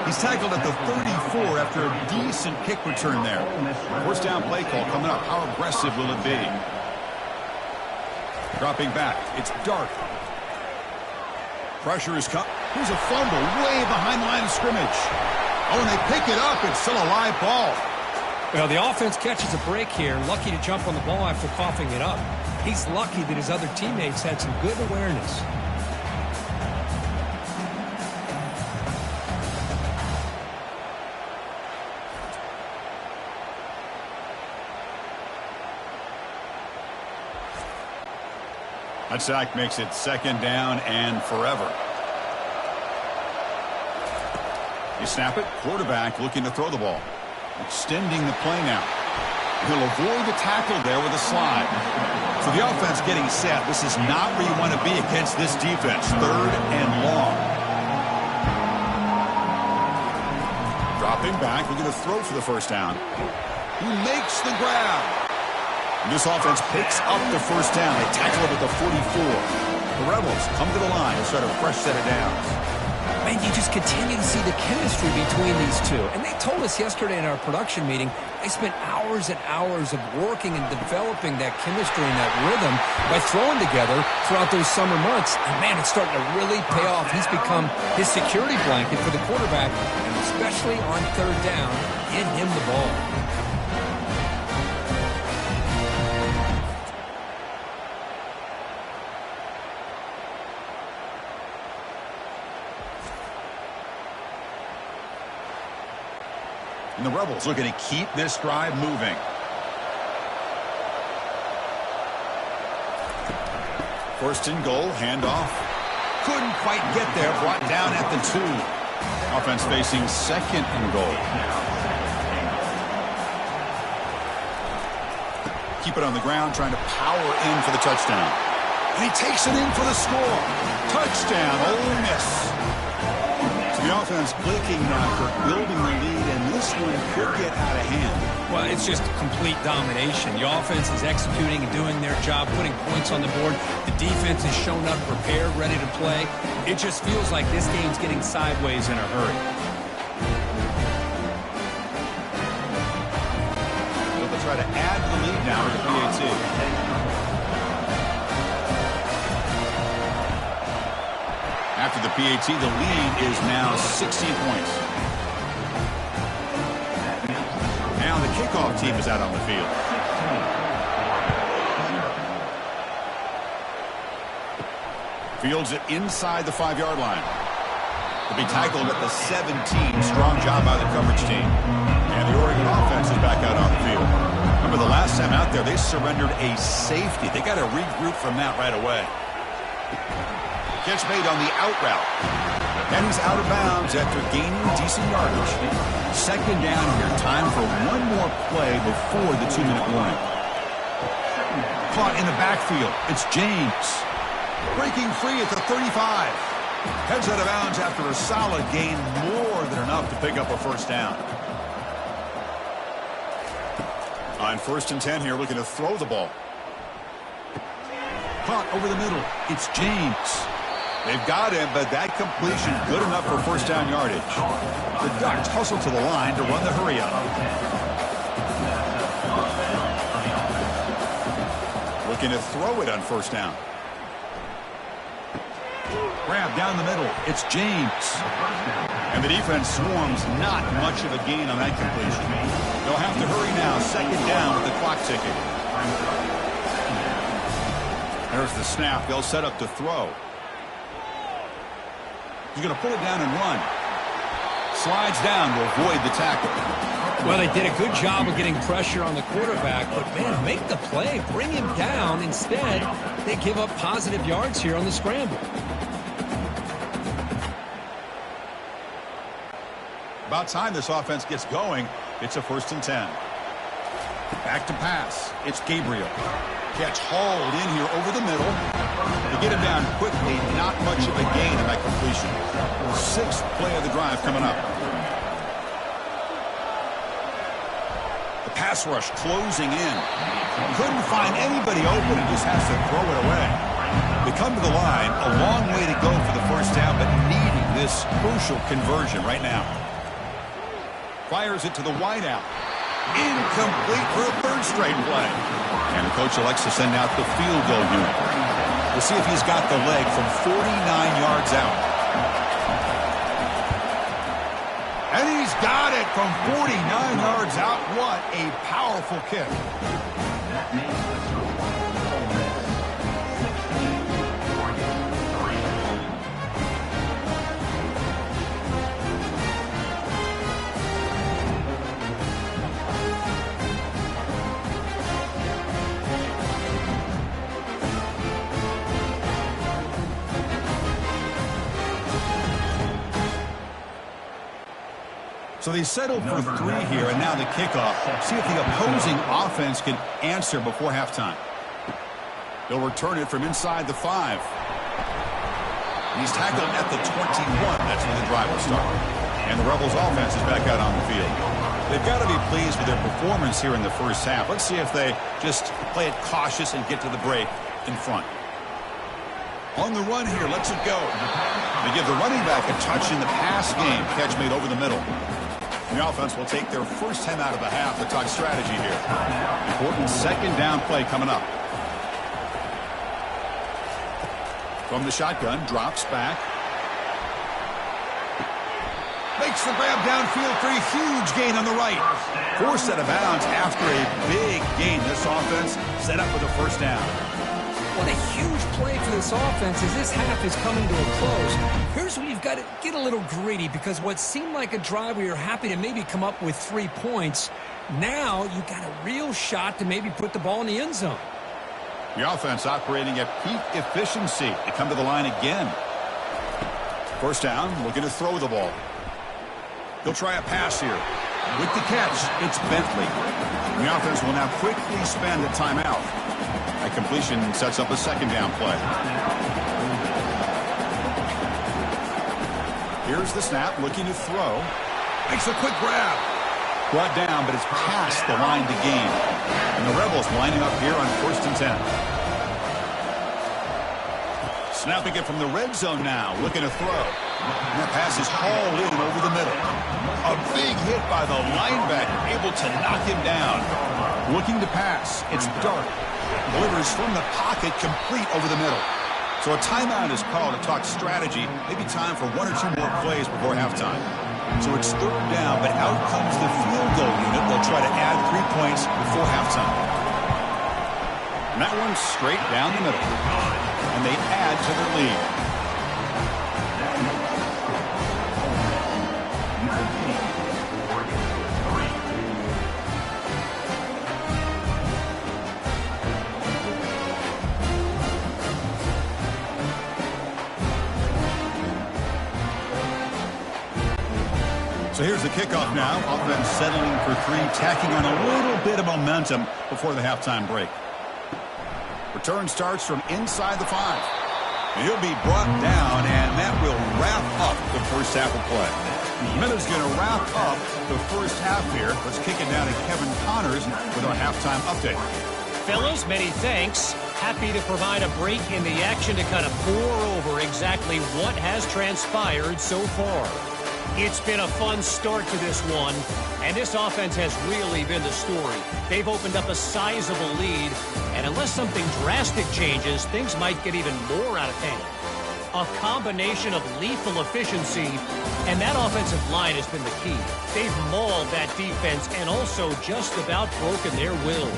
He's tackled at the 34 after a decent kick return there. First down play call coming up. How aggressive will it be? Dropping back. It's Dark. Pressure is come. Here's a fumble way behind the line of scrimmage. Oh, and they pick it up. It's still a live ball. Well, the offense catches a break here. Lucky to jump on the ball after coughing it up. He's lucky that his other teammates had some good awareness. That sack makes it 2nd down and forever. You snap it. Quarterback looking to throw the ball. Extending the play now. He'll avoid the tackle there with a slide. So the offense getting set. This is not where you want to be against this defense. 3rd and long. Dropping back. Looking to throw for the first down. He makes the grab. And this offense picks up the first down. They tackle it at the 44. The Rebels come to the line and start a fresh set of downs. Man, you just continue to see the chemistry between these two. And they told us yesterday in our production meeting, they spent hours and hours of working and developing that chemistry and that rhythm by throwing together throughout those summer months. And man, it's starting to really pay off. He's become his security blanket for the quarterback, and especially on 3rd down, get him the ball. And the Rebels looking to keep this drive moving. First and goal, handoff. Couldn't quite get there, brought down at the 2. Offense facing 2nd and goal. Keep it on the ground, trying to power in for the touchdown. And he takes it in for the score. Touchdown, Ole Miss. The offense clicking now for building the lead, and this one could get out of hand. Well, it's just complete domination. The offense is executing and doing their job, putting points on the board. The defense has shown up, prepared, ready to play. It just feels like this game's getting sideways in a hurry. They'll try to add the lead now with the PAT. After the PAT, the lead is now 16 points. Now the kickoff team is out on the field. Fields it inside the 5-yard line. To be tackled at the 17. Strong job by the coverage team. And the Oregon offense is back out on the field. Remember the last time out there, they surrendered a safety. They got to regroup from that right away. Catch made on the out route. And he's out of bounds after gaining decent yardage. Second down here. Time for one more play before the 2-minute warning. Caught in the backfield. It's James. Breaking free at the 35. Heads out of bounds after a solid gain. More than enough to pick up a first down. On 1st and 10 here, looking to throw the ball. Caught over the middle. It's James. They've got him, but that completion good enough for first down yardage. The Ducks hustle to the line to run the hurry up. Looking to throw it on first down. Grab down the middle. It's James. And the defense swarms. Not much of a gain on that completion. They'll have to hurry now. Second down with the clock ticking. There's the snap. They'll set up to throw. He's going to pull it down and run. Slides down to avoid the tackle. Well, they did a good job of getting pressure on the quarterback, but, man, make the play. Bring him down. Instead, they give up positive yards here on the scramble. About time this offense gets going. It's a 1st and 10. Back to pass. It's Gabriel. Catch hauled in here over the middle. They get him down quickly. Not much of a gain in that completion. 6th play of the drive coming up. The pass rush closing in. Couldn't find anybody open and just has to throw it away. They come to the line. A long way to go for the first down, but needing this crucial conversion right now. Fires it to the wideout. Incomplete for a 3rd straight play. And the coach elects to send out the field goal unit. We'll see if he's got the leg from 49 yards out. And he's got it from 49 yards out. What a powerful kick. That makes the score. Ole So they settled for 3 here, and now the kickoff. See if the opposing offense can answer before halftime. They'll return it from inside the 5. He's tackled at the 21. That's where the drive will start. And the Rebels offense is back out on the field. They've got to be pleased with their performance here in the first half. Let's see if they just play it cautious and get to the break in front. On the run here, lets it go. They give the running back a touch in the pass game. Catch made over the middle. The offense will take their first time out of the half to talk strategy here. Important second down play coming up. From the shotgun, drops back. Makes the grab downfield for a huge gain on the right. Forced out of bounds after a big gain. This offense set up with a first down. What a huge play for this offense as this half is coming to a close. Here's where you've got to get a little greedy, because what seemed like a drive where you're happy to maybe come up with 3 points, now you've got a real shot to maybe put the ball in the end zone. The offense operating at peak efficiency. They come to the line again. First down, looking to throw the ball. They'll try a pass here. With the catch, it's Bentley. The offense will now quickly spend a timeout. That completion sets up a second down play. Here's the snap, looking to throw. Makes a quick grab. Brought down, but it's past the line to gain. And the Rebels lining up here on 1st and 10. Snapping it from the red zone now, looking to throw. And that pass is hauled in over the middle. A big hit by the linebacker, able to knock him down. Looking to pass. It's Dart. Delivers from the pocket, complete over the middle. So a timeout is called to talk strategy. Maybe time for 1 or 2 more plays before halftime. So it's 3rd down, but out comes the field goal unit. They'll try to add 3 points before halftime. And that one's straight down the middle. And they add to their lead. So here's the kickoff now. Offense settling for three, tacking on a little bit of momentum before the halftime break. Return starts from inside the 5. He'll be brought down, and that will wrap up the first half of play. Minutes going to wrap up the first half here. Let's kick it down to Kevin Connors with our halftime update. Fellas, many thanks. Happy to provide a break in the action to kind of pour over exactly what has transpired so far. It's been a fun start to this one, and this offense has really been the story. They've opened up a sizable lead, and unless something drastic changes, things might get even more out of hand. A combination of lethal efficiency, and that offensive line has been the key. They've mauled that defense and also just about broken their will.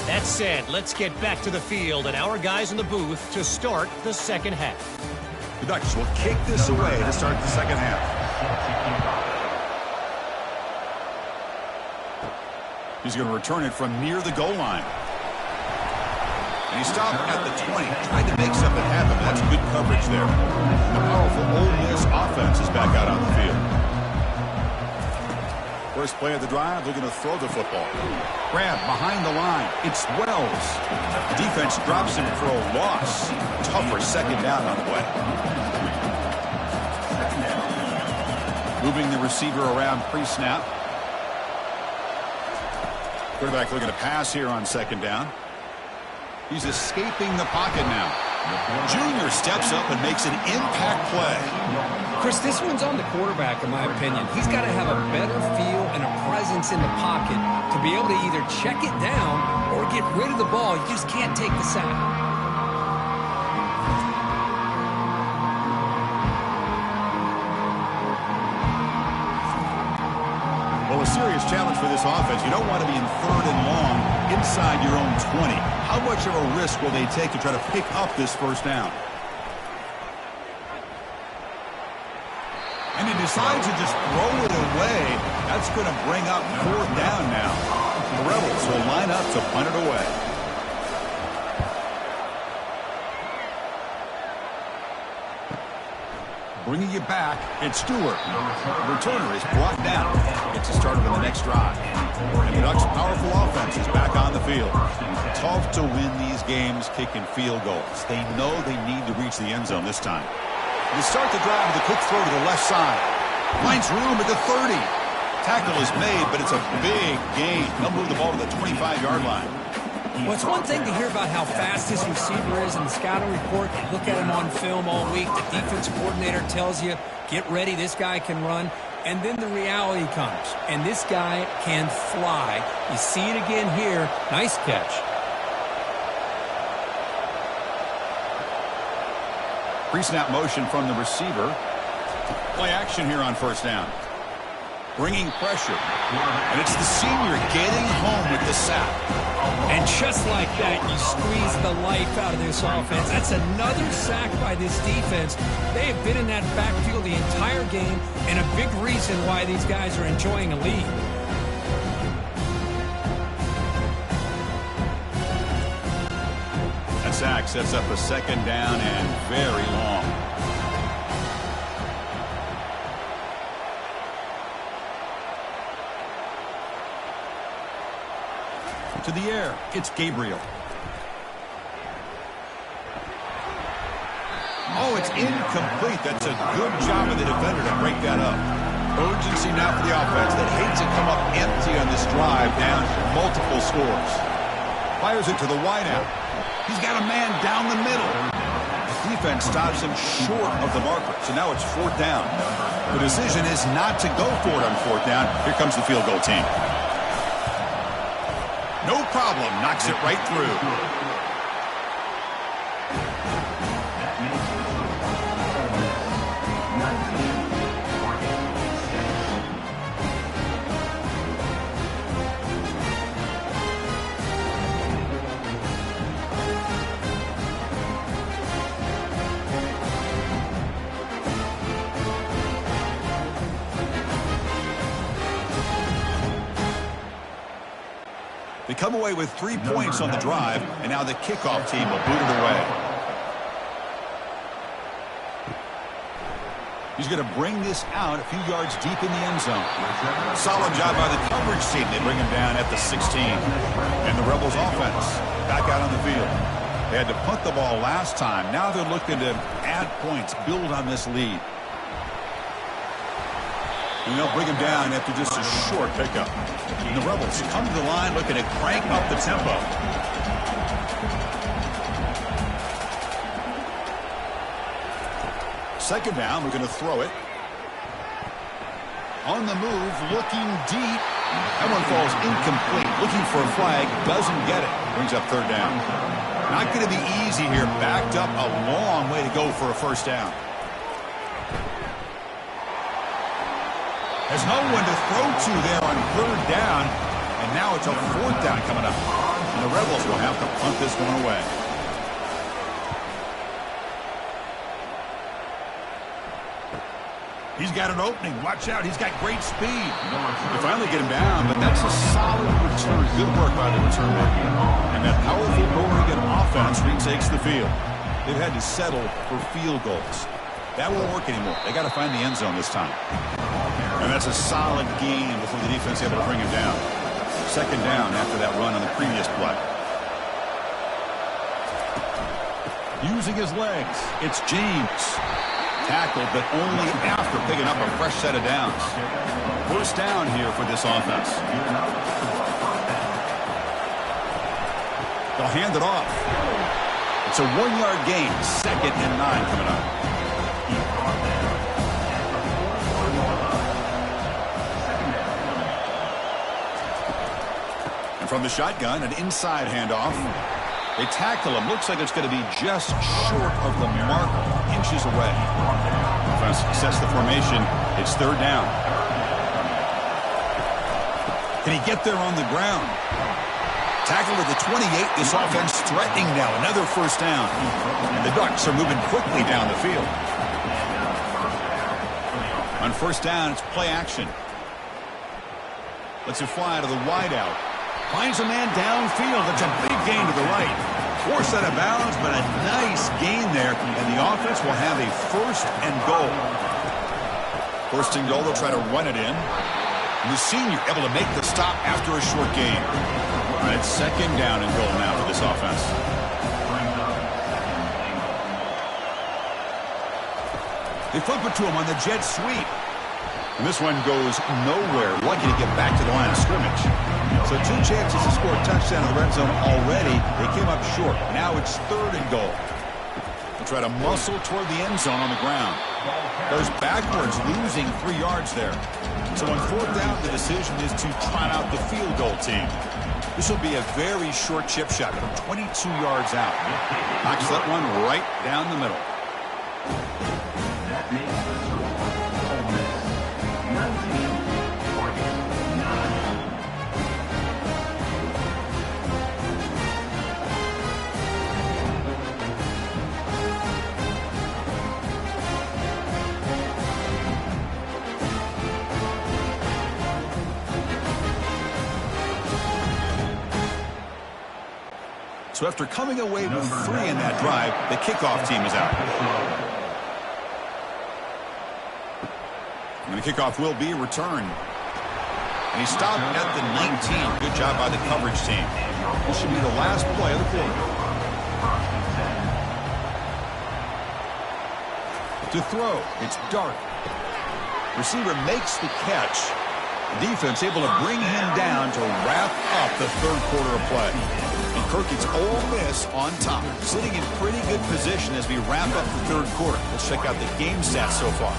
That said, let's get back to the field and our guys in the booth to start the second half. The Ducks will kick this away to start the second half. He's going to return it from near the goal line. And he stopped at the 20, trying to make something happen. That's good coverage there. The powerful Ole Miss offense is back out on the field. First play of the drive, they're going to throw the football. Grab behind the line. It's Wells. The defense drops him for a loss. Tougher second down on the way. Moving the receiver around pre-snap. Quarterback looking to pass here on second down. He's escaping the pocket now. Junior steps up and makes an impact play. Chris, this one's on the quarterback, in my opinion. He's got to have a better feel and a presence in the pocket to be able to either check it down or get rid of the ball. You just can't take the sack. Well, a serious challenge for this offense. You don't want to be in third and long inside your own 20. How much of a risk will they take to try to pick up this first down? And he decides to just throw it away. That's going to bring up fourth down now. The Rebels will line up to punt it away. Bringing you back, it's Stewart. The returner is brought down. It's a starter for the next drive. And the Ducks' powerful offense is back on the field. Tough to win these games kicking field goals. They know they need to reach the end zone this time. They start the drive with a quick throw to the left side. Finds room at the 30. Tackle is made, but it's a big gain. They'll move the ball to the 25-yard line. Well, it's one thing to hear about how fast this receiver is in the scouting report. You look at him on film all week. The defense coordinator tells you, get ready, this guy can run. And then the reality comes, and this guy can fly. You see it again here. Nice catch. Pre-snap motion from the receiver. Play action here on first down. Bringing pressure. And it's the senior getting home with the sack. And just like that, you squeeze the life out of this offense. That's another sack by this defense. They have been in that backfield the entire game, and a big reason why these guys are enjoying a lead. That sack sets up a second down and very long. To the air, it's Gabriel. Oh, it's incomplete. That's a good job of the defender to break that up. Urgency now for the offense that hates to come up empty on this drive down multiple scores. Fires it to the wideout. He's got a man down the middle. The defense stops him short of the marker, so now it's fourth down. The decision is not to go for it on fourth down. Here comes the field goal team. No problem. Knocks it right through. They come away with 3 points on the drive, and now the kickoff team will boot it away. He's going to bring this out a few yards deep in the end zone. Solid job by the coverage team. They bring him down at the 16. And the Rebels offense back out on the field. They had to punt the ball last time. Now they're looking to add points, build on this lead. And they'll bring him down after just a short pickup. And the Rebels come to the line looking to crank up the tempo. Second down, we're going to throw it. On the move, looking deep. That one falls incomplete. Looking for a flag, doesn't get it. Brings up third down. Not going to be easy here. Backed up a long way to go for a first down. There's no one to throw to there on third down. And now it's a fourth down coming up. And the Rebels will have to punt this one away. He's got an opening. Watch out. He's got great speed. They finally get him down, but that's a solid return. Good work by the return man. And that powerful Oregon offense retakes the field. They've had to settle for field goals. That won't work anymore. They got to find the end zone this time. And that's a solid gain before the defense able to bring him down. Second down after that run on the previous play. Using his legs, it's James. Tackled, but only after picking up a fresh set of downs. First down here for this offense. They'll hand it off. It's a 1-yard gain. 2nd and 9 coming up. And from the shotgun, an inside handoff. They tackle him. Looks like it's going to be just short of the mark, inches away. Trying to success the formation. It's third down. Can he get there on the ground? Tackle at the 28. This offense threatening now. Another first down. And the Ducks are moving quickly down the field. On first down, it's play action. Lets it fly to the wideout. Finds a man downfield. That's a big gain to the right. Forced out of bounds, but a nice gain there. And the offense will have a first and goal. First and goal, they'll try to run it in. And the senior able to make the stop after a short gain. And it's second down and goal now for this offense. They flip it to him on the jet sweep. And this one goes nowhere. Lucky to get back to the line of scrimmage. So 2 chances to score a touchdown in the red zone already. They came up short. Now it's third and goal. They'll try to muscle toward the end zone on the ground. Goes backwards, losing 3 yards there. So on fourth down, the decision is to trot out the field goal team. This will be a very short chip shot from 22 yards out. Knocks that one right down the middle. That makes the score. Ole Miss 19, Oregon 9. So after coming away with 3 in that drive, the kickoff team is out. And the kickoff will be returned. And he stopped at the 19. Good job by the coverage team. This should be the last play of the quarter. To throw, it's Dart. Receiver makes the catch. The defense able to bring him down to wrap up the third quarter of play. And Kirk, it's Ole Miss on top, sitting in pretty good position as we wrap up the third quarter. Let's check out the game stats so far.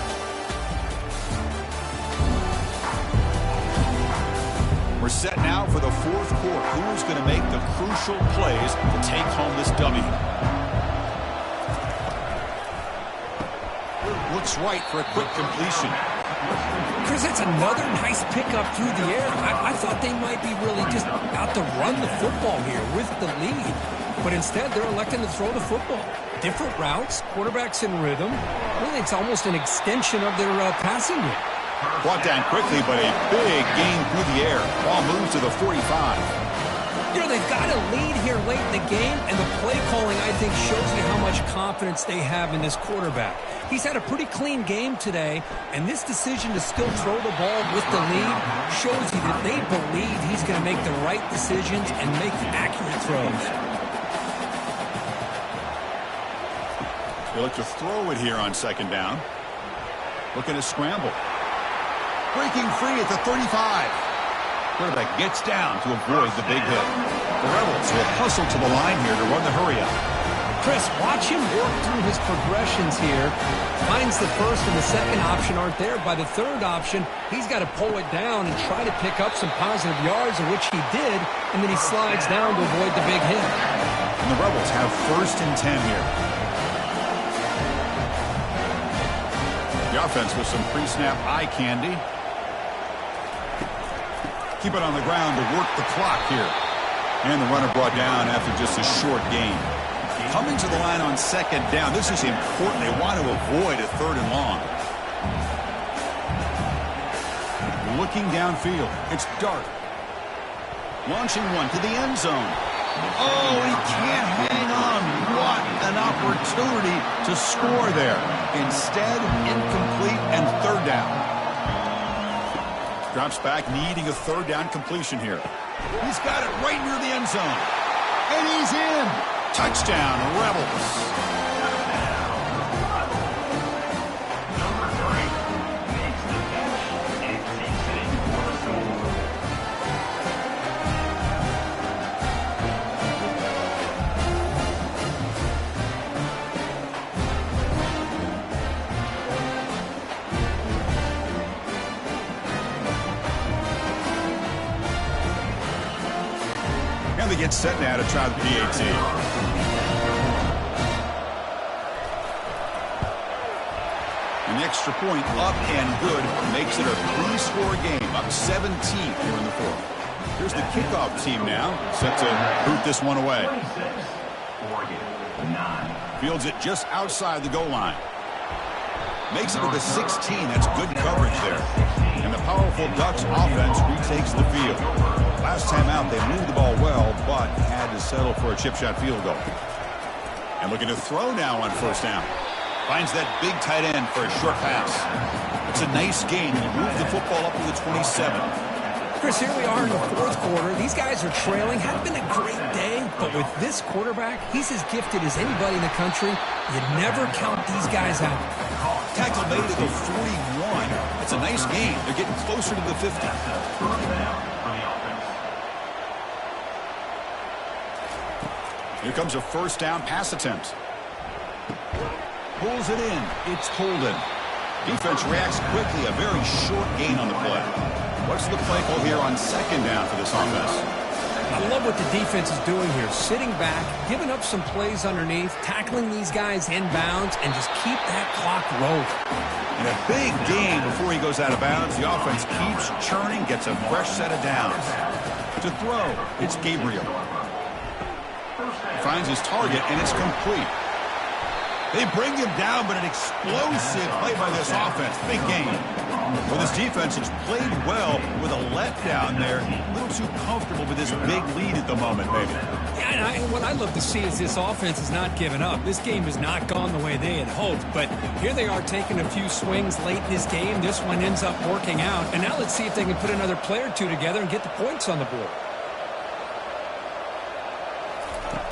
We're set now for the fourth quarter. Who's going to make the crucial plays to take home this W? Looks right for a quick completion. Chris, that's another nice pickup through the air. I thought they might be really just out to run the football here with the lead. But instead, they're electing to throw the football. Different routes, quarterbacks in rhythm. Really, it's almost an extension of their passing game. Brought down quickly, but a big gain through the air. Ball moves to the 45. You know, they've got a lead here late in the game, and the play calling, I think, shows you how much confidence they have in this quarterback. He's had a pretty clean game today, and this decision to still throw the ball with the lead shows you that they believe he's going to make the right decisions and make accurate throws. They look to throw it here on second down. Looking to scramble. Breaking free at the 35. Quarterback gets down to avoid the big hit. The Rebels will hustle to the line here to run the hurry-up. Chris, watch him work through his progressions here. Finds the first and the second option aren't there. By the third option, he's got to pull it down and try to pick up some positive yards, of which he did, and then he slides down to avoid the big hit. And the Rebels have 1st and 10 here. The offense with some pre-snap eye candy. Keep it on the ground to work the clock here. And the runner brought down after just a short gain. Coming to the line on second down. This is important. They want to avoid a 3rd and long. Looking downfield. It's Dart. Launching one to the end zone. Oh, he can't hang on. What an opportunity to score there. Instead, incomplete and 3rd down. Drops back, needing a 3rd down completion here. He's got it right near the end zone. And he's in. Touchdown, Rebels. Number 3 makes the catch and takes it in for the score. And they get set now to try the PAT. An extra point up and good makes it a 3-score game, up 17 here in the 4th. Here's the kickoff team now, set to boot this one away. 26, Oregon, 9. Fields it just outside the goal line. Makes it to the 16. That's good coverage there. And the powerful Ducks offense retakes the field. Last time out, they moved the ball well, but had to settle for a chip shot field goal. And looking to throw now on 1st down. Finds that big tight end for a short pass. It's a nice gain. He'll move the football up to the 27. Chris, here we are in the 4th quarter. These guys are trailing. Hadn't been a great day, but with this quarterback, he's as gifted as anybody in the country. You never count these guys out. Tackle made to the 41. It's a nice gain. They're getting closer to the 50. Here comes a 1st down pass attempt. Pulls it in. It's Holden. Defense reacts quickly. A very short gain on the play. What's the play call here on 2nd down for this offense? I love what the defense is doing here. Sitting back, giving up some plays underneath, tackling these guys inbounds, and just keep that clock rolling. And a big gain before he goes out of bounds. The offense keeps churning, gets a fresh set of downs. To throw, it's Gabriel. Finds his target, and it's complete. They bring him down, but an explosive play by this offense. Big game. Well, this defense has played well with a letdown there. A little too comfortable with this big lead at the moment, maybe. Yeah, and what I'd love to see is this offense is not giving up. This game has not gone the way they had hoped, but here they are taking a few swings late in this game. This one ends up working out, and now let's see if they can put another play or two together and get the points on the board.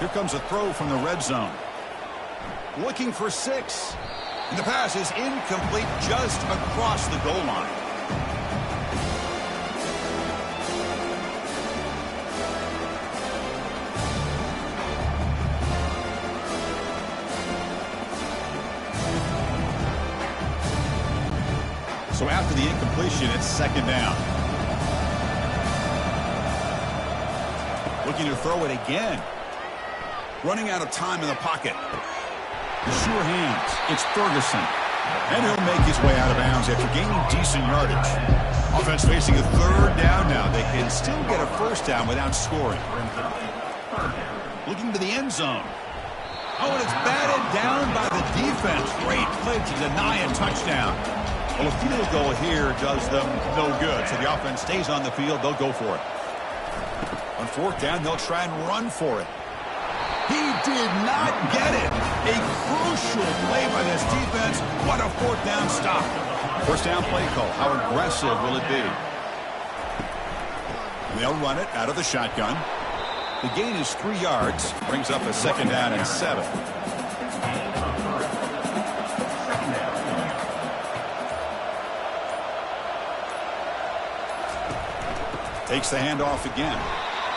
Here comes a throw from the red zone. Looking for 6. And the pass is incomplete just across the goal line. So after the incompletion, it's 2nd down. Looking to throw it again. Running out of time in the pocket. Sure hands. It's Ferguson. And he'll make his way out of bounds after gaining decent yardage. Offense facing a 3rd down now. They can still get a 1st down without scoring. Looking to the end zone. Oh, and it's batted down by the defense. Great play to deny a touchdown. Well, a field goal here does them no good. So the offense stays on the field. They'll go for it. A On fourth down, they'll try and run for it. He did not get it. A crucial play by this defense. What a fourth down stop. First down play call. How aggressive will it be? They'll run it out of the shotgun. The gain is 3 yards. Brings up a second down and 7. Takes the handoff again.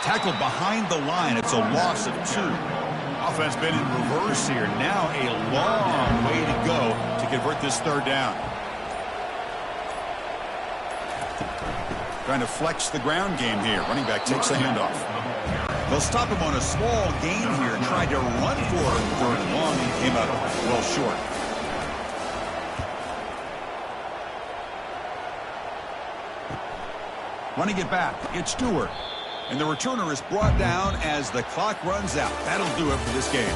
Tackled behind the line. It's a loss of 2. Offense been in reverse here. Now a long way to go to convert this third down. Trying to flex the ground game here. Running back takes the handoff. They'll stop him on a small gain here and tried to run for it on third and long and came up well short. Running it back, it's Stewart. And the returner is brought down as the clock runs out. That'll do it for this game.